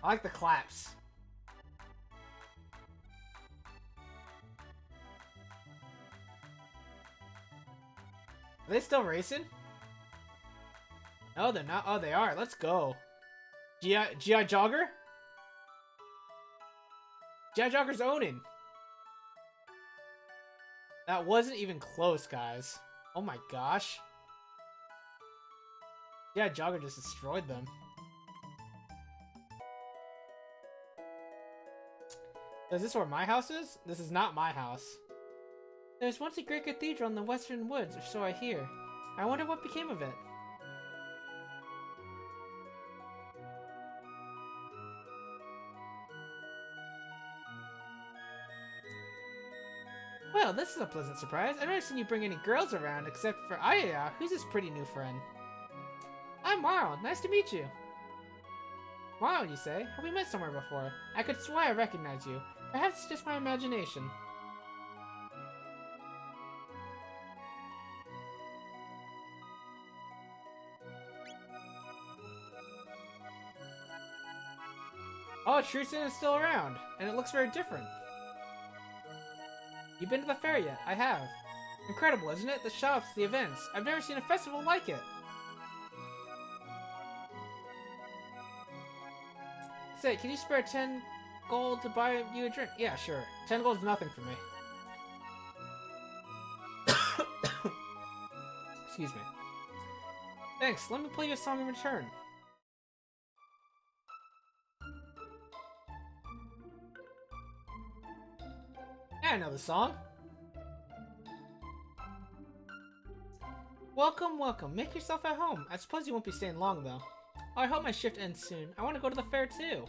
I like the claps. Are they still racing? No, they're not. Oh, they are. Let's go. G.I. Jogger? G.I. Jogger's owning. That wasn't even close, guys. Oh my gosh. G.I. Jogger just destroyed them. Is this where my house is? This is not my house. There's once a great cathedral in the western woods, or so I hear. I wonder what became of it. Well, this is a pleasant surprise. I've never seen you bring any girls around except for Ayaya, who's his pretty new friend. I'm Marl. Nice to meet you. Marl, you say? Have we met somewhere before? I could swear I recognize you. Perhaps it's just my imagination. Oh, Trusin is still around, and it looks very different. You've been to the fair yet? I have. Incredible, isn't it? The shops, the events. I've never seen a festival like it. Say, can you spare 10 gold to buy you a drink? Yeah, sure. 10 gold is nothing for me. Excuse me. Thanks, let me play you a song in return. Yeah, I know the song. Welcome, welcome. Make yourself at home. I suppose you won't be staying long, though. Oh, I hope my shift ends soon. I want to go to the fair, too.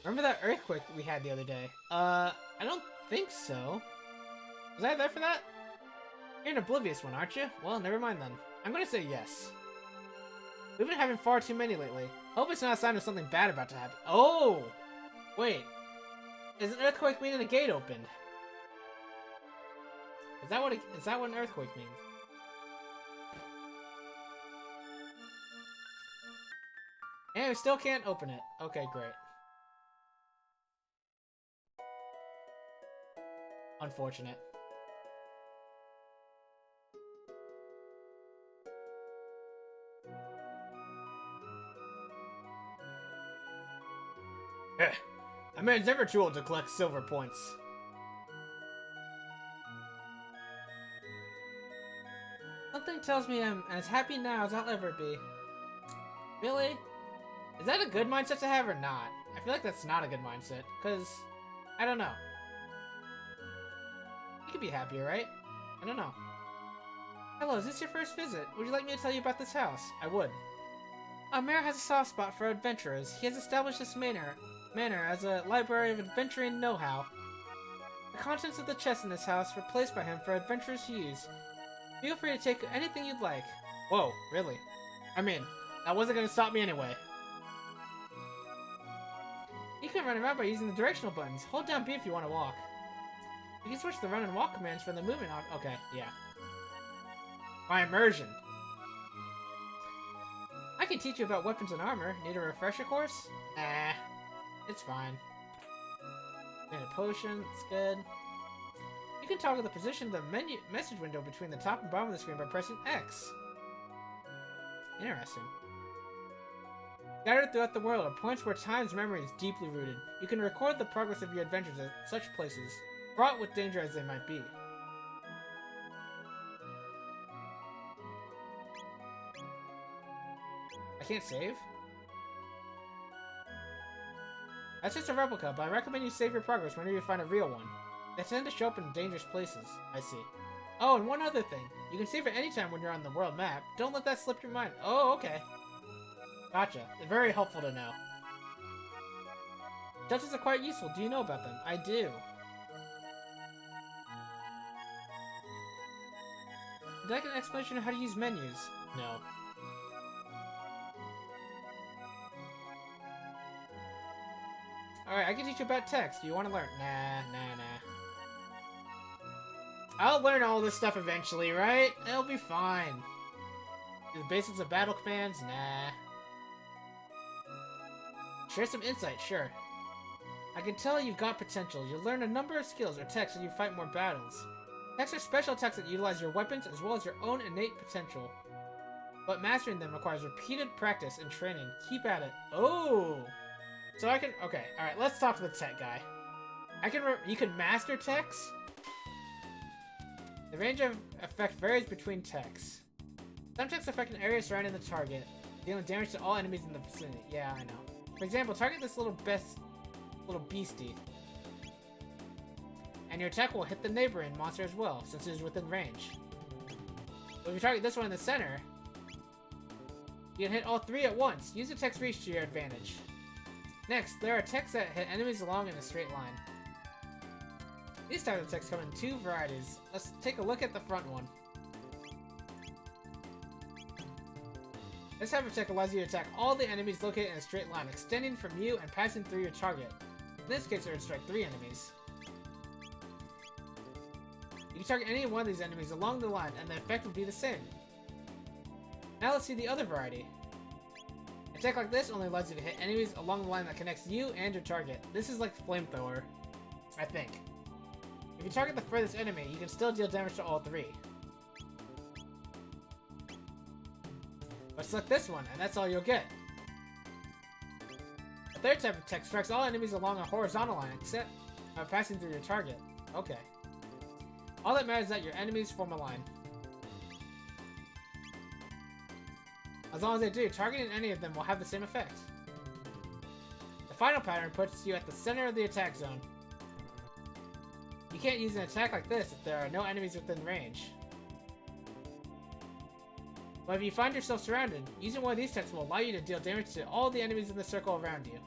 Remember that earthquake we had the other day? I don't think so. Was I there for that? You're an oblivious one, aren't you? Well, never mind then. I'm gonna say yes. We've been having far too many lately. Hope it's not a sign of something bad about to happen. Oh! Wait. Is an earthquake meaning a gate opened? Is that what an earthquake means? And we still can't open it. Okay, great. Unfortunate. A man's never too old to collect silver points. Something tells me I'm as happy now as I'll ever be. Really? Is that a good mindset to have or not? I feel like that's not a good mindset, because, I don't know. You could be happier, right? I don't know. Hello, is this your first visit? Would you like me to tell you about this house? I would. Our mayor has a soft spot for adventurers. He has established this manor as a library of adventuring know-how. The contents of the chests in this house were placed by him for adventurers to use. Feel free to take anything you'd like. Whoa, really? I mean, that wasn't going to stop me anyway. You can run around by using the directional buttons. Hold down B if you want to walk. You can switch the run and walk commands from the movement okay, yeah. My immersion. I can teach you about weapons and armor. Need a refresher course? Nah. It's fine. And a potion, it's good. You can toggle the position of the message window between the top and bottom of the screen by pressing X. Interesting. Scattered throughout the world are points where time's memory is deeply rooted. You can record the progress of your adventures at such places, fraught with danger as they might be. I can't save? That's just a replica, but I recommend you save your progress whenever you find a real one. They tend to show up in dangerous places. I see. Oh, and one other thing. You can save at any time when you're on the world map. Don't let that slip your mind. Oh, okay. Gotcha. They're very helpful to know. Touches are quite useful. Do you know about them? I do. Would you like an explanation of how to use menus? No. Alright, I can teach you about text. Do you want to learn? Nah. I'll learn all this stuff eventually, right? It'll be fine. The basics of battle commands? Nah. Share some insight, sure. I can tell you've got potential. You'll learn a number of skills or techs as you fight more battles. Techs are special techs that utilize your weapons as well as your own innate potential. But mastering them requires repeated practice and training. Keep at it. Oh! So I can... Okay, alright, let's talk to the tech guy. You can master techs? The range of effect varies between techs. Some techs affect an area surrounding the target, dealing damage to all enemies in the vicinity. Yeah, I know. For example, target this little beastie. And your attack will hit the neighboring monster as well, since it is within range. But if you target this one in the center, you can hit all three at once. Use the tech's reach to your advantage. Next, there are techs that hit enemies along in a straight line. These types of techs come in two varieties. Let's take a look at the front one. This type of tech allows you to attack all the enemies located in a straight line, extending from you and passing through your target. In this case, it would strike 3 enemies. You can target any one of these enemies along the line, and the effect would be the same. Now let's see the other variety. A tech like this only allows you to hit enemies along the line that connects you and your target. This is like Flamethrower, I think. If you target the furthest enemy, you can still deal damage to all 3. But select this one, and that's all you'll get. The third type of tech strikes all enemies along a horizontal line, except passing through your target. Okay. All that matters is that your enemies form a line. As long as they do, targeting any of them will have the same effect. The final pattern puts you at the center of the attack zone. You can't use an attack like this if there are no enemies within range. But if you find yourself surrounded, using one of these techs will allow you to deal damage to all the enemies in the circle around you.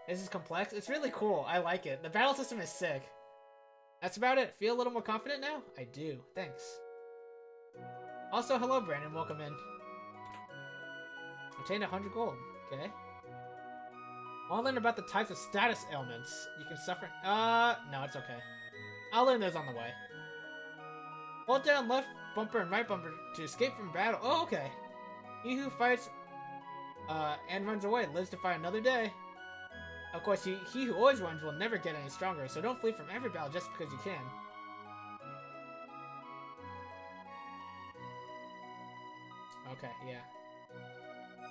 This is complex. It's really cool. I like it. The battle system is sick. That's about it. Feel a little more confident now? I do. Thanks. Also, hello Brandon. Welcome in. Obtained 100 gold. Okay. I want to learn about the types of status ailments you can suffer. No, it's okay. I'll learn those on the way. Hold down left bumper and right bumper to escape from battle. Oh, okay. He who fights and runs away lives to fight another day. Of course, he who always runs will never get any stronger, so don't flee from every battle just because you can. Okay, yeah.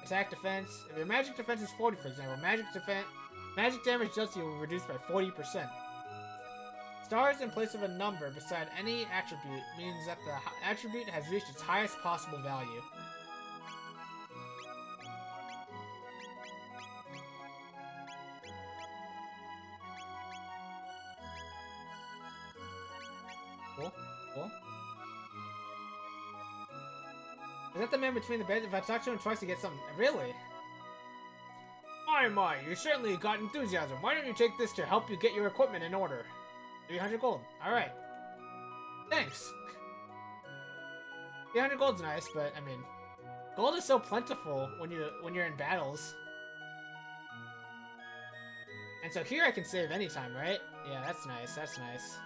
Attack defense. If your magic defense is 40, for example, magic damage dealt to you will reduce by 40%. Stars in place of a number beside any attribute means that the attribute has reached its highest possible value. Cool. Is that the man between the beds? If I talk to him twice to get something... Really? My, you certainly got enthusiasm. Why don't you take this to help you get your equipment in order? 300 gold. Alright. Thanks. 300 gold's nice, but, I mean... Gold is so plentiful when you're in battles. And so here I can save anytime, right? Yeah, that's nice, that's nice.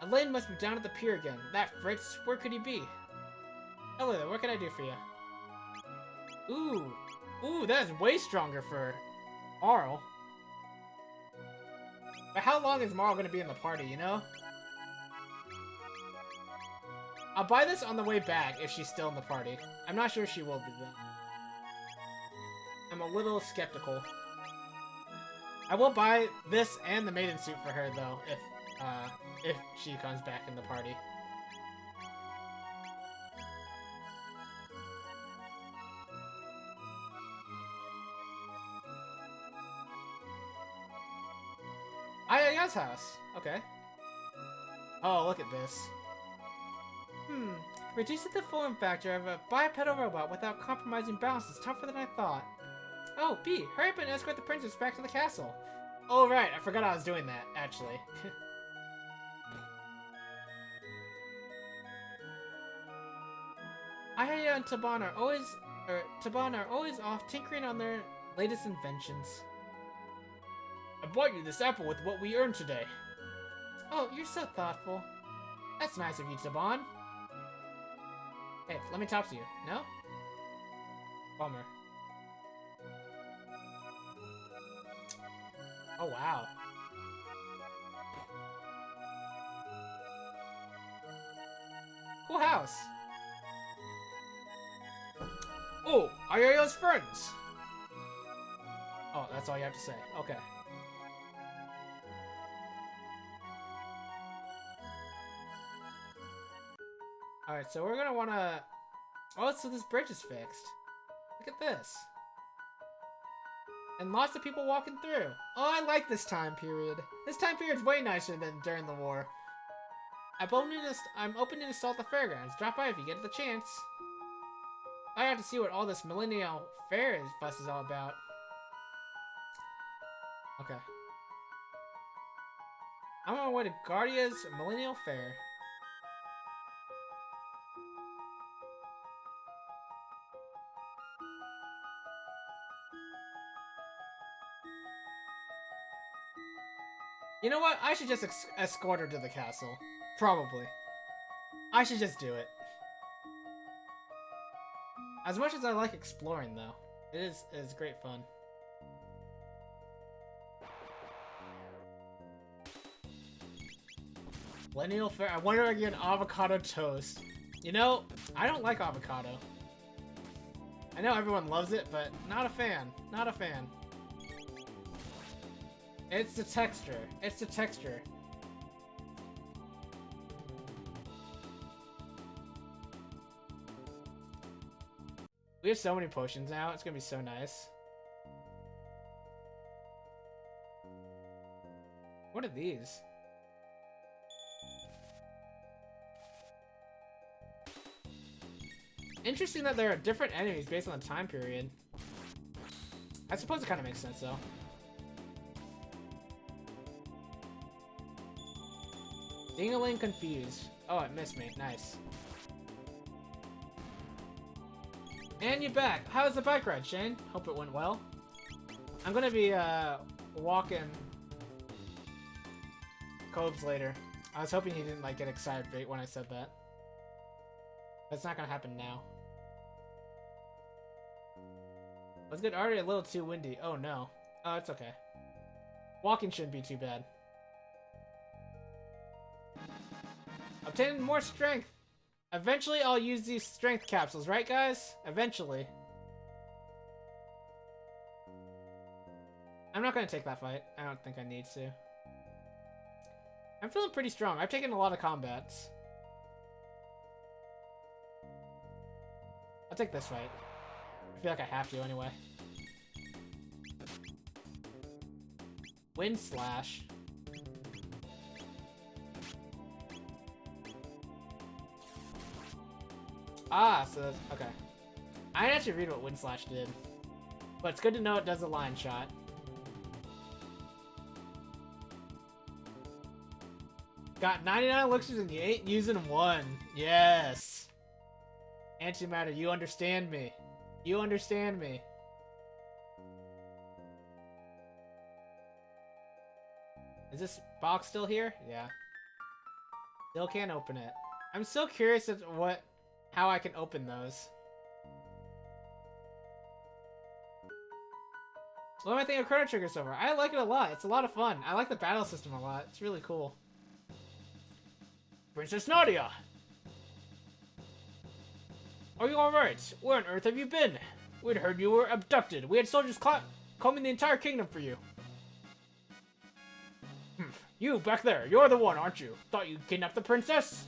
Elaine must be down at the pier again. That Fritz, where could he be? Hello there, what can I do for you? Ooh. Ooh, that is way stronger for Marl. But how long is Marl gonna be in the party, you know? I'll buy this on the way back if she's still in the party. I'm not sure she will be though. I'm a little skeptical. I will buy this and the maiden suit for her though, if she comes back in the party. Ayaya's house. Okay. Oh, look at this. Reducing the form factor of a bipedal robot without compromising balance is tougher than I thought. Oh, B, hurry up and escort the princess back to the castle. Oh, right, I forgot I was doing that, actually. Ayaya and Taban are always off tinkering on their latest inventions. I bought you this apple with what we earned today. Oh, you're so thoughtful. That's nice of you, Taban. Hey, let me talk to you. No? Bummer. Oh, wow. Cool house. Oh, Ayaya's friends. Oh, that's all you have to say. Okay. Alright, so we're gonna wanna... Oh, so this bridge is fixed. Look at this. And lots of people walking through. Oh, I like this time period. This time period's way nicer than during the war. I'm open to install at the fairgrounds. Drop by if you get the chance. I have to see what all this millennial fair fuss is all about. Okay. I'm on my way to Guardia's Millennial Fair. You know what? I should just escort her to the castle. Probably. I should just do it. As much as I like exploring, though, it is great fun. Millennial Fair. I wonder if I get an avocado toast. You know, I don't like avocado. I know everyone loves it, but not a fan. Not a fan. It's the texture. It's the texture. We have so many potions now. It's gonna be so nice. What are these? Interesting that there are different enemies based on the time period. I suppose it kind of makes sense, though. Ding-a-ling confused. Oh, it missed me. Nice. And you're back. How was the bike ride, Shane? Hope it went well. I'm gonna be, walking Cobes later. I was hoping he didn't, like, get excited when I said that. That's not gonna happen now. Was it already a little too windy? Oh, no. Oh, it's okay. Walking shouldn't be too bad. Obtaining more strength. Eventually, I'll use these strength capsules, right, guys? Eventually. I'm not gonna take that fight. I don't think I need to. I'm feeling pretty strong. I've taken a lot of combats. I'll take this fight. I feel like I have to anyway. Wind Slash. Ah, so that's... Okay. I didn't actually read what Wind Slash did. But it's good to know it does a line shot. Got 99 elixirs and you ain't using one. Yes. Antimatter, you understand me. You understand me. Is this box still here? Yeah. Still can't open it. I'm so curious as to how I can open those. What am I thinking of Chrono Trigger so far? I like it a lot. It's a lot of fun. I like the battle system a lot. It's really cool. Princess Nadia! Are you alright? Where on earth have you been? We'd heard you were abducted. We had soldiers combing the entire kingdom for you. You, back there. You're the one, aren't you? Thought you kidnapped the princess?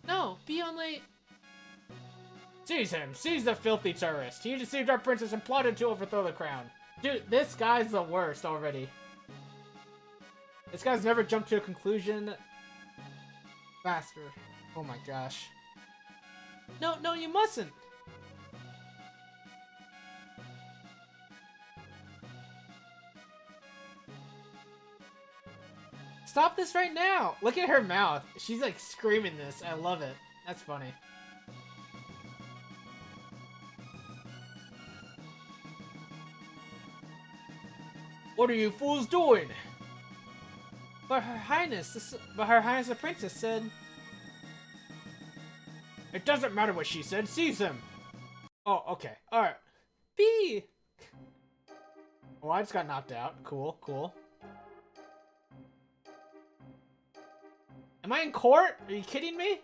No, be only... Seize him! Seize the filthy terrorist! He deceived our princess and plotted to overthrow the crown. Dude, this guy's the worst already. This guy's never jumped to a conclusion faster. Oh my gosh. No, you mustn't! Stop this right now! Look at her mouth. She's like screaming this. I love it. That's funny. What are you fools doing? But Her Highness the Princess said... It doesn't matter what she said, seize him! Oh, okay. Alright. B! Oh, I just got knocked out. Cool, cool. Am I in court? Are you kidding me?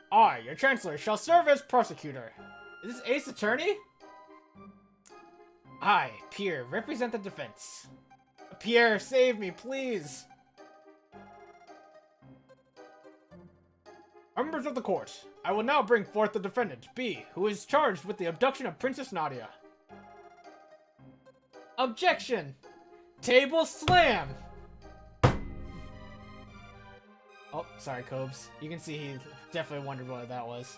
I, your Chancellor, shall serve as prosecutor. Is this Ace Attorney? I, Pierre, represent the defense. Pierre, save me, please. Members of the court, I will now bring forth the defendant, B, who is charged with the abduction of Princess Nadia. Objection! Table slam! Oh, sorry, Cobes. You can see he definitely wondered what that was.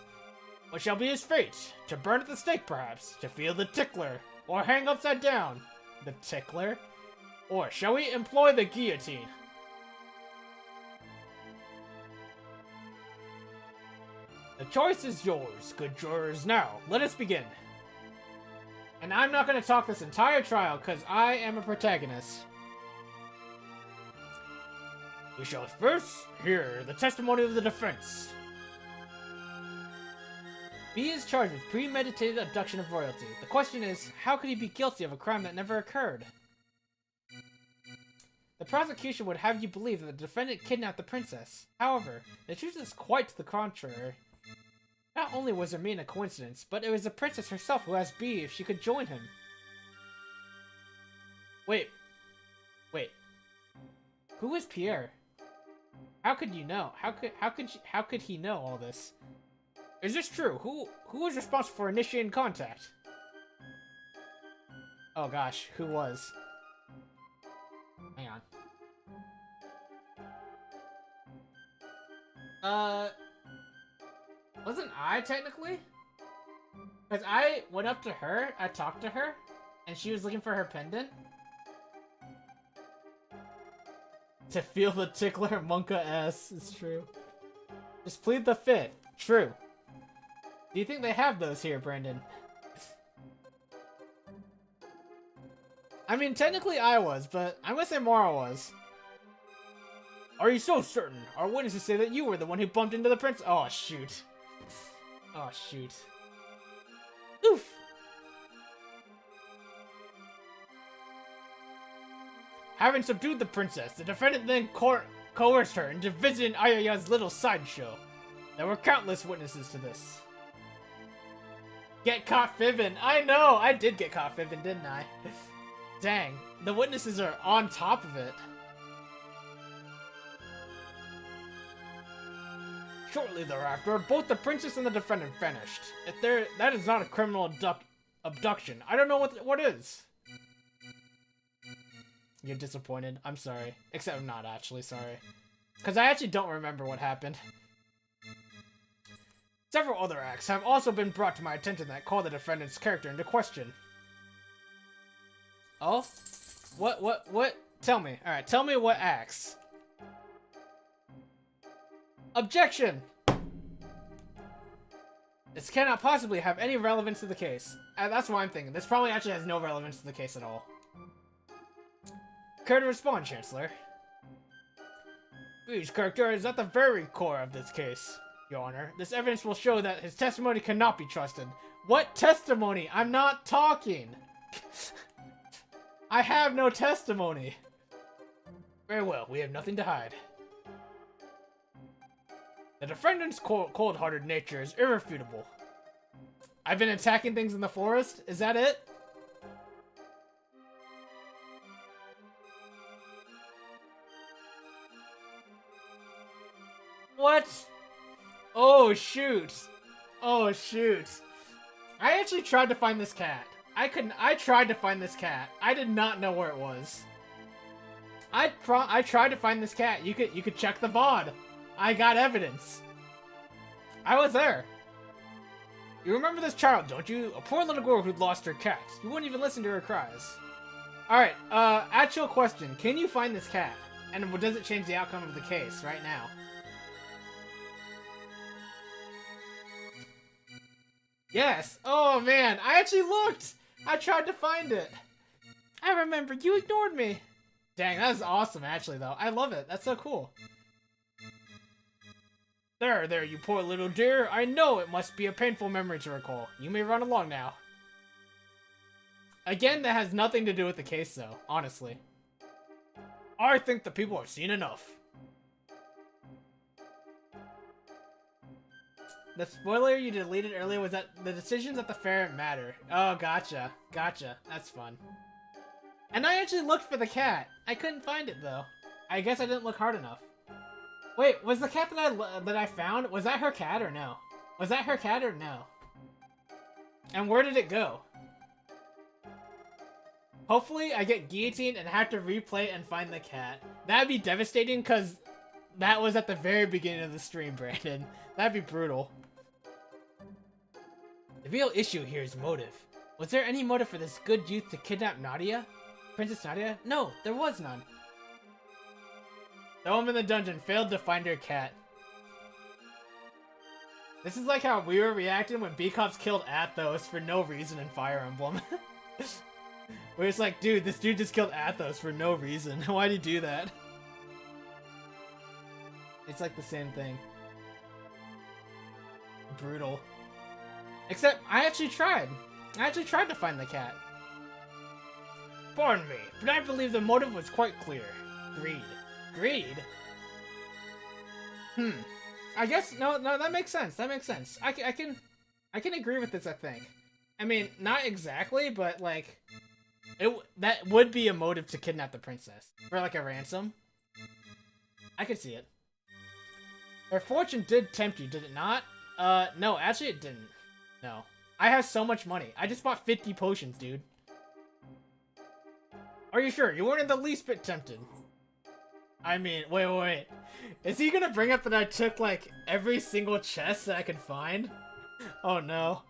What shall be his fate? To burn at the stake, perhaps? To feel the tickler? Or hang upside down? The tickler? Or shall we employ the guillotine? The choice is yours, good jurors. Now, let us begin. And I'm not going to talk this entire trial, because I am a protagonist. We shall first hear the testimony of the defense. B is charged with premeditated abduction of royalty. The question is, how could he be guilty of a crime that never occurred? The prosecution would have you believe that the defendant kidnapped the princess. However, the truth is quite to the contrary. Not only was there a coincidence, but it was the princess herself who asked B if she could join him. Wait. Who is Pierre? How could you know? How could he know all this? Is this true? Who was responsible for initiating contact? Oh gosh, who was? Hang on. Wasn't I technically? Because I went up to her, I talked to her, and she was looking for her pendant. To feel the tickler, Monka S. It's true. Just plead the fifth. True. Do you think they have those here, Brandon? I mean, technically I was, but I'm gonna say Mara was. Are you so certain? Our witnesses say that you were the one who bumped into the prince. Oh, shoot. Oh, shoot. Oof! Having subdued the princess, the defendant then coerced her into visiting Ayaya's little sideshow. There were countless witnesses to this. Get caught fibbing. I know! I did get caught fibbing, didn't I? Dang. The witnesses are on top of it. Shortly thereafter, both the princess and the defendant vanished. That is not a criminal abduction. I don't know what is. You're disappointed. I'm sorry. Except I'm not actually sorry. Because I actually don't remember what happened. Several other acts have also been brought to my attention that call the defendant's character into question. Oh? What? Tell me. Alright, tell me what acts. Objection! This cannot possibly have any relevance to the case. That's what I'm thinking. This probably actually has no relevance to the case at all. Care to respond, Chancellor? His character is at the very core of this case, Your Honor. This evidence will show that his testimony cannot be trusted. What testimony? I'm not talking. I have no testimony. Very well, we have nothing to hide. The defendant's cold-hearted nature is irrefutable. I've been attacking things in the forest? Is that it? What? Oh, shoot. Oh, shoot. I actually tried to find this cat. I tried to find this cat. I did not know where it was. I tried to find this cat. You could check the VOD. I got evidence. I was there. You remember this child, don't you? A poor little girl who'd lost her cat. You wouldn't even listen to her cries. Alright, actual question. Can you find this cat? And does it change the outcome of the case right now? Yes. Oh, man. I actually looked. I tried to find it. I remember. You ignored me. Dang, that is awesome, actually, though. I love it. That's so cool. There, you poor little dear. I know it must be a painful memory to recall. You may run along now. Again, that has nothing to do with the case, though, honestly. I think the people have seen enough. The spoiler you deleted earlier was that the decisions at the fair matter. Oh, gotcha. Gotcha. That's fun. And I actually looked for the cat. I couldn't find it, though. I guess I didn't look hard enough. Wait, was the cat that I found, was that her cat or no? Was that her cat or no? And where did it go? Hopefully I get guillotined and have to replay it and find the cat. That'd be devastating because that was at the very beginning of the stream, Brandon. That'd be brutal. The real issue here is motive. Was there any motive for this good youth to kidnap Nadia? Princess Nadia? No, there was none. The woman in the dungeon failed to find her cat. This is like how we were reacting when B-Cops killed Athos for no reason in Fire Emblem. We're just like, dude, this dude just killed Athos for no reason. Why'd he do that? It's like the same thing. Brutal. Except, I actually tried. I actually tried to find the cat. Pardon me, but I believe the motive was quite clear. Greed. Greed? I guess, no, that makes sense. That makes sense. I can agree with this, I think. I mean, not exactly, but, like, that would be a motive to kidnap the princess. For, like, a ransom. I could see it. Her fortune did tempt you, did it not? No, actually it didn't. No. I have so much money. I just bought 50 potions, dude. Are you sure? You weren't in the least bit tempted. I mean, wait. Is he gonna bring up that I took, like, every single chest that I could find? Oh, no.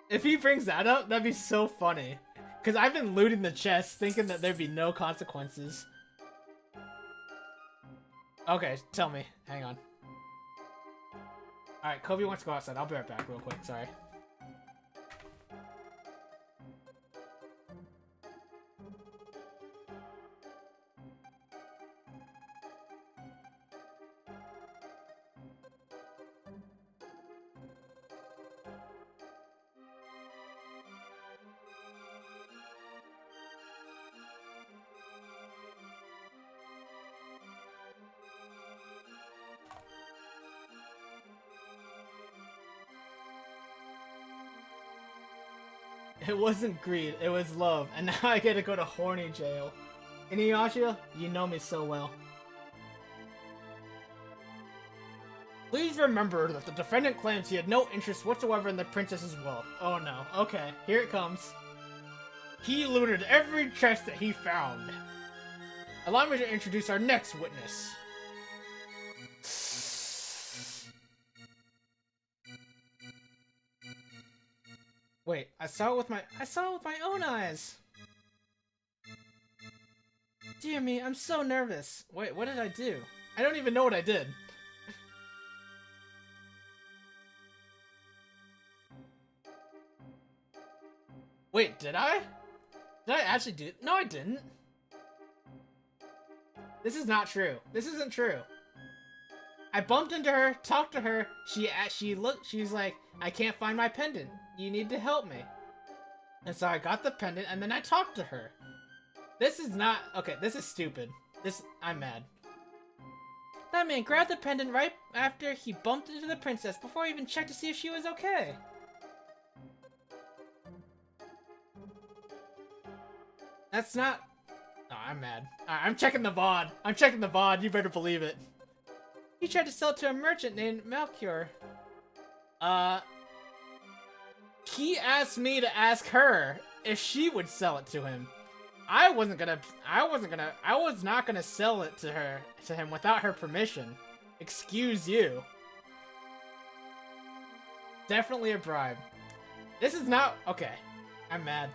If he brings that up, that'd be so funny. Because I've been looting the chests, thinking that there'd be no consequences. Okay, tell me. Hang on. Alright, Kobe wants to go outside. I'll be right back real quick, sorry. It wasn't greed, it was love, and now I get to go to horny jail. Inuyasha, you know me so well. Please remember that the defendant claims he had no interest whatsoever in the princess's wealth. Oh no, okay, here it comes. He looted every chest that he found. Allow me to introduce our next witness. Wait, I saw it with my own eyes. Dear me, I'm so nervous. Wait, what did I do? I don't even know what I did. Wait, did I? Did I actually do? No, I didn't. This is not true. This isn't true. I bumped into her, talked to her. She's like, I can't find my pendant. You need to help me. And so I got the pendant, and then I talked to her. This is not okay. This is stupid. I'm mad. That man grabbed the pendant right after he bumped into the princess before he even checked to see if she was okay. That's not... Oh, I'm mad. I'm checking the VOD. I'm checking the VOD. You better believe it. He tried to sell it to a merchant named Melchior. He asked me to ask her if she would sell it to him. I was not gonna sell it to him without her permission. Excuse you. Definitely a bribe. This is not... Okay. I'm mad.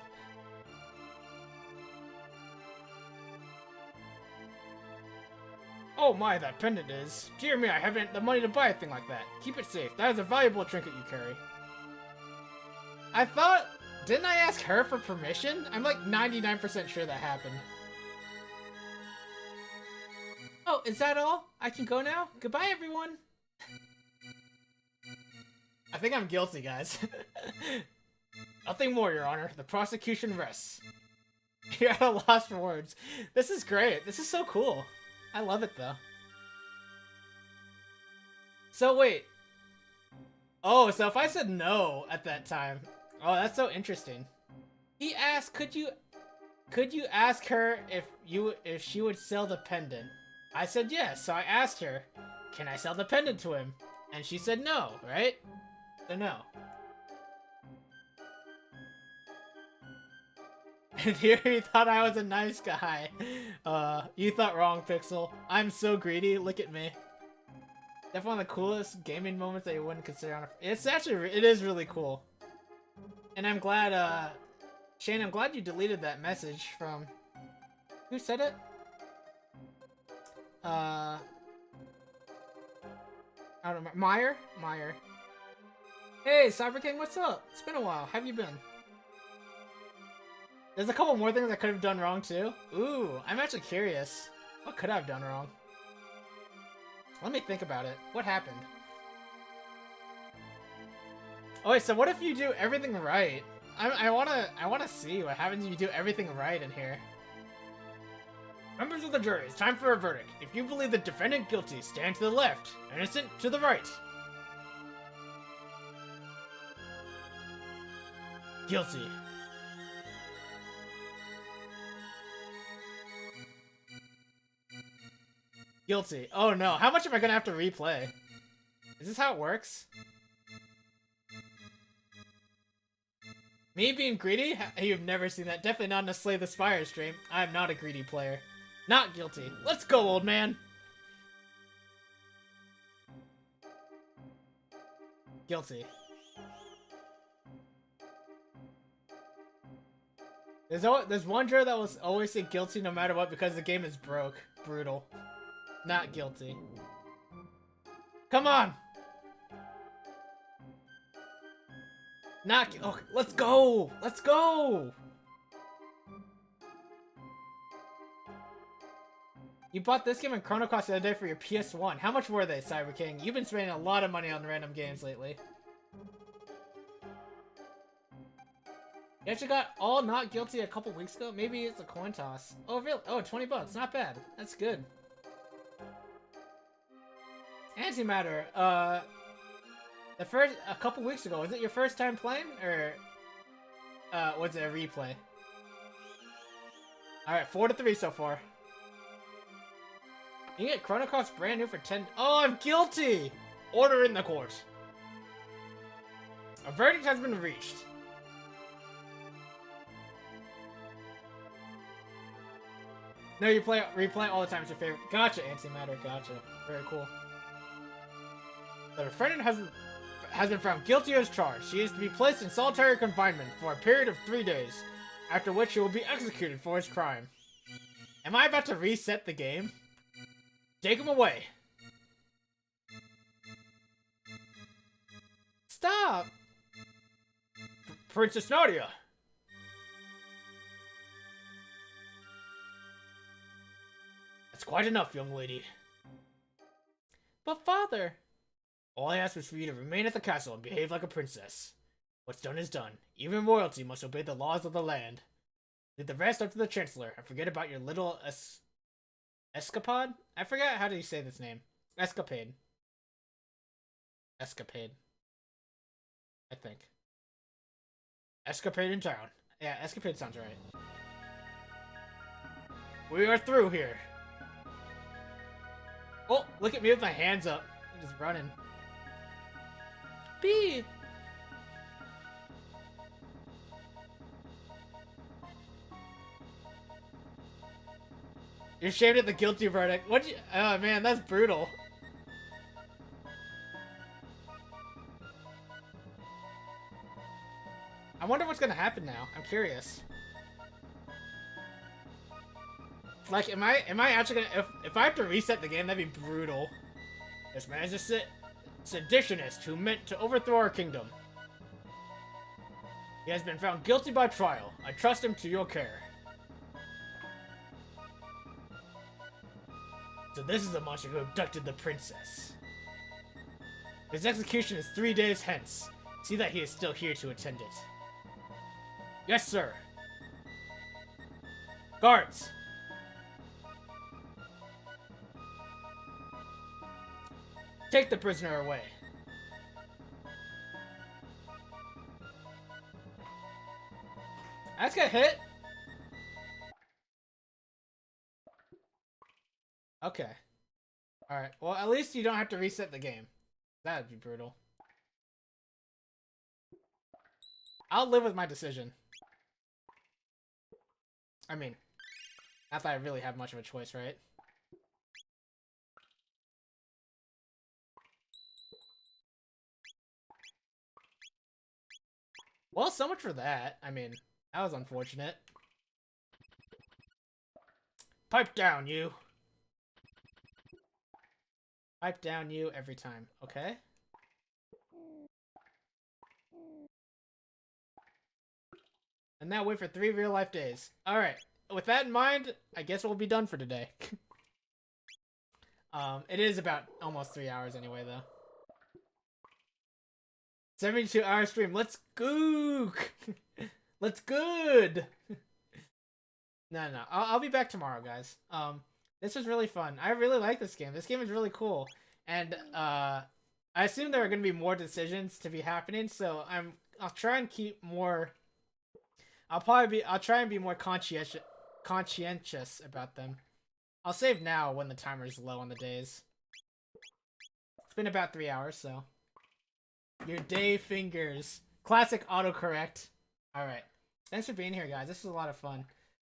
Oh my, that pendant is. Dear me, I haven't the money to buy a thing like that. Keep it safe. That is a valuable trinket you carry. I thought... Didn't I ask her for permission? I'm like 99% sure that happened. Oh, is that all? I can go now? Goodbye, everyone. I think I'm guilty, guys. Nothing more, Your Honor. The prosecution rests. You're at a loss for words. This is great. This is so cool. I love it, though. So, wait. Oh, so if I said no at that time... Oh, that's so interesting. He asked, could you ask her if she would sell the pendant? I said yes, so I asked her, can I sell the pendant to him? And she said no, right? So no. And here he thought I was a nice guy. You thought wrong, Pixel. I'm so greedy, look at me. Definitely one of the coolest gaming moments that you wouldn't consider on a... It is really cool. And I'm glad, Shane, I'm glad you deleted that message from... Who said it? I don't remember. Meyer? Meyer. Hey, Cyber King, what's up? It's been a while. How have you been? There's a couple more things I could have done wrong, too. Ooh, I'm actually curious. What could I have done wrong? Let me think about it. What happened? Oh wait, so what if you do everything right? I wanna see what happens if you do everything right in here. Members of the jury, it's time for a verdict. If you believe the defendant guilty, stand to the left. Innocent, to the right. Guilty. Guilty. Oh no, how much am I gonna have to replay? Is this how it works? Me being greedy? You've never seen that. Definitely not in a Slay the Spire stream. I'm not a greedy player. Not guilty. Let's go, old man! Guilty. There's one juror that will always say guilty no matter what because the game is broke. Brutal. Not guilty. Come on! Not oh, let's go! Let's go! You bought this game and Chrono the other day for your PS1. How much were they, Cyber King? You've been spending a lot of money on random games lately. You actually got all not guilty a couple weeks ago? Maybe it's a coin toss. Oh, really? Oh, 20 bucks. Not bad. That's good. Antimatter, a couple weeks ago, was it your first time playing, or, was it a replay? Alright, 4-3 so far. You get Chrono brand new for 10... Oh, I'm guilty! Order in the court. A verdict has been reached. No, you replay all the time. It's your favorite. Gotcha, Antimatter. Gotcha. Very cool. The defendant has been found guilty as charged. She is to be placed in solitary confinement for a period of 3 days, after which she will be executed for his crime. Am I about to reset the game? Take him away. Stop! Princess Nadia! That's quite enough, young lady. But father... All I ask was for you to remain at the castle and behave like a princess. What's done is done. Even royalty must obey the laws of the land. Leave the rest up to the Chancellor and forget about your little escapade? I forget how do you say this name. Escapade. Escapade. I think. Escapade in town. Yeah, escapade sounds right. We are through here. Oh, look at me with my hands up. I'm just running. B. You're ashamed of the guilty verdict. What? Oh man, that's brutal. I wonder what's gonna happen now. I'm curious. Like, am I actually gonna if I have to reset the game? That'd be brutal. This man is a seditionist who meant to overthrow our kingdom. He has been found guilty by trial. I trust him to your care. So this is the monster who abducted the princess. His execution is 3 days hence. See that he is still here to attend it. Yes, sir. Guards! Take the prisoner away. I just got hit. Okay. Alright. Well, at least you don't have to reset the game. That would be brutal. I'll live with my decision. I mean, not that I really have much of a choice, right? Well, so much for that. I mean, that was unfortunate. Pipe down, you. Pipe down, you, every time. Okay? And now wait for 3 real-life days. Alright. With that in mind, I guess we'll be done for today. It is about almost 3 hours anyway, though. 72-hour stream. Let's go. Let's good. No. I'll be back tomorrow, guys. This was really fun. I really like this game. This game is really cool. And I assume there are going to be more decisions to be happening, so I'll try and keep more. I'll try and be more conscientious about them. I'll save now when the timer's low on the days. It's been about 3 hours, so. Your day fingers. Classic autocorrect. Alright. Thanks for being here, guys. This was a lot of fun.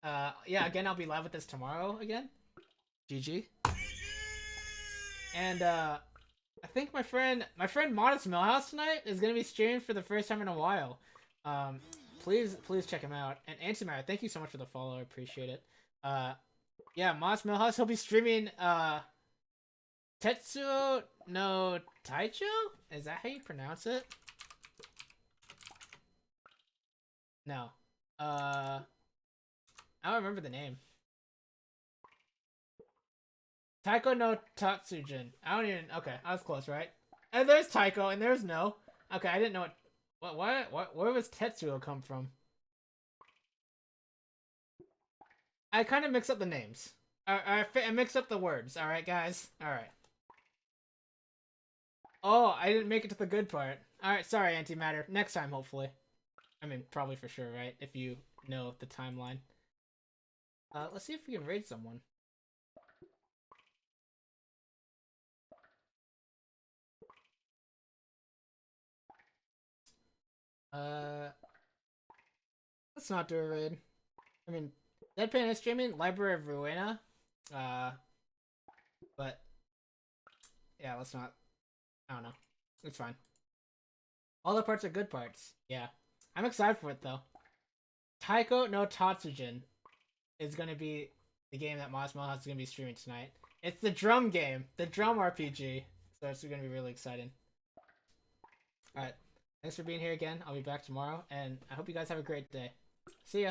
Yeah, again, I'll be live with this tomorrow again. GG. And, I think my friend Modest Millhouse tonight is gonna be streaming for the first time in a while. Please check him out. And Antimatter, thank you so much for the follow. I appreciate it. Yeah, Modest Millhouse, he'll be streaming, Tetsuo no Taicho? Is that how you pronounce it? No. I don't remember the name. Taiko no Tatsujin. I don't even... Okay, I was close, right? And there's Taiko, and there's no. Okay, I didn't know what... Where was Tetsuo come from? I kind of mix up the names. I mix up the words, alright, guys? Alright. Oh, I didn't make it to the good part. Alright, sorry, Antimatter. Next time, hopefully. I mean, probably for sure, right? If you know the timeline. Let's see if we can raid someone. Let's not do a raid. I mean, Deadpan is streaming Library of Ruina. But yeah, let's not. I don't know. It's fine. All the parts are good parts. Yeah. I'm excited for it, though. Taiko no Tatsujin is going to be the game that Modest Millhouse is going to be streaming tonight. It's the drum game. The drum RPG. So it's going to be really exciting. Alright. Thanks for being here again. I'll be back tomorrow. And I hope you guys have a great day. See ya.